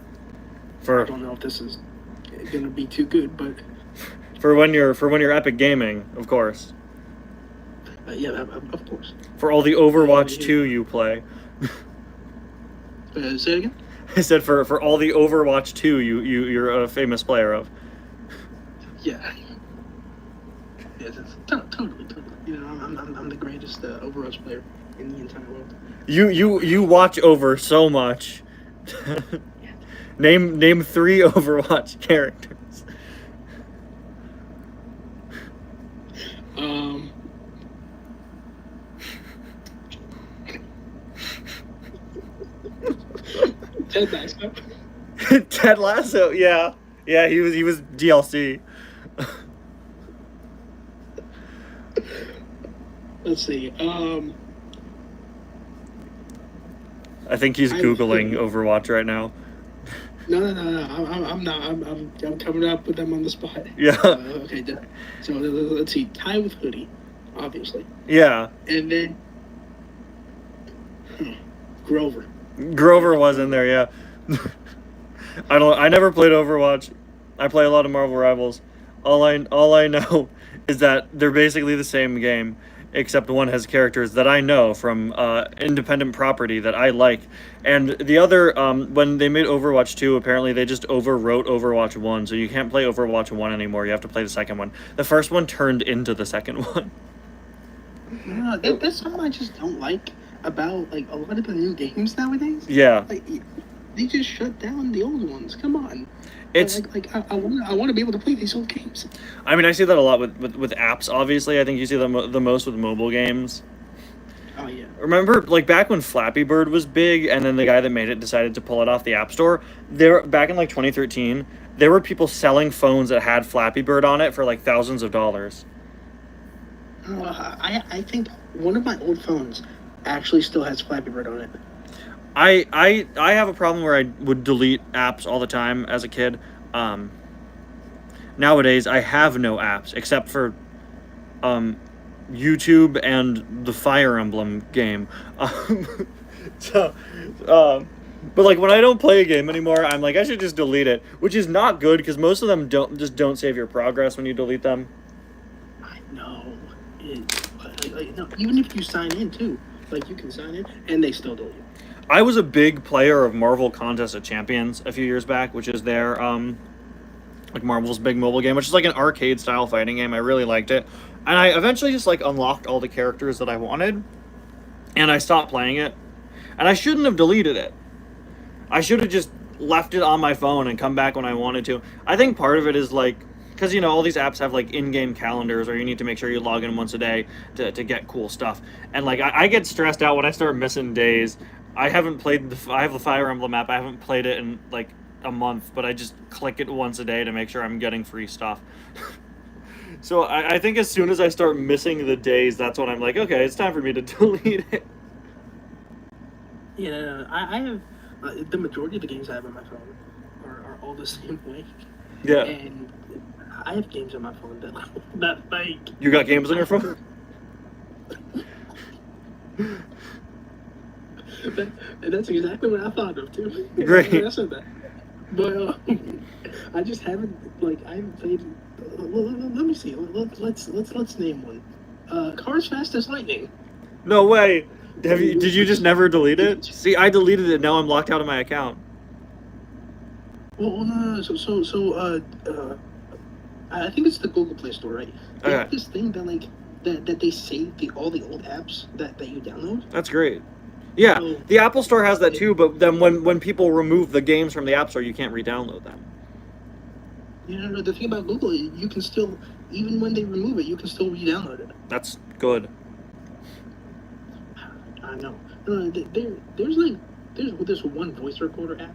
I For don't know if this is gonna be too good, but for when you're epic gaming, of course. yeah, of course. For all the Overwatch 2 you play. Say it again. I said for all the Overwatch 2 you're a famous player of. Yeah. Yeah, totally. I'm the greatest Overwatch player in the entire world. You watch over so much. Name 3 Overwatch characters. Ted Lasso. Ted Lasso, yeah, he was DLC. Let's see. I think he's Googling Overwatch right now. No. I'm not. I'm coming up with them on the spot. Yeah. Okay. So let's see. Ty with hoodie, obviously. Yeah. And then Grover. Grover was in there, yeah. I never played Overwatch. I play a lot of Marvel Rivals. All I know is that they're basically the same game, except one has characters that I know from independent property that I like. And the other, when they made Overwatch 2, apparently they just overwrote Overwatch 1, so you can't play Overwatch 1 anymore. You have to play the second one. The first one turned into the second one. No, that's something I just don't like about like a lot of the new games nowadays. Yeah. Like they just shut down the old ones. Come on. It's I want to be able to play these old games. I mean, I see that a lot with apps, obviously. I think you see that the most with mobile games. Oh, yeah. Remember, like, back when Flappy Bird was big, and then the guy that made it decided to pull it off the App Store? Back in, like, 2013, there were people selling phones that had Flappy Bird on it for, like, thousands of dollars. I think one of my old phones actually still has Flappy Bird on it. I have a problem where I would delete apps all the time as a kid. Nowadays, I have no apps except for YouTube and the Fire Emblem game. But like when I don't play a game anymore, I'm like I should just delete it, which is not good because most of them don't save your progress when you delete them. I know. No, even if you sign in too, like you can sign in and they still delete it. I was a big player of Marvel Contest of Champions a few years back, which is their like Marvel's big mobile game, which is like an arcade style fighting game. I really liked it. And I eventually just like unlocked all the characters that I wanted and I stopped playing it. And I shouldn't have deleted it. I should have just left it on my phone and come back when I wanted to. I think part of it is like because, you know, all these apps have, like, in-game calendars or you need to make sure you log in once a day to get cool stuff. And, like, I get stressed out when I start missing days. I have the Fire Emblem app. I haven't played it in, like, a month, but I just click it once a day to make sure I'm getting free stuff. So I think as soon as I start missing the days, that's when I'm like, okay, it's time for me to delete it. Yeah, I have... the majority of the games I have on my phone are all the same way. Yeah. And I have games on my phone that fake. You got games on your phone? That's exactly what I thought of too. Great. When I said that. But I just haven't I haven't played. Let me see. Let's name one. Cars Fast as Lightning. No way. Did you just never delete it? See, I deleted it. Now I'm locked out of my account. Well, no. So, I think it's the Google Play Store, right? They have this thing that they save all the old apps that you download. That's great. Yeah, so, the Apple Store has that too, but then when people remove the games from the App Store, you can't re-download them. No, the thing about Google, you can still, even when they remove it, you can still re-download it. That's good. I know. There's this one voice recorder app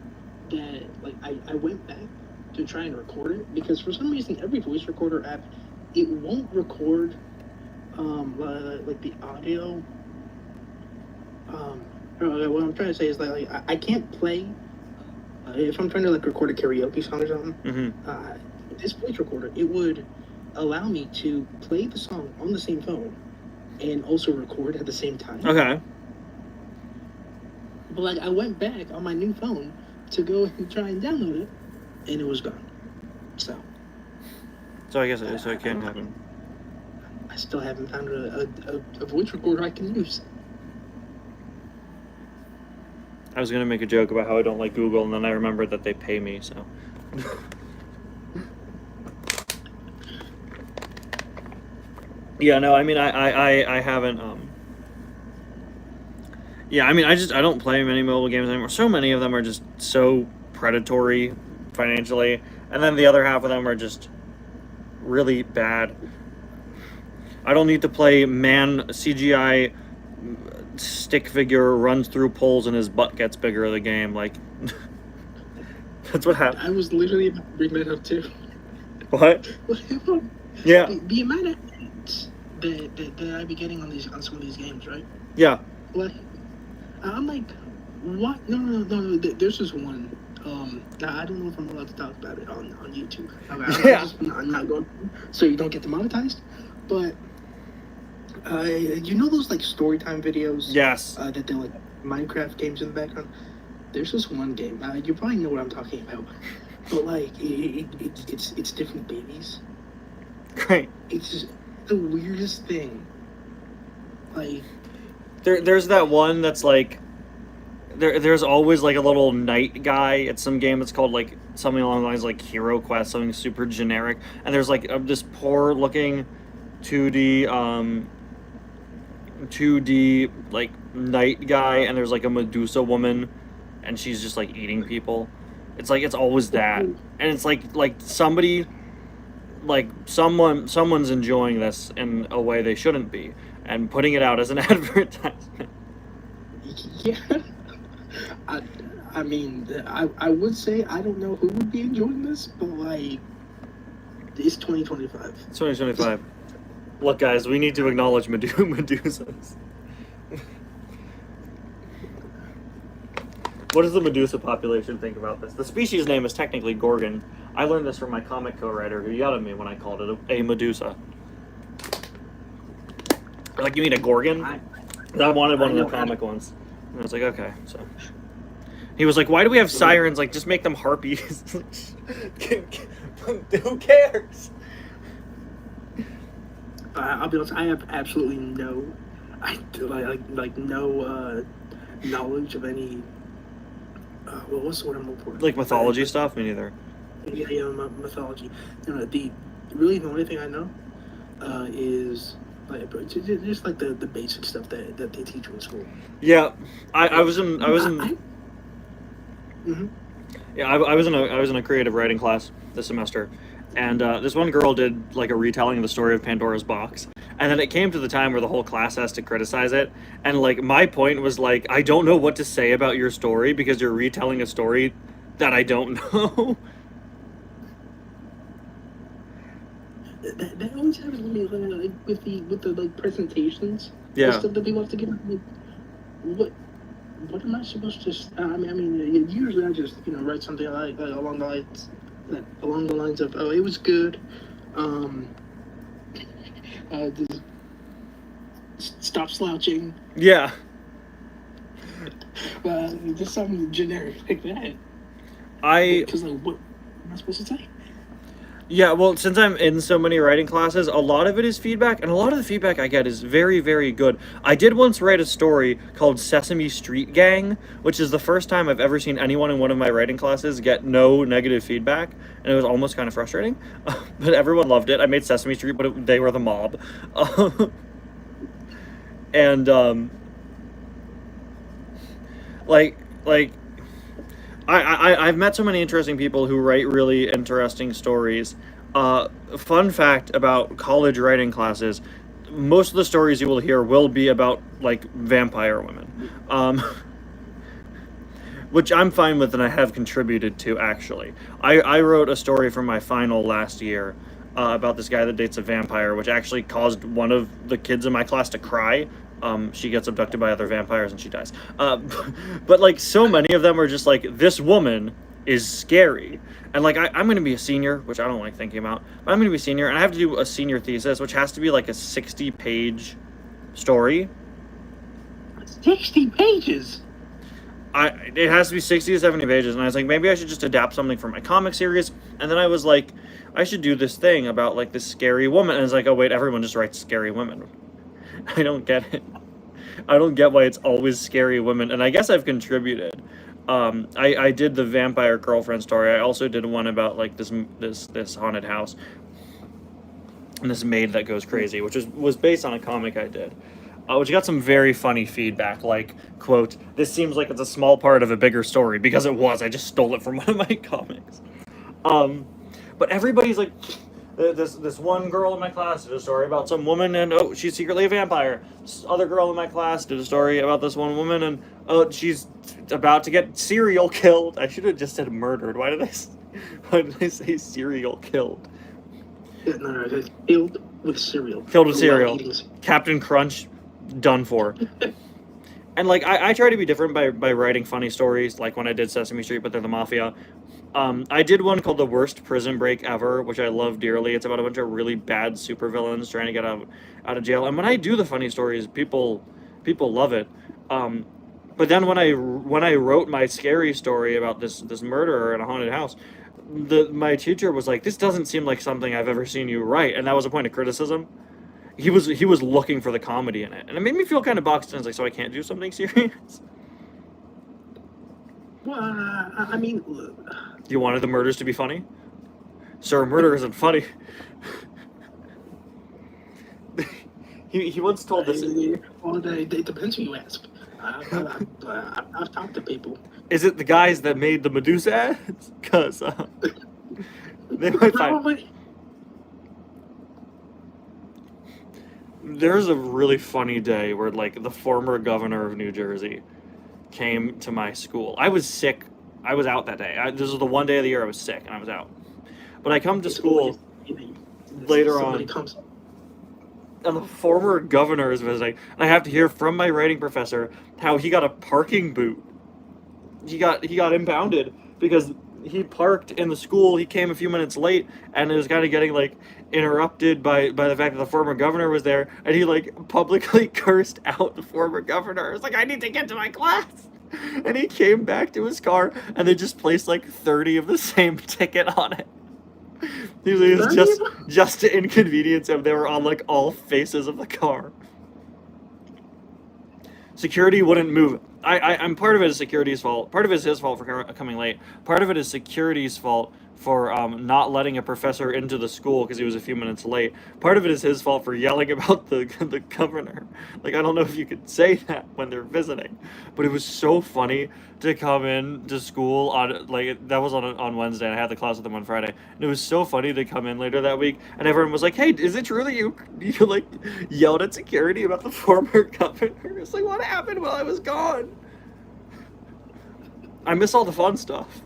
that I went back to try and record it because for some reason every voice recorder app it won't record the audio. What I'm trying to say is I can't play if I'm trying to record a karaoke song or something. Mm-hmm. This voice recorder, it would allow me to play the song on the same phone and also record at the same time. Okay. But I went back on my new phone to go and try and download it, and it was gone. So I guess it can't happen. I still haven't found a voice recorder I can use. I was gonna make a joke about how I don't like Google, and then I remembered that they pay me, so. Yeah, no, I mean, I haven't, yeah, I mean, I don't play many mobile games anymore. So many of them are just so predatory financially, and then the other half of them are just really bad. I don't need to play CGI stick figure runs through poles and his butt gets bigger of the game. That's what happened. I was literally about to bring that up too. What? Yeah. The amount of hits that I be getting on some of these games, right? Yeah. I'm like, what? No. There's this one. I don't know if I'm allowed to talk about it on YouTube. I'm not going, so you don't get demonetized. But you know those story time videos? Yes. That they're Minecraft games in the background. There's this one game. You probably know what I'm talking about. But it's different babies. Great. It's just the weirdest thing. There's that one that's there's always a little knight guy. It's some game that's called something along the lines Hero Quest, something super generic. And there's this poor looking 2D knight guy, and there's a Medusa woman, and she's just eating people. It's it's always that, and it's somebody someone's enjoying this in a way they shouldn't be, and putting it out as an advertisement. Yeah. I mean, I would say I don't know who would be enjoying this, but it's 2025. It's 2025. Look, guys, we need to acknowledge Medusas. What does the Medusa population think about this? The species name is technically Gorgon. I learned this from my comic co-writer who yelled at me when I called it a Medusa. You mean a Gorgon? I wanted one of the comic ones. And I was like, okay, so. He was like, why do we have sirens? Just make them harpies. Who cares? I'll be honest, I have absolutely no knowledge of any what's the word I'm looking for? Mythology stuff? Me neither. Yeah, mythology. The only thing I know is just the basic stuff that they teach in school. Yeah, I was in. Mm-hmm. Yeah, I was in a creative writing class this semester, and this one girl did a retelling of the story of Pandora's box, and then it came to the time where the whole class has to criticize it, and my point was I don't know what to say about your story because you're retelling a story that I don't know. That always happens with me with the presentations. Yeah. Stuff that people have to give. What am I supposed to? I mean, usually I just write something along the lines of, oh, it was good. Stop slouching. Yeah. Just something generic like that. I Because like, what am I supposed to say? Yeah, well, since I'm in so many writing classes, a lot of it is feedback, and a lot of the feedback I get is very, very good. I did once write a story called Sesame Street Gang, which is the first time I've ever seen anyone in one of my writing classes get no negative feedback, and it was almost kind of frustrating. But everyone loved it. I made Sesame Street, but they were the mob. And, like, I've met so many interesting people who write really interesting stories. Fun fact about college writing classes, most of the stories you will hear will be about, like, vampire women. Which I'm fine with and I have contributed to, actually. I wrote a story for my final last year about this guy that dates a vampire, which actually caused one of the kids in my class to cry. She gets abducted by other vampires and she dies. But like so many of them are just like, this woman is scary. And like I'm going to be a senior, which I don't like thinking about, but I'm going to be a senior and I have to do a senior thesis, which has to be like a 60-page story. 60 pages? It has to be 60 to 70 pages, and I was like, maybe I should just adapt something from my comic series. And then I was like, I should do this thing about like this scary woman. And it's like, oh wait, everyone just writes scary women. I don't get it. I don't get why it's always scary women, and I guess I've contributed. I did the vampire girlfriend story. I also did one about like this haunted house and this maid that goes crazy, which was based on a comic I did, which got some very funny feedback. Like, quote, "This seems like it's a small part of a bigger story," because it was. I just stole it from one of my comics. But everybody's like, this one girl in my class did a story about some woman and oh, she's secretly a vampire. This other girl in my class did a story about this one woman and oh, she's about to get serial killed. I should have just said murdered. Why did I say serial killed? No, killed with cereal. Killed with cereal. Captain Crunch, done for. And like I try to be different by writing funny stories, like when I did Sesame Street, but they're the mafia. I did one called The Worst Prison Break Ever, which I love dearly. It's about a bunch of really bad supervillains trying to get out of jail. And when I do the funny stories, people love it. But then when I wrote my scary story about this murderer in a haunted house, my teacher was like, "This doesn't seem like something I've ever seen you write," and that was a point of criticism. He was looking for the comedy in it, and it made me feel kind of boxed in. It's like, so I can't do something serious. Well, I mean, You wanted the murders to be funny? Sir, murder isn't funny. he once told this. Well, it depends who you ask. I've talked to people. Is it the guys that made the Medusa ads? Because they might find. There's a really funny day where like the former governor of New Jersey came to my school. I was sick. I was out that day. This was the one day of the year I was sick and I was out. But I come to school later on, and the former governor is visiting, and I have to hear from my writing professor how he got a parking boot. He got impounded because he parked in the school. He came a few minutes late, and it was kind of getting like interrupted by the fact that the former governor was there, and he like publicly cursed out the former governor. It's like, I need to get to my class. And he came back to his car, and they just placed like 30 of the same ticket on it. It was just to inconvenience him. They were on like all faces of the car. Security wouldn't move. I'm part of it is security's fault. Part of it is his fault for coming late. Part of it is security's fault for not letting a professor into the school because he was a few minutes late. Part of it is his fault for yelling about the governor. Like, I don't know if you could say that when they're visiting, but it was so funny to come in to school on, like, that was on Wednesday, and I had the class with them on Friday, and it was so funny to come in later that week, and everyone was like, "Hey, is it true that you like yelled at security about the former governor?" It's like, what happened while I was gone? I miss all the fun stuff.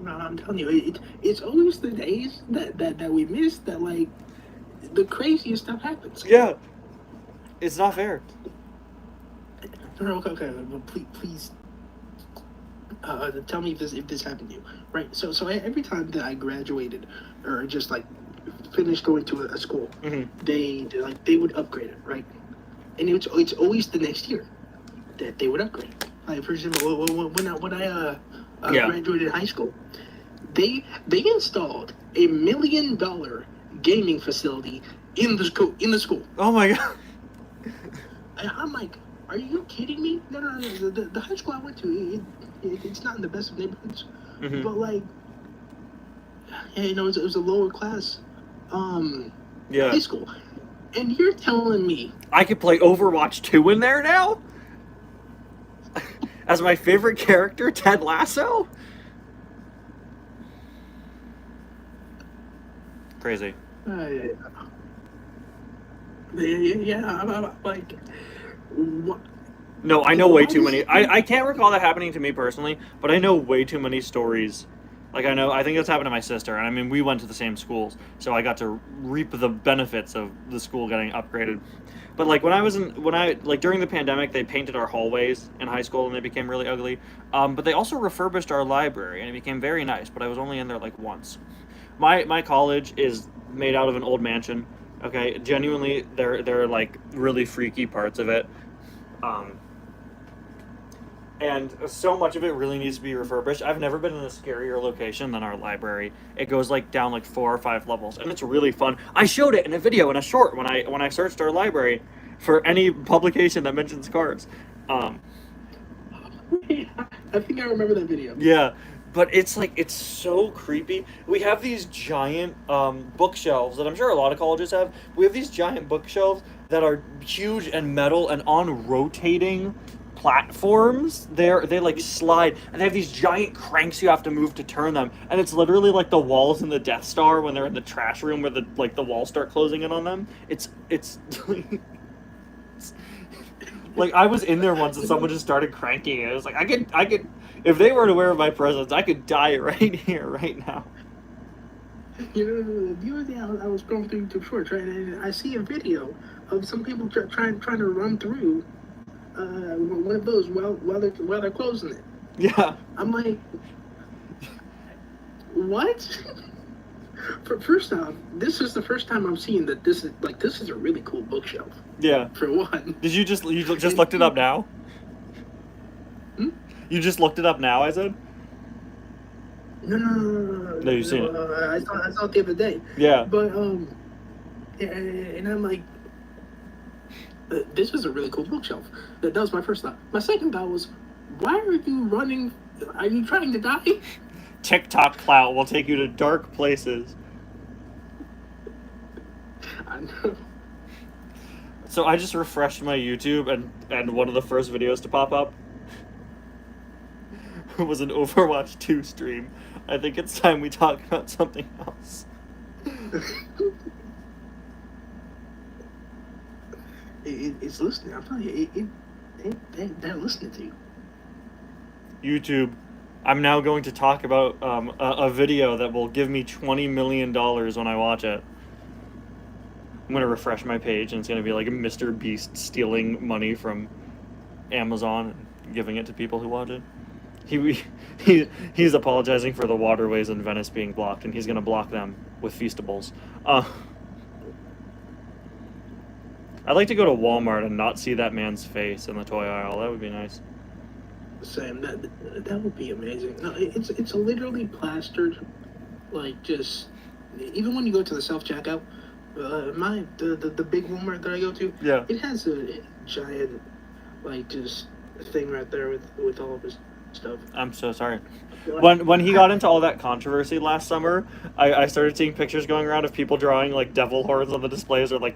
No, I'm telling you, it's always the days that we miss that, like, the craziest stuff happens. Yeah. It's not fair. No, okay, well, please tell me if this happened to you, right? So every time that I graduated or just like finished going to a school, Mm-hmm. they would upgrade it, right? And it's always the next year. that they would upgrade. Like, for example, when I Yeah. graduated high school, they installed $1 million gaming facility in the school. Oh my god. And I'm like, are you kidding me? No. The high school I went to, it's not in the best of neighborhoods, Mhm. but like, you know, it was a lower class, Yeah. high school, and you're telling me I could play Overwatch 2 in there now? As my favorite character, Ted Lasso? Crazy. yeah, I'm like, what? No, I know way too many. I can't recall that happening to me personally, but I know way too many stories. Like, I think that's happened to my sister, and I mean, we went to the same schools, so I got to reap the benefits of the school getting upgraded. But like during the pandemic, they painted our hallways in high school, and they became really ugly. But they also refurbished our library, and it became very nice. But I was only in there like once. My college is made out of an old mansion. Okay, genuinely, they're like really freaky parts of it. And so much of it really needs to be refurbished. I've never been in a scarier location than our library. It goes like down like 4 or 5 levels, and it's really fun. I showed it in a video, in a short, when I searched our library for any publication that mentions cards. I think I remember that video. Yeah, but it's so creepy. We have these giant bookshelves that I'm sure a lot of colleges have. We have these giant bookshelves that are huge and metal and on rotating platforms. They like slide, and they have these giant cranks you have to move to turn them, and it's literally like the walls in the Death Star when they're in the trash room where the walls start closing in on them. It's like, I was in there once and someone just started cranking it. It was like, I could if they were aware of my presence, I could die right here, right now. You know, the other day I was scrolling through YouTube Shorts, right, and I see a video of some people trying to run through one of those while they're closing it. Yeah. I'm like, what? First off, this is the first time I'm seeing that this is a really cool bookshelf. Yeah. For one. Did you just looked it up now? Hmm? You just looked it up now, I said? No. No, you've seen it. I saw it the other day. Yeah. But yeah, and I'm like, this is a really cool bookshelf. That was my first thought. My second thought was, why are you running? Are you trying to die? TikTok clout will take you to dark places. I know. So I just refreshed my YouTube, and one of the first videos to pop up was an Overwatch 2 stream. I think it's time we talk about something else. It's listening. I'm telling you, they're listening to you. YouTube. I'm now going to talk about a video that will give me $20 million when I watch it. I'm going to refresh my page, and it's going to be like Mr. Beast stealing money from Amazon and giving it to people who watch it. He's apologizing for the waterways in Venice being blocked, and he's going to block them with Feastables. I'd like to go to Walmart and not see that man's face in the toy aisle. That would be nice. Sam, that would be amazing. No, it's literally plastered, like, just even when you go to the self checkout. The big Walmart that I go to, Yeah, it has a giant, like, just thing right there with all of his stuff. I'm so sorry. When he got into all that controversy last summer, I started seeing pictures going around of people drawing like devil horns on the displays or like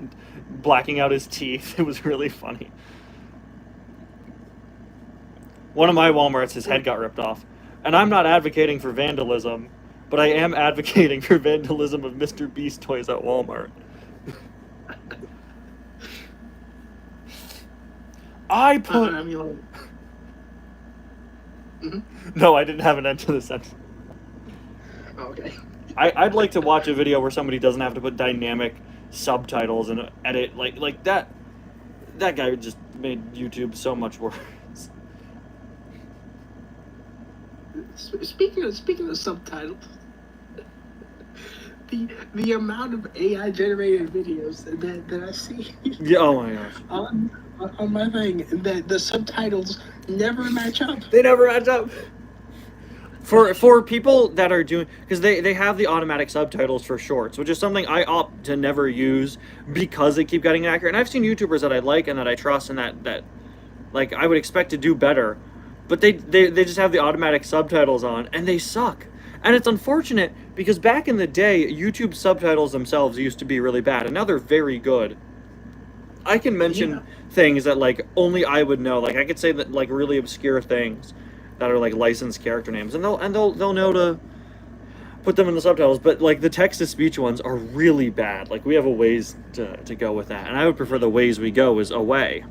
blacking out his teeth. It was really funny. One of my Walmarts, his head got ripped off. And I'm not advocating for vandalism, but I am advocating for vandalism of Mr. Beast toys at Walmart. I put... I mean, like, No, I didn't have an end to the sentence. oh, okay. I'd like to watch a video where somebody doesn't have to put dynamic subtitles and edit like that. That guy just made YouTube so much worse. Speaking of subtitles, the amount of AI generated videos that I see Yeah. Oh my gosh. on my thing that the subtitles never match up. They never match up. For people that are doing, because they have the automatic subtitles for shorts, which is something I opt to never use because they keep getting inaccurate. And I've seen YouTubers that I like and that I trust and that like I would expect to do better, but they just have the automatic subtitles on and they suck. And it's unfortunate because back in the day, YouTube subtitles themselves used to be really bad, and now they're very good. I can mention things that like only I would know. Like I could say that like really obscure things that are like licensed character names, and they'll know to put them in the subtitles. But like the text to speech ones are really bad. Like we have a ways to go with that, and I would prefer the ways we go is away.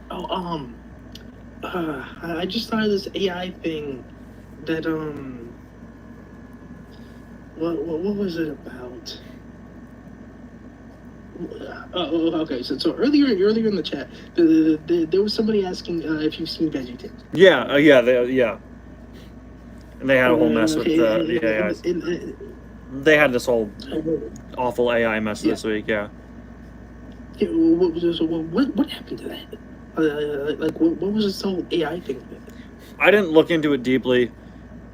Oh, I just thought of this AI thing that what was it about? Okay. So earlier in the chat, there was somebody asking if you've seen VeggieTales. Yeah, yeah. And they had a whole mess with the AIs. They had this whole awful AI mess this week. Yeah. Yeah. What happened to that? Like what was this whole AI thing? I didn't look into it deeply.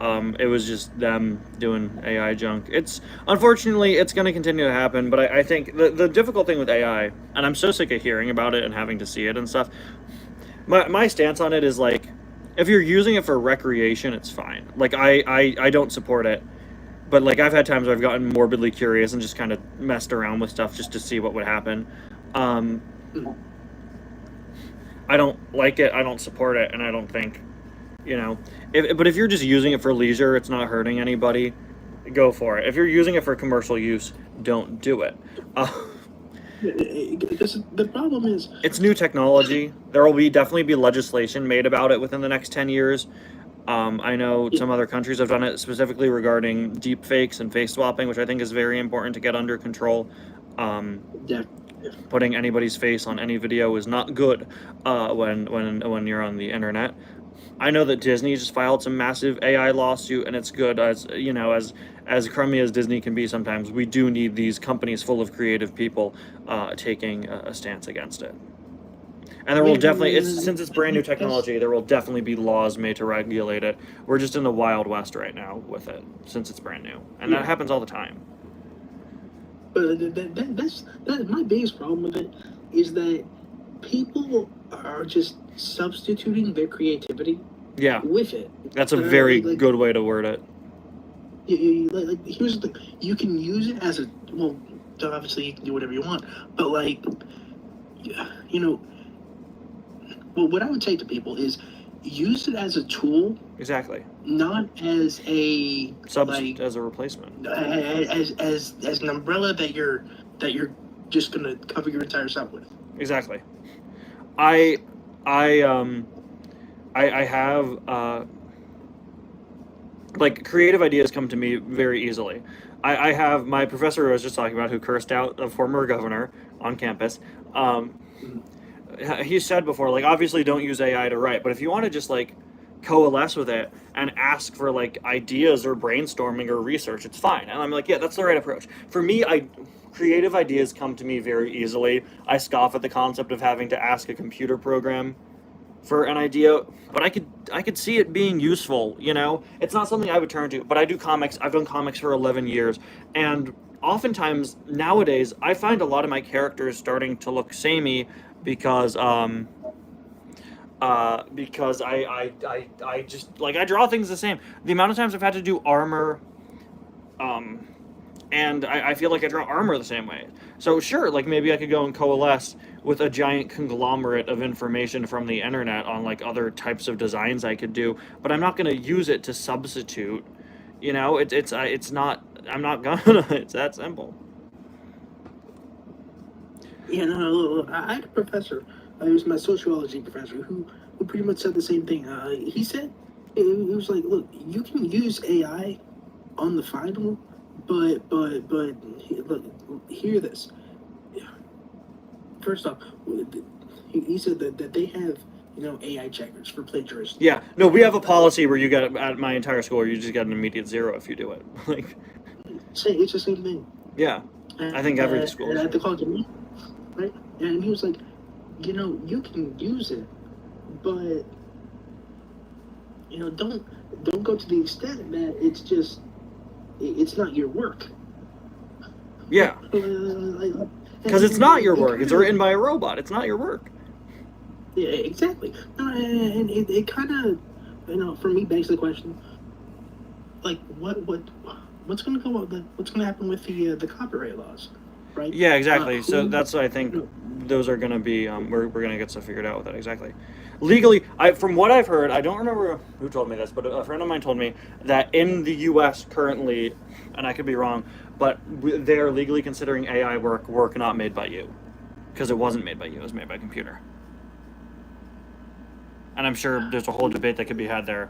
It was just them doing AI junk. Unfortunately, it's going to continue to happen, but I think the difficult thing with AI, and I'm so sick of hearing about it and having to see it and stuff, my stance on it is like, if you're using it for recreation, it's fine. Like, I don't support it, but like I've had times where I've gotten morbidly curious and just kind of messed around with stuff just to see what would happen. I don't like it, I don't support it, and I don't think, but if you're just using it for leisure, it's not hurting anybody, go for it. If you're using it for commercial use, don't do it. The problem is, it's new technology. There will definitely be legislation made about it within the next 10 years. I know some other countries have done it specifically regarding deep fakes and face swapping, which I think is very important to get under control. Putting anybody's face on any video is not good when you're on the internet. I know that Disney just filed some massive AI lawsuit, and it's good. As crummy as Disney can be sometimes, we do need these companies full of creative people taking a stance against it. And there will definitely, since it's brand new technology, there will definitely be laws made to regulate it. We're just in the Wild West right now with it, since it's brand new, and that happens all the time. But that's my biggest problem with it is that people are just substituting their creativity with it. That's a very good way to word it. Here's the thing. You can use it as obviously you can do whatever you want, but what I would say to people is use it as a tool. Exactly. Not as a as a replacement. As an umbrella that you're just gonna cover your entire self with. Exactly. I have like creative ideas come to me very easily. I have my professor who I was just talking about, who cursed out a former governor on campus. He said before, like, obviously don't use AI to write, but if you want to just like coalesce with it and ask for like ideas or brainstorming or research, it's fine. And I'm like, yeah, that's the right approach. For me, creative ideas come to me very easily. I scoff at the concept of having to ask a computer program for an idea, but I could see it being useful, It's not something I would turn to, but I do comics. I've done comics for 11 years, and oftentimes nowadays I find a lot of my characters starting to look samey because I just like I draw things the same. The amount of times I've had to do armor, and I feel like I draw armor the same way. So sure, like maybe I could go and coalesce with a giant conglomerate of information from the internet on like other types of designs I could do, but I'm not going to use it to substitute. It's not. I'm not gonna. It's that simple. Yeah, no, I had a professor. He was my sociology professor who pretty much said the same thing. He said it was like, look, you can use AI on the final, but look, hear this. First off, he said that they have AI checkers for plagiarism. Yeah, no, we have a policy where you get at my entire school, you just get an immediate 0 if you do it. Like, it's the same thing. Yeah. I think every school at the college of music, right? And he was like, you can use it, but don't go to the extent that it's not your work. Yeah. Because it's not your work. It's written by a robot. It's not your work. Yeah, exactly. And it kind of, for me, begs the question, like, what's going to happen with the copyright laws, right? Yeah, exactly. So that's what I think. Those are going to be. We're going to get stuff figured out with that. Exactly. Legally, from what I've heard, I don't remember who told me this, but a friend of mine told me that in the U.S. currently, and I could be wrong, but they are legally considering AI work not made by you, because it wasn't made by you. It was made by a computer. And I'm sure there's a whole debate that could be had there.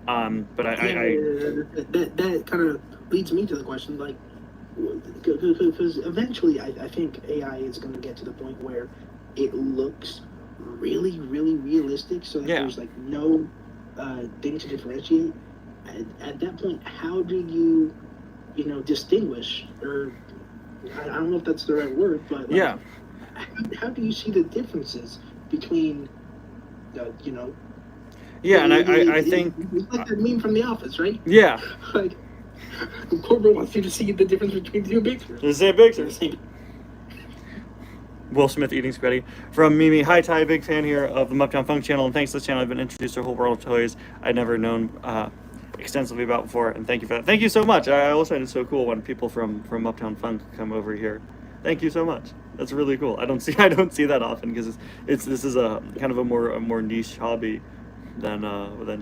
But that kind of leads me to the question, like, because eventually I think AI is going to get to the point where it looks really, really realistic, so that there's like no thing to differentiate. At that point, how do you distinguish, or I don't know if that's the right word, but like, how do you see the differences between and I think it's like that meme from The Office, right? Yeah. Like, Cobra wants you to see the difference between the two pictures. The same pictures. Will Smith eating spaghetti. From Mimi, hi Ty, big fan here of the Uptown Funk channel, and thanks to this channel I've been introduced to a whole world of toys I'd never known extensively about before, and thank you for that. Thank you so much. I always find it so cool when people from Uptown Funk come over here. Thank you so much. That's really cool. I don't see that often, because this is a kind of a more niche hobby than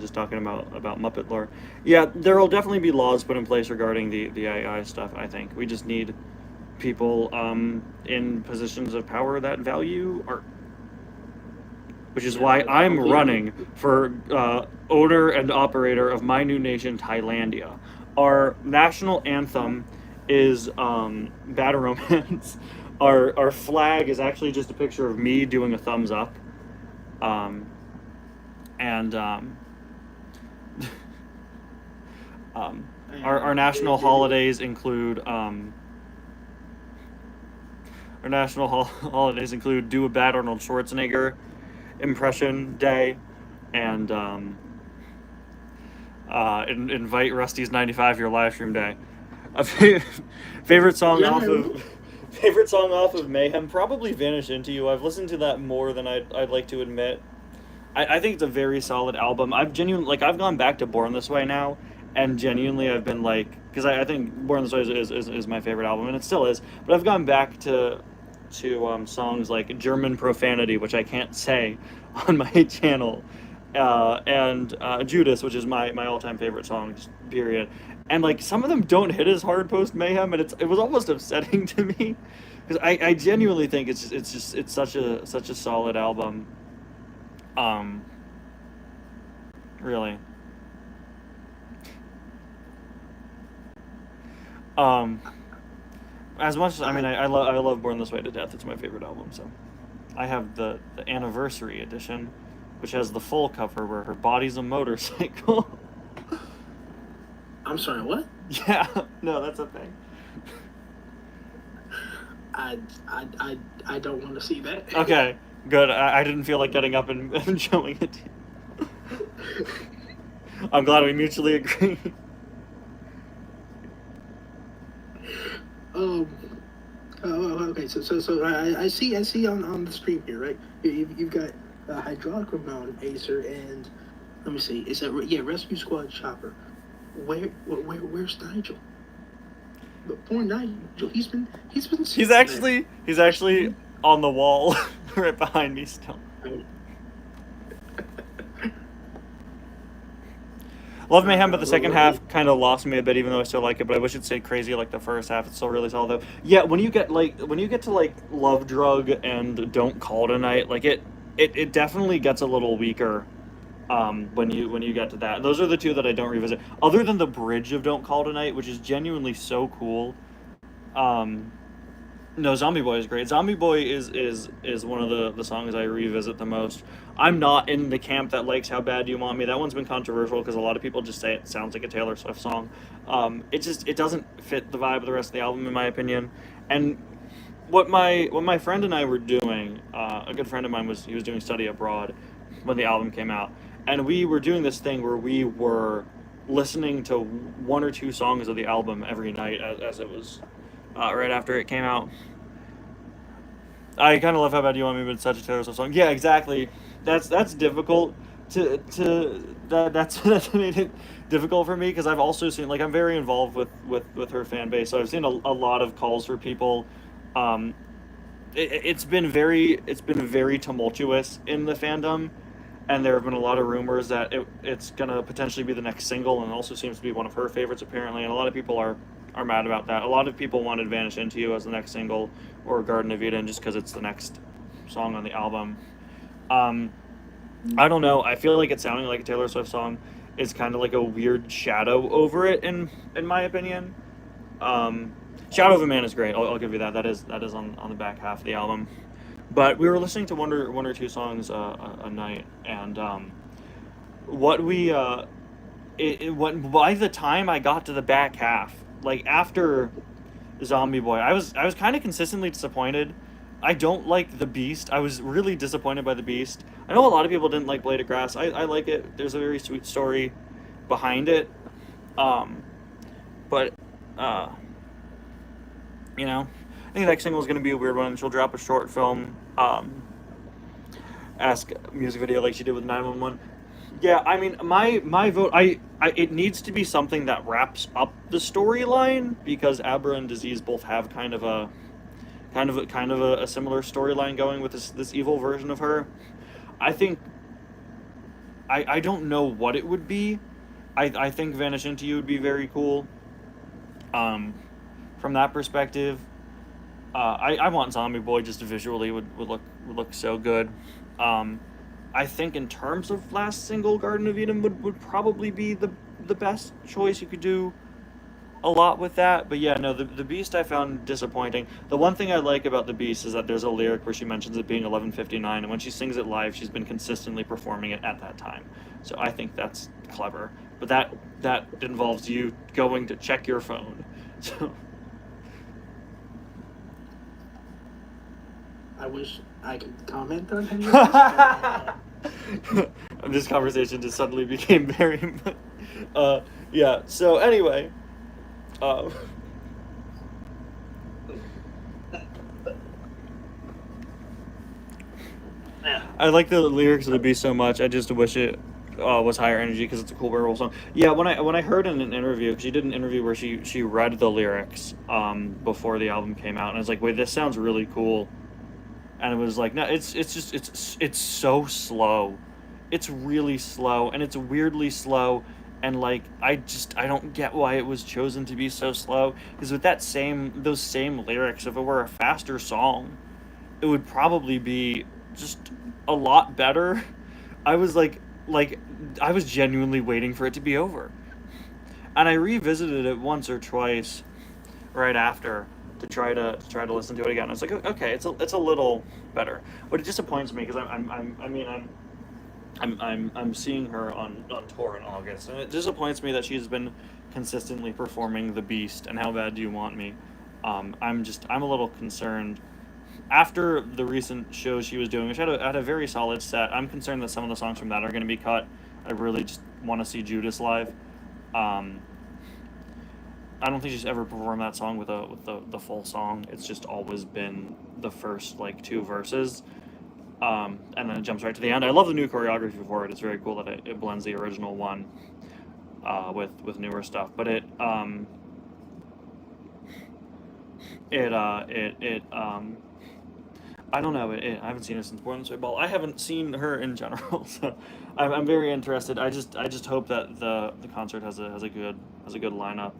just talking about Muppet lore. Yeah, there will definitely be laws put in place regarding the AI stuff. I think we just need people in positions of power that value art, which is why I'm running for owner and operator of my new nation, Thailandia. Our national anthem is Bad Romance. Our flag is actually just a picture of me doing a thumbs up. Our national holidays include do a bad Arnold Schwarzenegger impression day, and invite Rusty's 95-year live stream day. Favorite song off of Mayhem, probably Vanish Into You. I've listened to that more than I'd like to admit. I think it's a very solid album. I've gone back to Born This Way now, and genuinely I've been like, because I think Born This Way is my favorite album, and it still is, but I've gone back to songs like German Profanity, which I can't say on my channel, and Judas, which is my all-time favorite song, period. And like, some of them don't hit as hard post Mayhem, and it was almost upsetting to me, because I genuinely think it's such a solid album. Really. As much as I love Born This Way to death. It's my favorite album. So I have the anniversary edition, which has the full cover where her body's a motorcycle. I'm sorry, what? Yeah, no, that's a thing. I don't want to see that. Okay, good. I didn't feel like getting up and showing it to you. I'm glad we mutually agree. Okay. So I see on the stream here, right? You've got Hydraulic Ramon, Acer, and let me see. Is that Rescue Squad Chopper? Where's Nigel? But poor Nigel, he's been. He's actually on the wall, right behind me still. Love Mayhem, but the second half kind of lost me a bit, even though I still like it. But I wish it stayed crazy like the first half. It's still really solid though. Yeah, when you get to Love Drug and Don't Call Tonight, like it definitely gets a little weaker. When you get to that, those are the two that I don't revisit. Other than the bridge of Don't Call Tonight, which is genuinely so cool. No, Zombie Boy is great. Zombie Boy is one of the songs I revisit the most. I'm not in the camp that likes How Bad Do You Want Me. That one's been controversial because a lot of people just say it sounds like a Taylor Swift song. It doesn't fit the vibe of the rest of the album in my opinion. And what my friend and I were doing, a good friend of mine was doing study abroad when the album came out, and we were doing this thing where we were listening to one or two songs of the album every night as it was right after it came out. I kind of love How Bad Do You Want Me, but it's such a Taylor Swift song. Yeah, exactly. That's difficult that's made it difficult for me because I've also seen, like, I'm very involved with her fan base, so I've seen a lot of calls for people. Um, it's been very tumultuous in the fandom, and there have been a lot of rumors that it's gonna potentially be the next single, and also seems to be one of her favorites apparently, and a lot of people are mad about that. A lot of people wanted Vanish Into You as the next single, or Garden of Eden, just because it's the next song on the album. I don't know. I feel like it's sounding like a Taylor Swift song is kind of like a weird shadow over it, in my opinion. Shadow of a Man is great. I'll give you that. That is on the back half of the album. But we were listening to one or two songs a night, and what we what by the time I got to the back half, like after Zombie Boy, I was kind of consistently disappointed. I don't like The Beast. I was really disappointed by The Beast. I know a lot of people didn't like Blade of Grass. I like it. There's a very sweet story behind it. But you know, I think the next single is going to be a weird one. She'll drop a short film, ask music video like she did with 911. Yeah, I mean, my vote, it needs to be something that wraps up the storyline, because Abra and Disease both have kind of a similar storyline going with this evil version of her. I think I don't know what it would be. I think Vanish Into You would be very cool. From that perspective, I want Zombie Boy just visually would look so good. I think in terms of last single, Garden of Eden would probably be the best choice. You could do a lot with that, but yeah, no, the Beast I found disappointing. The one thing I like about the Beast is that there's a lyric where she mentions it being 11:59, and when she sings it live, she's been consistently performing it at that time. So I think that's clever. But that involves you going to check your phone. So I wish I could comment on any of this. this conversation just suddenly became very yeah, so anyway, I like the lyrics of The Beast so much. I just wish it was higher energy because it's a cool werewolf song. Yeah, when I heard in an interview, she did an interview where she read the lyrics before the album came out, and I was like, wait, this sounds really cool. And it was like, no, it's so slow. It's really slow, and it's weirdly slow, and like I don't get why it was chosen to be so slow, because with those same lyrics, if it were a faster song, it would probably be just a lot better. I was like I was genuinely waiting for it to be over. And I revisited it once or twice right after to try to listen to it again. I was like, okay, it's a little better, but it disappoints me because I'm seeing her on tour in August, and it disappoints me that she's been consistently performing The Beast and How Bad Do You Want Me. I'm a little concerned. After the recent shows she was doing, which had a very solid set, I'm concerned that some of the songs from that are going to be cut. I really just want to see Judas live. I don't think she's ever performed that song with the full song. It's just always been the first like two verses, and then it jumps right to the end. I love the new choreography for it. It's very cool that it blends the original one with newer stuff. But I don't know. I haven't seen her since Born This Way Ball. I haven't seen her in general, so I'm very interested. I just hope that the concert has a good lineup.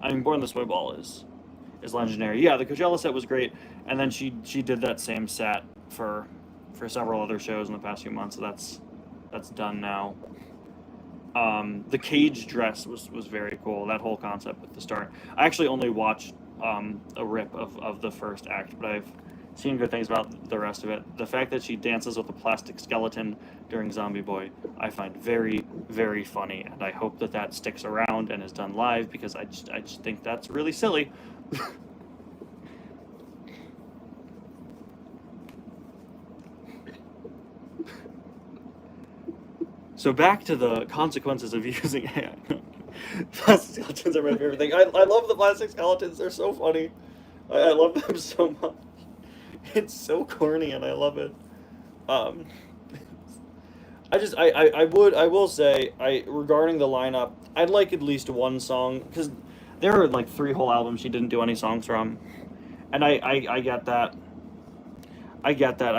I mean, Born This Way Ball is legendary. Yeah, the Coachella set was great, and then she did that same set for several other shows in the past few months. So that's done now. The cage dress was very cool. That whole concept at the start. I actually only watched a rip of the first act, but I've seen good things about the rest of it. The fact that she dances with a plastic skeleton during Zombie Boy, I find very, very funny, and I hope that that sticks around and is done live, because I just think that's really silly. So back to the consequences of using AI. Plastic skeletons are my favorite thing. I love the plastic skeletons. They're so funny. I love them so much. It's so corny and I love it. I will say, regarding the lineup, I'd like at least one song, because there are like 3 whole albums she didn't do any songs from, and I get that. I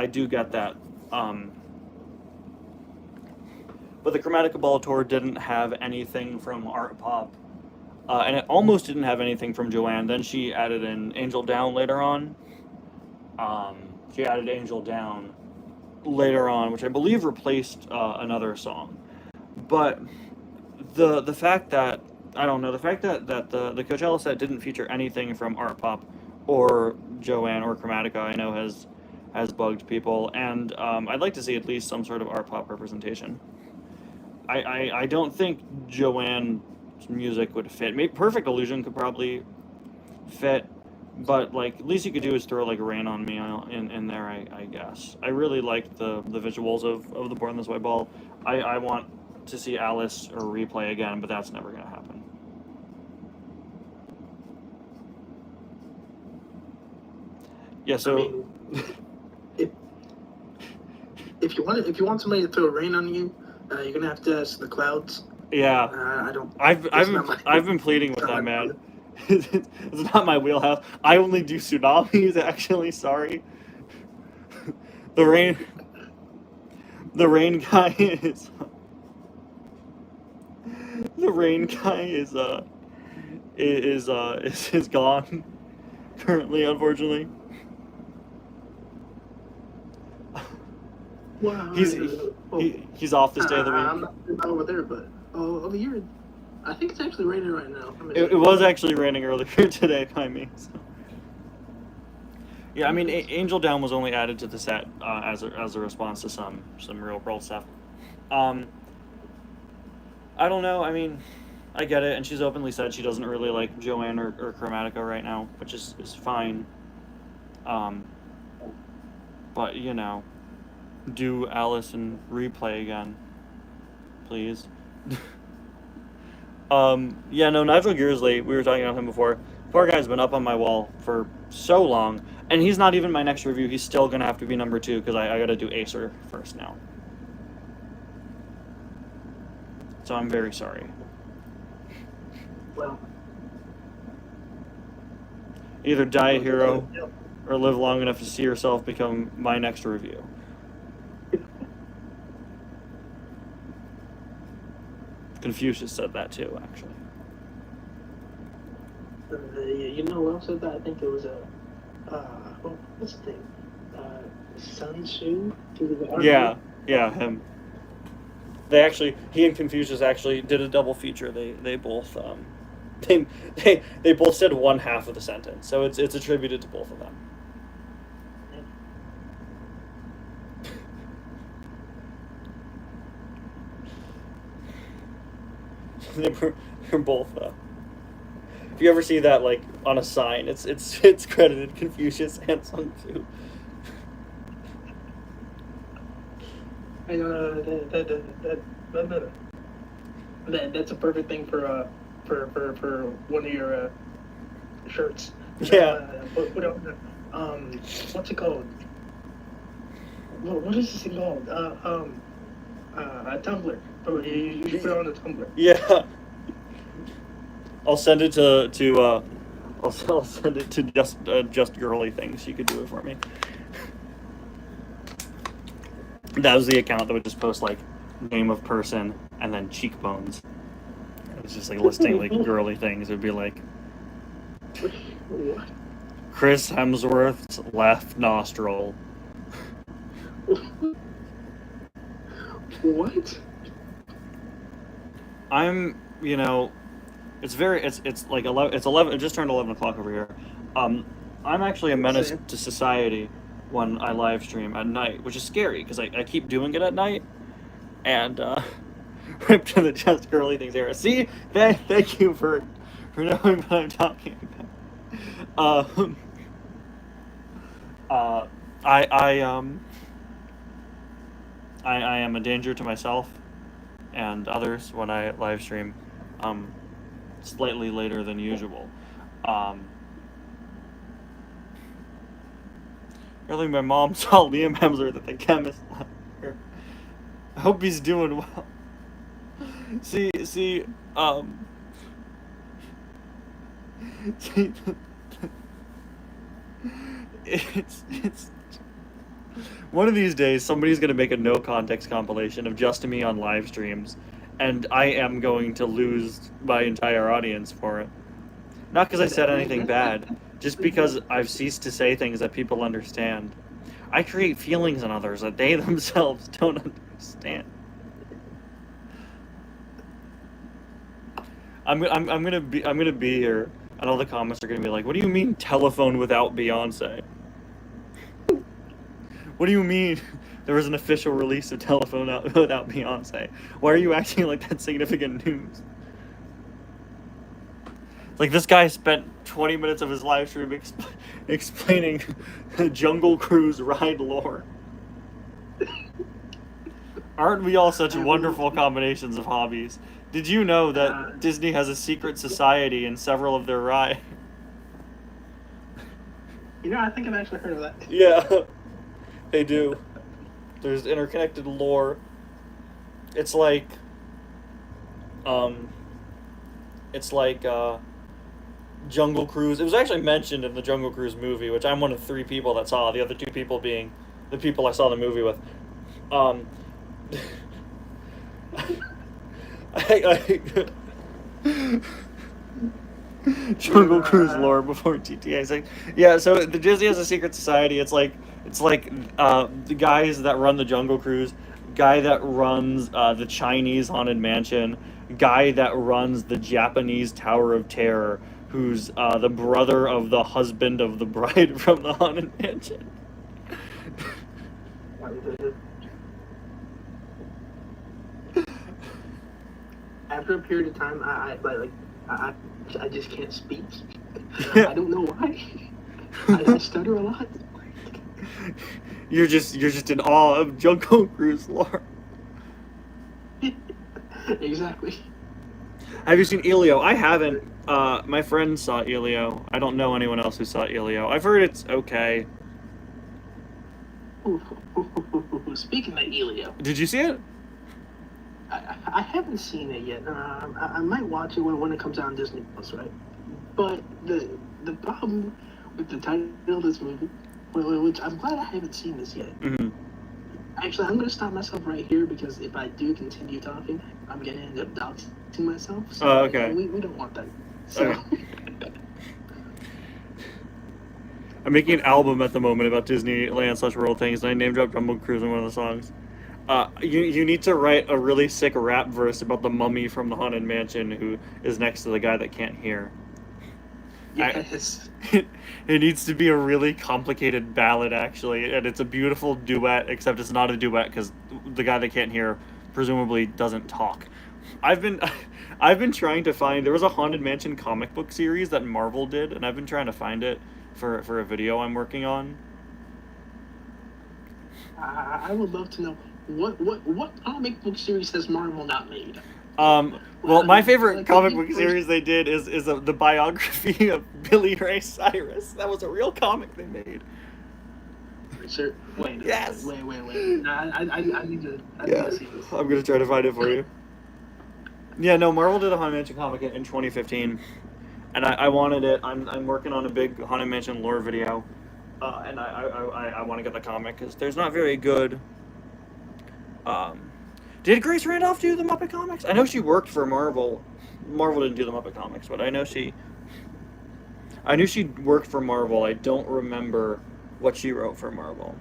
do get that. But the Chromatica Ball tour didn't have anything from Art Pop, and it almost didn't have anything from Joanne. Then she added in Angel Down later on. She added Angel Down later on, which I believe replaced another song. But the fact that, I don't know, the fact that the Coachella set didn't feature anything from Art Pop or Joanne or Chromatica, I know has bugged people, and I'd like to see at least some sort of Art Pop representation. I don't think Joanne's music would fit. Maybe Perfect Illusion could probably fit, but like at least you could do is throw like Rain on Me in there, I guess. I really liked the visuals of the Born This Way ball. I want to see Alice or Replay again, but that's never gonna happen. Yeah, so I mean, if you want somebody to throw rain on you, you're gonna have to ask the clouds. yeah, I don't. I've been pleading with that man. It's not my wheelhouse. I only do tsunamis, actually. Sorry. The rain guy is. The rain guy is gone currently, unfortunately. Wow. He's off this day of the week. I'm not over there, but over here, I think it's actually raining right now. It was actually raining earlier today by me. So. Yeah, I mean, Angel Down was only added to the set as a response to some real world stuff. I don't know. I mean, I get it, and she's openly said she doesn't really like Joanne or Chromatica right now, which is fine. But you know, do Alice and Replay again, please. Yeah, no, Nigel Gearsley, we were talking about him before. Poor guy's been up on my wall for so long, and he's not even my next review. He's still gonna have to be number 2, because I gotta do Acer first now. So I'm very sorry. Well, Either die a hero, or live long enough to see yourself become my next review. Confucius said that too, actually. you know who else said that? I think it was what's the name? Sun Tzu? Yeah, him. He and Confucius actually did a double feature. They both they both said one half of the sentence, so it's attributed to both of them. They're both. If you ever see that like on a sign, it's credited Confucius and Sun Tzu. That's a perfect thing for one of your shirts. Yeah. What's it called? What is this thing called? A Tumblr. You should put it on a Tumblr. Yeah. I'll send it to I'll send it to just girly things. You could do it for me. That was the account that would just post like name of person and then cheekbones. It was just like listing like girly things. It would be like What? Chris Hemsworth's left nostril. What? I'm, it's like 11. It's 11. It just turned 11 o'clock over here. I'm actually a menace to society when I live stream at night, which is scary because I keep doing it at night, and rip to the just girly things era. See, thank you for knowing what I'm talking about. I am a danger to myself and others when I live stream, slightly later than usual. Earlier, my mom saw Liam Hemsworth at the chemist last year. I hope he's doing well. See, see, it's one of these days somebody's gonna make a no context compilation of just me on live streams, and I am going to lose my entire audience for it. Not because I said anything bad, just because I've ceased to say things that people understand. I create feelings in others that they themselves don't understand. I'm gonna be here, and all the comments are gonna be like, "What do you mean telephone without Beyonce? What do you mean there was an official release of telephone without Beyonce? Why are you acting like that's significant news?" Like, this guy spent 20 minutes of his live stream explaining Jungle Cruise ride lore. Aren't we all such wonderful combinations of hobbies? Did you know that Disney has a secret society in several of their rides? You know, I think I've actually heard of that. Yeah, they do. There's interconnected lore. It's like, Jungle Cruise. It was actually mentioned in the Jungle Cruise movie, which I'm one of 3 people that saw. The other 2 people being the people I saw the movie with. Jungle Cruise lore before GTA 6. Yeah, so the Disney has a secret society. It's like the guys that run the Jungle Cruise, guy that runs the Chinese Haunted Mansion, guy that runs the Japanese Tower of Terror, who's the brother of the husband of the bride from the Haunted Mansion. After a period of time, I just can't speak. I don't know why. I stutter a lot. You're just in awe of Jungle Cruise lore. Exactly. Have you seen Elio? I haven't. My friend saw Elio. I don't know anyone else who saw Elio. I've heard it's okay. Speaking of Elio, Did you see it? I haven't seen it yet. I might watch it when it comes out on Disney Plus, right? But the problem with the title of this movie, which I'm glad I haven't seen this yet. Mm-hmm. Actually, I'm gonna stop myself right here because if I do continue talking, I'm gonna end up doxing myself. So okay. We don't want that. So. Okay. I'm making an album at the moment about Disneyland / World things, and I name dropped Jungle Cruise in one of the songs. You need to write a really sick rap verse about the mummy from the Haunted Mansion who is next to the guy that can't hear. Yes. It needs to be a really complicated ballad, actually, and it's a beautiful duet, except it's not a duet because the guy that can't hear presumably doesn't talk. I've been trying to find, there was a Haunted Mansion comic book series that Marvel did, and I've been trying to find it for a video I'm working on. I would love to know what comic book series has Marvel not made? Well, my favorite comic book series they did is the biography of Billy Ray Cyrus. That was a real comic they made. Sir, wait. Yes. Wait. I need to see this. I'm gonna try to find it for you. Yeah, no, Marvel did a Haunted Mansion comic in 2015, and I wanted it. I'm working on a big Haunted Mansion lore video, and I want to get the comic because there's not very good. Did Grace Randolph do the Muppet comics? I know she worked for Marvel. Marvel didn't do the Muppet comics, but I knew she worked for Marvel. I don't remember what she wrote for Marvel.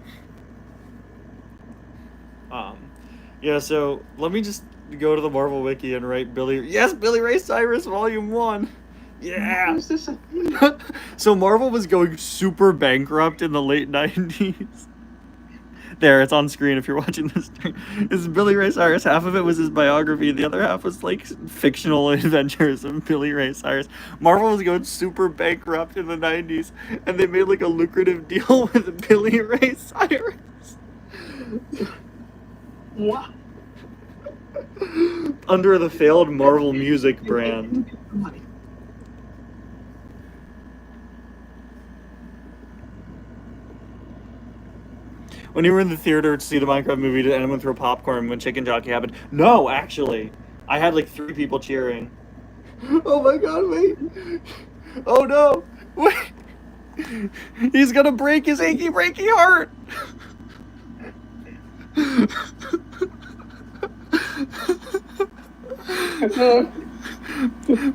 Yeah, so let me just go to the Marvel Wiki and write Billy Ray Cyrus Volume 1. Yeah. Who's this? So Marvel was going super bankrupt in the late 90s. There, it's on screen if you're watching this stream. This is Billy Ray Cyrus. Half of it was his biography. The other half was like fictional adventures of Billy Ray Cyrus. Marvel was going super bankrupt in the 90s, and they made like a lucrative deal with Billy Ray Cyrus. What? Under the failed Marvel Music brand. When you were in the theater to see the Minecraft movie, did anyone throw popcorn when Chicken Jockey happened? No, actually. I had like 3 people cheering. Oh my god, wait. Oh no. Wait. He's gonna break his achy breaky heart.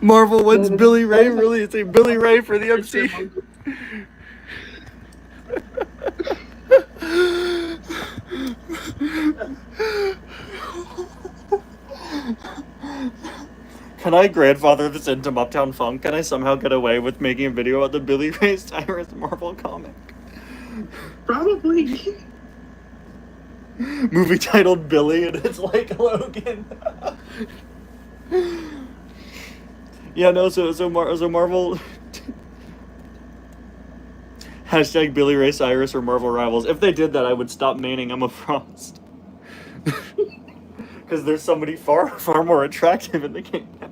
Marvel, when's Billy Ray really? It's a Billy Ray for the MC. Can I grandfather this into Uptown Funk? Can I somehow get away with making a video about the Billy Ray Cyrus Marvel comic? Probably. Movie titled Billy, and it's like Logan. Yeah, no. So Marvel. Hashtag Billy Ray Cyrus or Marvel Rivals. If they did that, I would stop maining Emma Frost. Because there's somebody far more attractive in the game now.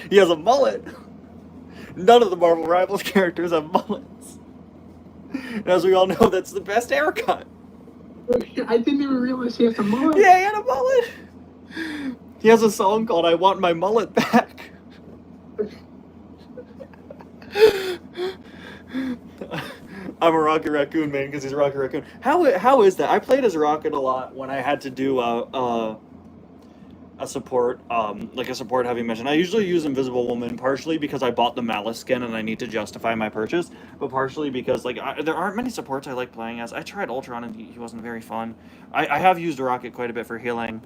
He has a mullet. None of the Marvel Rivals characters have mullets. And as we all know, that's the best haircut. I didn't even realize he has a mullet. Yeah, he had a mullet. He has a song called I Want My Mullet Back. I'm a Rocket Raccoon man because he's a Rocket Raccoon. How is that? I played as Rocket a lot when I had to do a support, like a support heavy mission. I usually use Invisible Woman, partially because I bought the Malice skin and I need to justify my purchase, but partially because like there aren't many supports I like playing as. I tried Ultron and he wasn't very fun. I have used Rocket quite a bit for healing.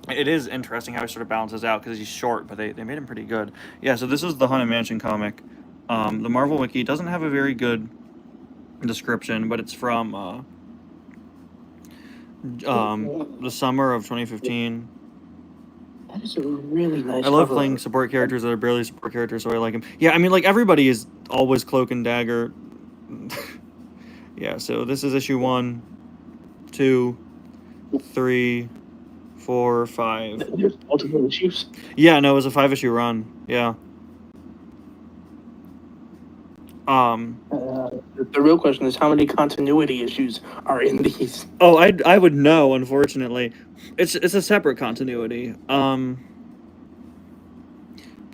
It is interesting how he sort of balances out because he's short, but they made him pretty good. Yeah, so this is the Haunted Mansion comic. The Marvel Wiki doesn't have a very good description, but it's from the summer of 2015. That is a really nice I love cover. playing support characters that are barely support characters, so I like them. Yeah, I mean, like, everybody is always Cloak and Dagger. Yeah, so this is issue 1, 2, 3, 4, 5. There's multiple issues. Yeah, no, it was a 5-issue run. Yeah. The real question is how many continuity issues are in these? Oh, I would know. Unfortunately, it's a separate continuity. But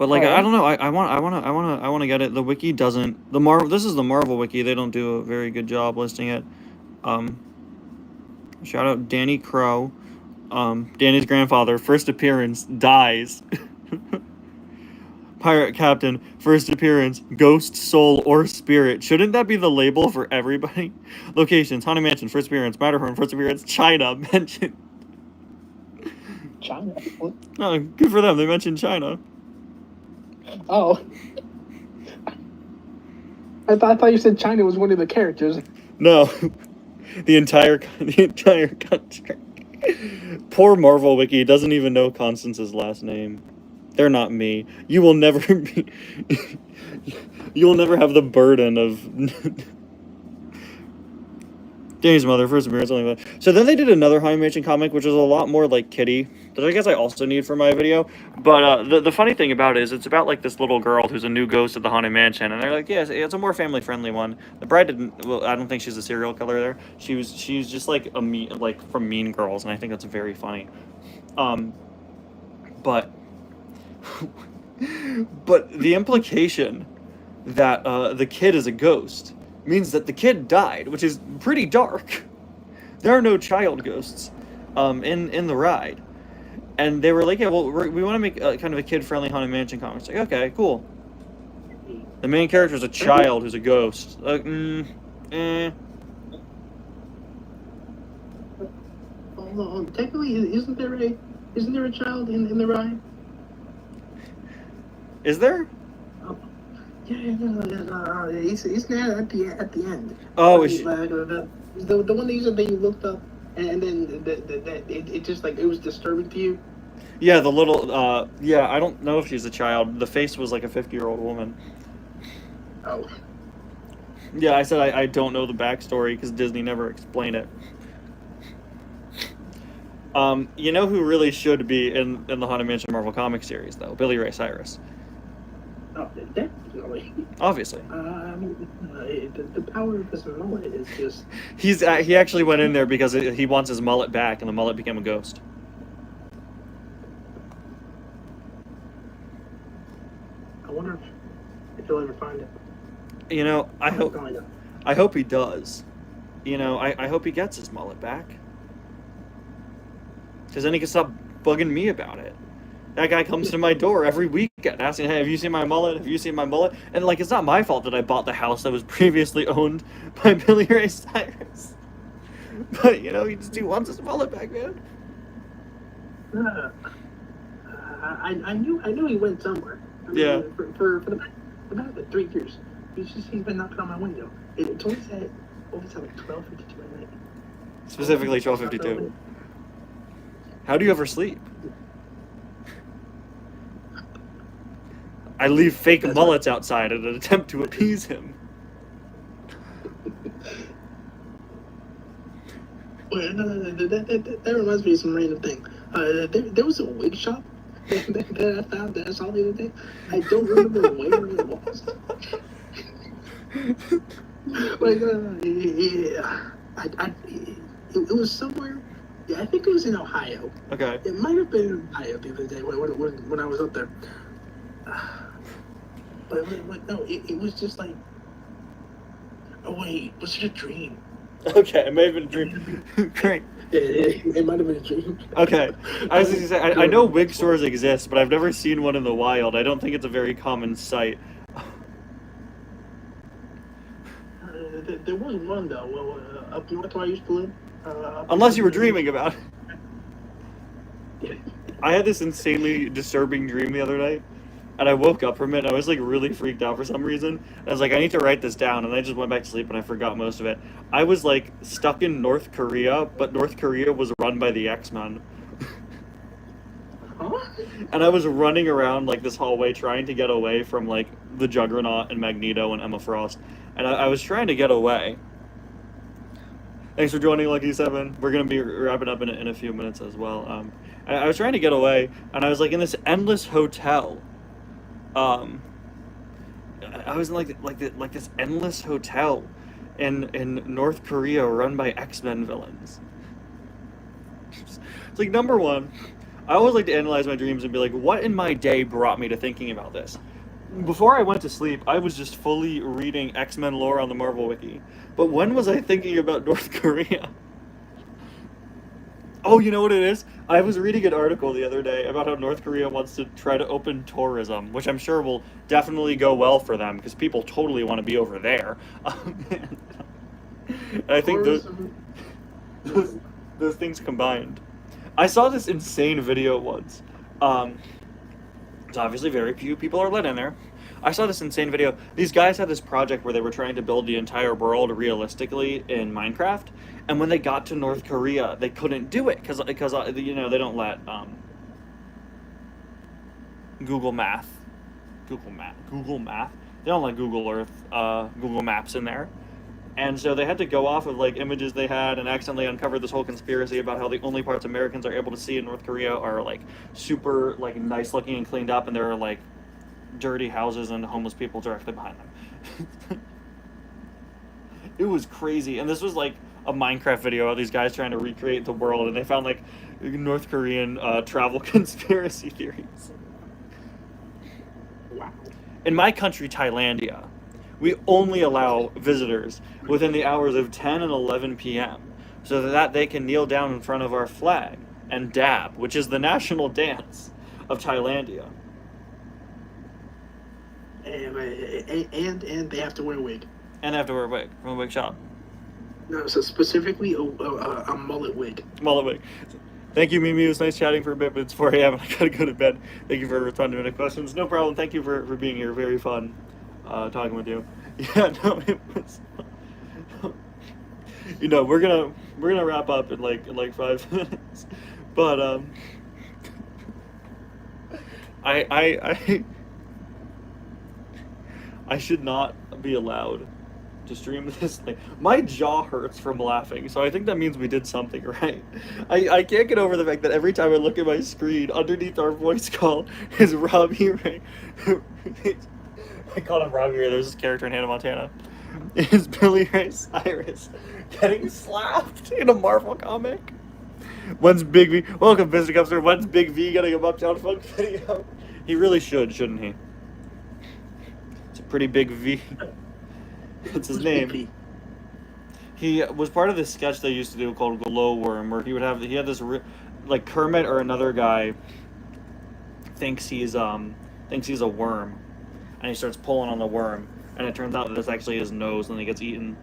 like I don't know. I want to get it. The wiki doesn't. This is the Marvel wiki. They don't do a very good job listing it. Shout out Danny Crow. Danny's grandfather, first appearance, dies. Pirate Captain, first appearance, ghost, soul, or spirit. Shouldn't that be the label for everybody? Locations, Haunted Mansion, first appearance, Matterhorn, first appearance, China, mentioned. China? What? Oh, good for them, they mentioned China. Oh. I thought you said China was one of the characters. No. the entire country. Poor Marvel Wiki doesn't even know Constance's last name. They're not me. You will never be... You will never have the burden of... Danny's mother, first appearance, only one. So then they did another Haunted Mansion comic, which is a lot more, like, kiddie, that I guess I also need for my video. But the funny thing about it is it's about, like, this little girl who's a new ghost at the Haunted Mansion. And they're like, yeah, it's a more family-friendly one. The bride didn't... Well, I don't think she's a serial killer there. She's just, like, from Mean Girls, and I think that's very funny. But the implication that the kid is a ghost means that the kid died, which is pretty dark. There are no child ghosts in the ride. And they were like, yeah, well, we want to make kind of a kid-friendly Haunted Mansion comic. It's like, okay, cool. The main character is a child who's a ghost. Technically, isn't there Isn't there a child in the ride? Is there? Oh, yeah. He's there at the end. Oh, is she... The one that you looked up, and then it just like it was disturbing to you. Yeah, the little, yeah, I don't know if she's a child. The face was like a 50-year-old woman. Oh. Yeah, I said I don't know the backstory because Disney never explained it. You know who really should be in the Haunted Mansion Marvel Comics series, though? Billy Ray Cyrus. Oh, definitely. Obviously. I mean, the power of his mullet is just... He actually went in there because he wants his mullet back, and the mullet became a ghost. I wonder if he'll ever find it. You know, I hope he does. You know, I hope he gets his mullet back. Because then he can stop bugging me about it. That guy comes to my door every weekend asking, hey, have you seen my mullet? Have you seen my mullet? And, like, it's not my fault that I bought the house that was previously owned by Billy Ray Cyrus. But, you know, he wants his mullet back, man. I knew he went somewhere. I mean, Yeah. For about 3 years. He's been knocking on my window. It's always at like 12:52 at night. Specifically 12:52. How do you ever sleep? I leave fake mullets outside in an attempt to appease him. Well, that reminds me of some random thing. There was a wig shop that I found that I saw the other day. I don't remember where it was. It was somewhere. Yeah, I think it was in Ohio. Okay. It might have been in Ohio the other day when I was up there. But no, it was just like, oh wait, was it a dream? Okay, it may have been a dream. Great. It might have been a dream. Okay. I was going to say, I know wig stores exist, but I've never seen one in the wild. I don't think it's a very common sight. There was one though. Well, up north where I used to live. Unless you were dreaming about it. Yeah. I had this insanely disturbing dream the other night, and I woke up from it, and I was, like, really freaked out for some reason. I was like, I need to write this down, and I just went back to sleep, and I forgot most of it. I was, like, stuck in North Korea, but North Korea was run by the X-Men. Huh? And I was running around, like, this hallway trying to get away from, like, the Juggernaut and Magneto and Emma Frost. And I was trying to get away. Thanks for joining, Lucky7. We're going to be wrapping up in a few minutes as well. I was trying to get away, and I was, like, in this endless hotel. I was in, like this endless hotel in North Korea run by X-Men villains. It's like, number one, I always like to analyze my dreams and be like, what in my day brought me to thinking about this? Before I went to sleep, I was just fully reading X-Men lore on the Marvel Wiki. But when was I thinking about North Korea? Oh, you know what it is? I was reading an article the other day about how North Korea wants to try to open tourism, which I'm sure will definitely go well for them, because people totally want to be over there. And I think those things combined. I saw this insane video once. Obviously very few people are let in there. I saw this insane video. These guys had this project where they were trying to build the entire world realistically in Minecraft, and when they got to North Korea, they couldn't do it because you know, they don't let Google Math. They don't let Google Earth, Google Maps in there. And so they had to go off of, like, images they had and accidentally uncover this whole conspiracy about how the only parts Americans are able to see in North Korea are, like, super, like, nice looking and cleaned up, and there are, like, dirty houses and homeless people directly behind them. It was crazy. And this was, like, a Minecraft video of these guys trying to recreate the world, and they found, like, North Korean travel conspiracy theories. Wow. In my country, Thailandia, we only allow visitors within the hours of 10 and 11 p.m. so that they can kneel down in front of our flag and dab, which is the national dance of Thailandia. And they have to wear a wig. And they have to wear a wig from a wig shop. No, so specifically a mullet wig. Mullet wig. Thank you, Mimi. It was nice chatting for a bit, but it's 4 a.m. and I gotta go to bed. Thank you for responding to my questions. No problem. Thank you for being here. Very fun talking with you. Yeah, no, it was. You know, we're gonna wrap up in like 5 minutes, but I should not be allowed to stream this thing. My jaw hurts from laughing, so I think that means we did something right. I can't get over the fact that every time I look at my screen, underneath our voice call is Robbie Ray. I call him Robbie Ray. There's this character in Hannah Montana. Is Billy Ray Cyrus getting slapped in a Marvel comic? When's Big V? Welcome, Mr. Cupster. When's Big V getting a Uptown Funk video? He really should, shouldn't he? It's a pretty big V. It's his name. He was part of this sketch they used to do called Glowworm, where he had this like Kermit or another guy thinks he's a worm, and he starts pulling on the worm, and it turns out that it's actually his nose, and he gets eaten.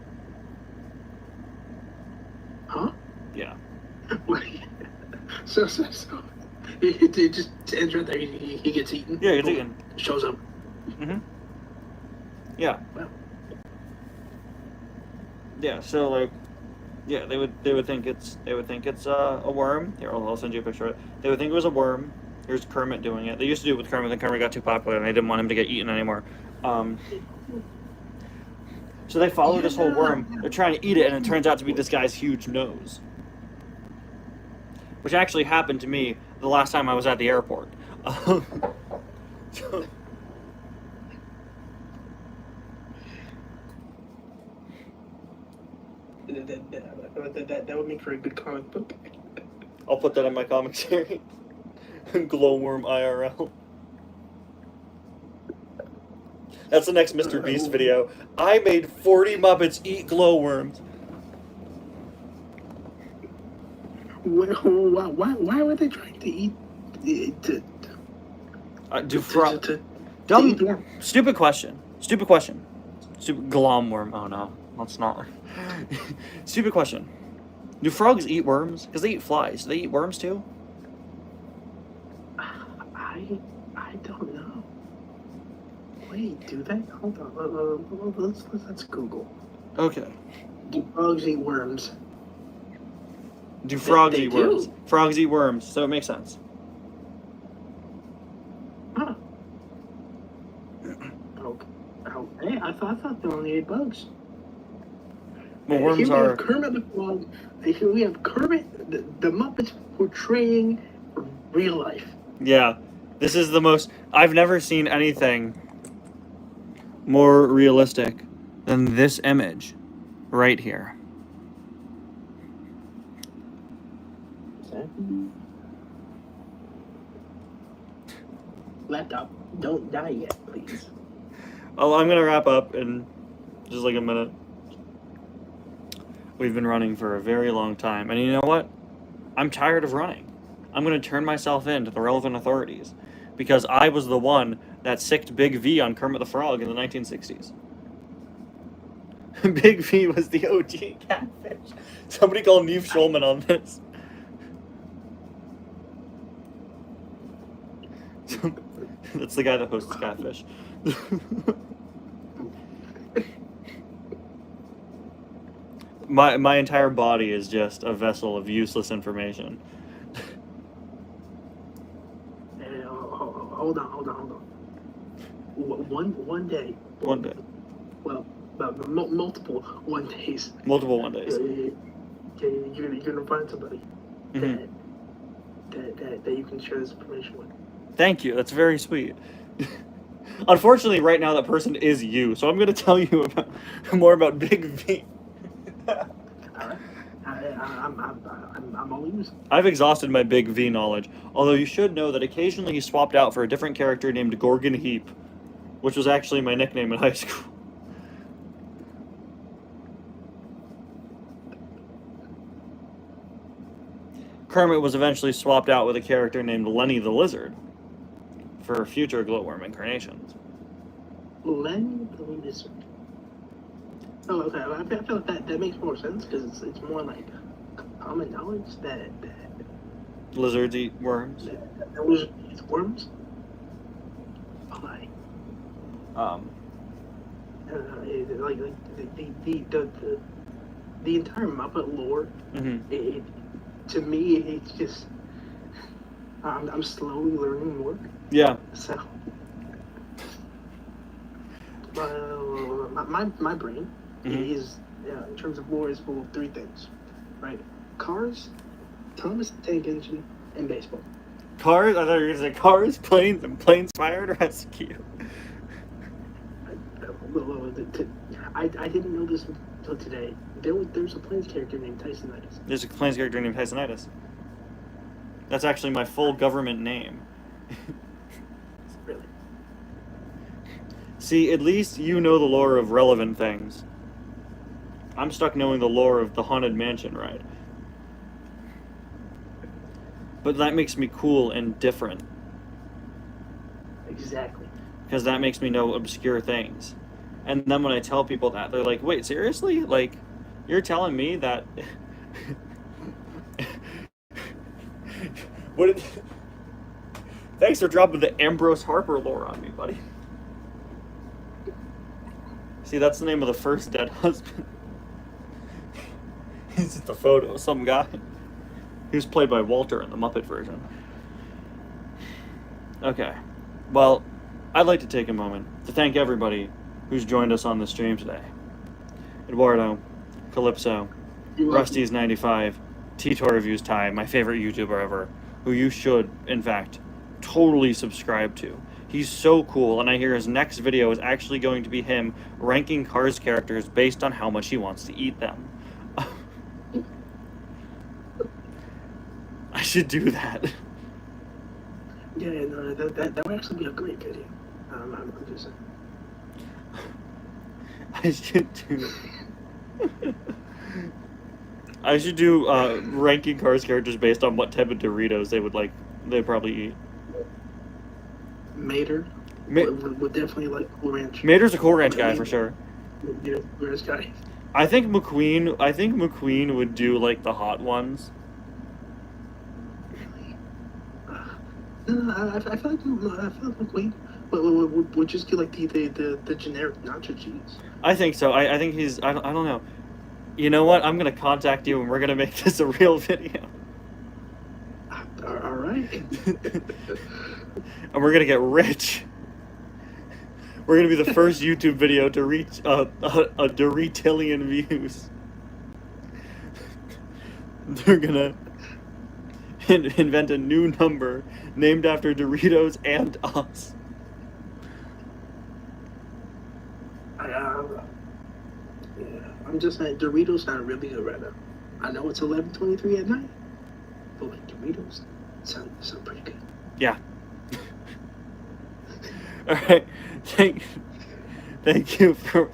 Huh? Yeah. so it just ends right there. He gets eaten. Yeah, he gets eaten. Shows up. Mhm. Yeah. Well. Yeah. So like, yeah, they would think it's a worm. Here, I'll send you a picture of it. They would think it was a worm. Here's Kermit doing it. They used to do it with Kermit, then Kermit got too popular, and they didn't want him to get eaten anymore. So they follow this whole worm. They're trying to eat it, and it turns out to be this guy's huge nose. Which actually happened to me the last time I was at the airport. So, that would make for a good comic book. I'll put that in my commentary. Glowworm IRL. That's the next Mr. Beast video. I made 40 Muppets eat glowworms. Why were they trying to eat? Dumb. Stupid question. Stupid glomworm. Oh no, let's not. Stupid question. Do frogs eat worms? Because they eat flies. Do they eat worms too? I don't know. Wait, do they? Hold on. Let's Google. Okay. Do frogs eat worms? Do frogs eat worms? Do. Frogs eat worms, so it makes sense. Huh. Okay. I thought they only ate bugs. Well, worms Here we are. have Kermit the Frog. Here we have Kermit, the Muppets portraying real life. Yeah. This is the most. I've never seen anything more realistic than this image right here. Laptop, don't die yet, please. Oh, I'm gonna wrap up in just like a minute. We've been running for a very long time, and you know what? I'm tired of running. I'm gonna turn myself in to the relevant authorities, because I was the one that sicked Big V on Kermit the Frog in the 1960s. Big V was the OG catfish. Somebody call Neve Schulman on this. That's the guy that hosts Catfish. My entire body is just a vessel of useless information. Hold on. One day. One day. Well, multiple one days. Multiple one days. You're gonna find somebody Mm-hmm. that you can share this information with. Thank you. That's very sweet. Unfortunately, right now that person is you, so I'm going to tell you more about Big V. Alright. I'm all ears. I've exhausted my Big V knowledge, although you should know that occasionally he swapped out for a different character named Gorgon Heap, which was actually my nickname in high school. Kermit was eventually swapped out with a character named Lenny the Lizard for future glowworm incarnations. Lenny the Lizard. Oh, okay. I feel like that makes more sense because it's more like common knowledge that Lizards eat worms. That was worms. Oh my. Like the entire Muppet lore. Mhm. To me, it's just I'm slowly learning more. Yeah. So, my brain is in terms of lore is full of three things, right? Cars, Thomas the Tank Engine, and baseball. Cars? I thought you were gonna say cars, planes, and planes fire and rescue. I didn't know this until today. There's a Planes character named Tysonitis. There's a planes character named Tysonitis. That's actually my full government name. Really? See, at least you know the lore of relevant things. I'm stuck knowing the lore of the Haunted Mansion ride. But that makes me cool and different. Exactly. Because that makes me know obscure things. And then when I tell people that, they're like, wait, seriously? Like, you're telling me that... What? Thanks for dropping the Ambrose Harper lore on me, buddy. See, that's the name of the first dead husband. He's just a photo of some guy. He was played by Walter in the Muppet version. Okay. Well, I'd like to take a moment to thank everybody who's joined us on the stream today. Eduardo, Calypso, Rusty's 95, T-Tor Reviews Ty, my favorite YouTuber ever, who you should, in fact, totally subscribe to. He's so cool, and I hear his next video is actually going to be him ranking Cars characters based on how much he wants to eat them. I should do that. Yeah, no, that would actually be a great video. I'm just saying. I should do ranking Cars characters based on what type of Doritos they'd probably eat. Mater would definitely like Cool Ranch. Mater's a Cool Ranch guy for sure. Yeah, Cool Ranch guy. I think McQueen would do like the hot ones. I feel like McQueen would just do like the generic nacho cheese. I think so. I think he's I don't know. You know what? I'm gonna contact you and we're gonna make this a real video. All right. And we're gonna get rich. We're gonna be the first YouTube video to reach a Doritillion views. They're gonna invent a new number named after Doritos and us. I'm just saying, Doritos sound really good right now. I know it's 11:23 at night, but like Doritos sound pretty good. Yeah. All right. Thank you for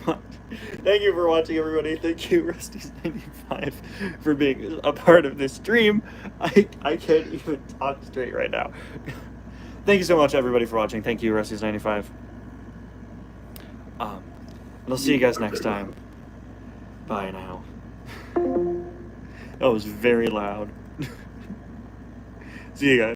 watching, everybody. Thank you, Rusty's95, for being a part of this stream. I can't even talk straight right now. Thank you so much, everybody, for watching. Thank you, Rusty's95. And I'll see you guys next time. Bye now. That was very loud. See you guys.